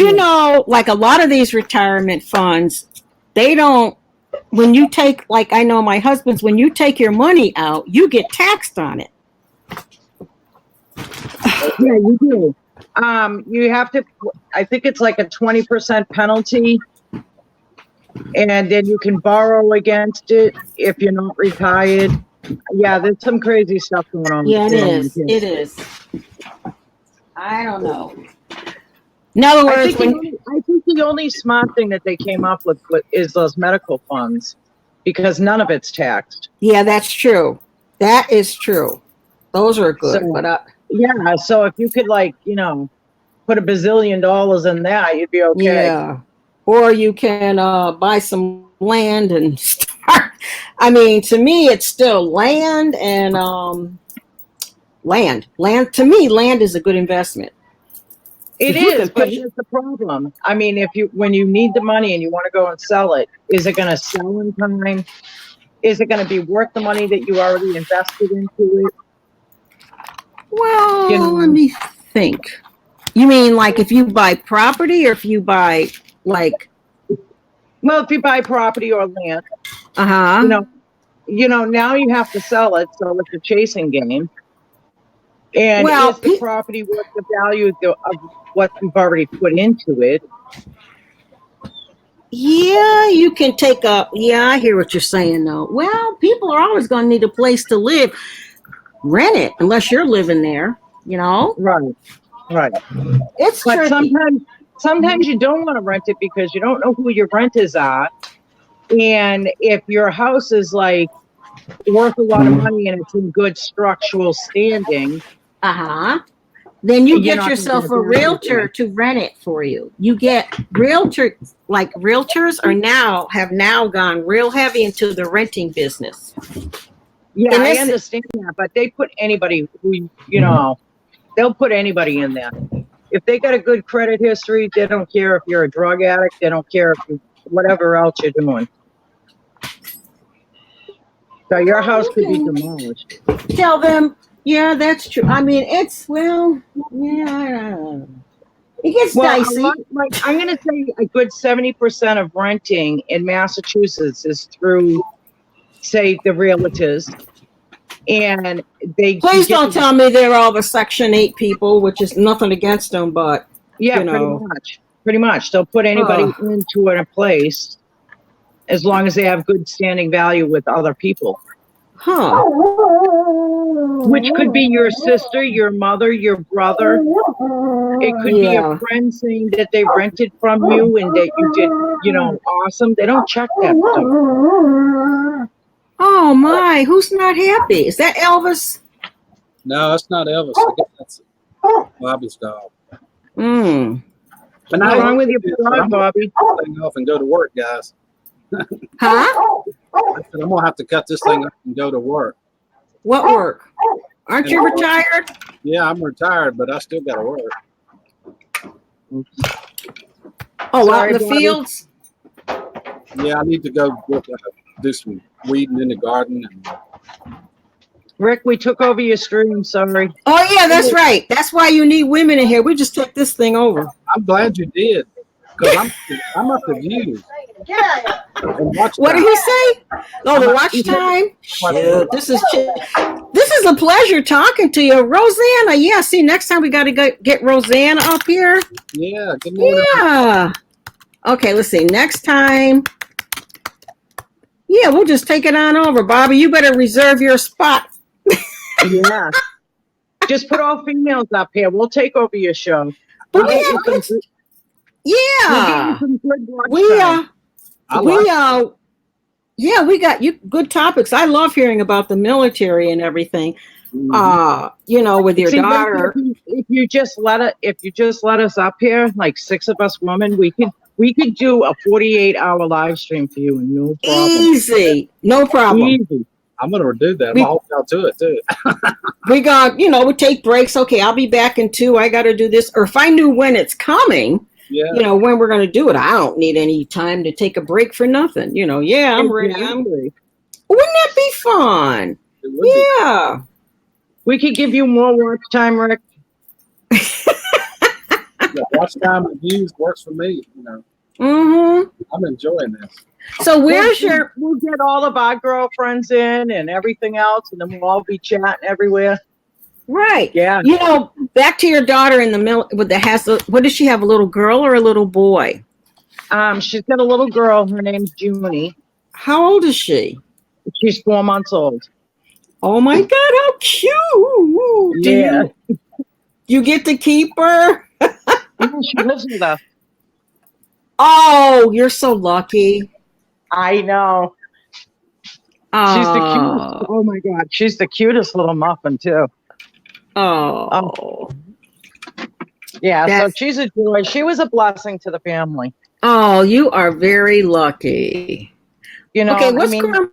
like a lot of these retirement funds, they don't, when you take, like I know my husband's, when you take your money out, you get taxed on it. Yeah, you do. You have to, I think it's like a 20% penalty. And then you can borrow against it if you're not retired. Yeah, there's some crazy stuff going on. Yeah, it is. It is. I don't know. In other words, I think the only smart thing that they came up with is those medical funds, because none of it's taxed. Yeah, that's true. That is true. Those are good. Yeah, so if you could put $1 bazillion in that, you'd be okay. Yeah. Or you can buy some land and start. I mean, to me, it's still land and land. Land, to me, land is a good investment. It is, but here's the problem. I mean, when you need the money and you want to go and sell it, is it going to sell in time? Is it going to be worth the money that you already invested into it? Well, let me think. You mean like if you buy property or if you buy like? Well, if you buy property or land, now you have to sell it, so it's a chasing game. And is the property worth the value of what you've already put into it? Yeah, you can take up. Yeah, I hear what you're saying, though. Well, people are always going to need a place to live. Rent it, unless you're living there, Right. It's but tricky. Sometimes you don't want to rent it because you don't know who your renters are. And if your house is like worth a lot of money and it's in good structural standing, then you get yourself a realtor to rent it for you. You get realtors have now gone real heavy into the renting business. Yeah, I understand that, but they put anybody who, they'll put anybody in there. If they got a good credit history, they don't care if you're a drug addict. They don't care if whatever else you're doing. So your house could be demolished. Tell them, yeah, that's true. I mean, it gets dicey. I'm going to say a good 70% of renting in Massachusetts is through, say, the realtors. And please don't tell me they're all the Section 8 people, which is nothing against them, but pretty much they'll put anybody into a place as long as they have good standing value with other people. Which could be your sister, your mother, your brother. It could be a friend saying that they rented from you and that you did, awesome. They don't check that stuff. Oh my, who's not happy? Is that Elvis? No, that's not Elvis. I guess that's Bobby's dog. But what's wrong with your dog, Bobby? Thing off and go to work, guys. I said, I'm gonna have to cut this thing off and go to work. What work? Aren't you retired? Yeah, I'm retired, but I still gotta work. Oh, out in the fields? Yeah, I need to go do some weeding in the garden. And, Rick, we took over your stream. Sorry. Oh yeah, that's right. That's why you need women in here. We just took this thing over. I'm glad you did, because I'm up to views. And watch What did time. he say? Oh, the watch time. Shoot, this is a pleasure talking to you, Rosanna. Yeah, see, next time we got to get Rosanna up here. Yeah, good morning. Yeah. Okay, let's see. Next time. Yeah, we'll just take it on over, Bobby. You better reserve your spot. Yeah. Just put all females up here. We'll take over your show. But We'll get you some good- we'll get yeah, you some good watch we time. yeah, we got you good topics. I love hearing about the military and everything. You know, with your See, Rick, daughter. if you just let us up here, like 6 of us women, we could do a 48-hour live stream for you, and no problem. Easy, no problem. Easy. I'm going to do that. I'm going to hold y'all to it, too. We got, you know, we take breaks. Okay, I'll be back in 2. I got to do this. Or if I knew when it's coming, Yeah. you know, when we're going to do it, I don't need any time to take a break for nothing. You know, yeah, I'm ready. Exactly. Wouldn't that be fun? It would be. Yeah. We could give you more watch time, Rick. Yeah, watch time and views works for me. You know, I'm enjoying this. So where's your? We'll get all of our girlfriends in and everything else, and then we'll all be chatting everywhere. Right. Yeah. You know, back to your daughter in the middle. What does she have? A little girl or a little boy? She's got a little girl. Her name's Junie. How old is she? She's 4 months old. Oh my God, how cute! Yeah. You get to keep her? Yeah, she lives with us. Oh, you're so lucky. I know. She's the cutest. Oh my God, she's the cutest little muffin too. Oh. Yeah, so she's a joy. She was a blessing to the family. Oh, you are very lucky. You know, okay, what's going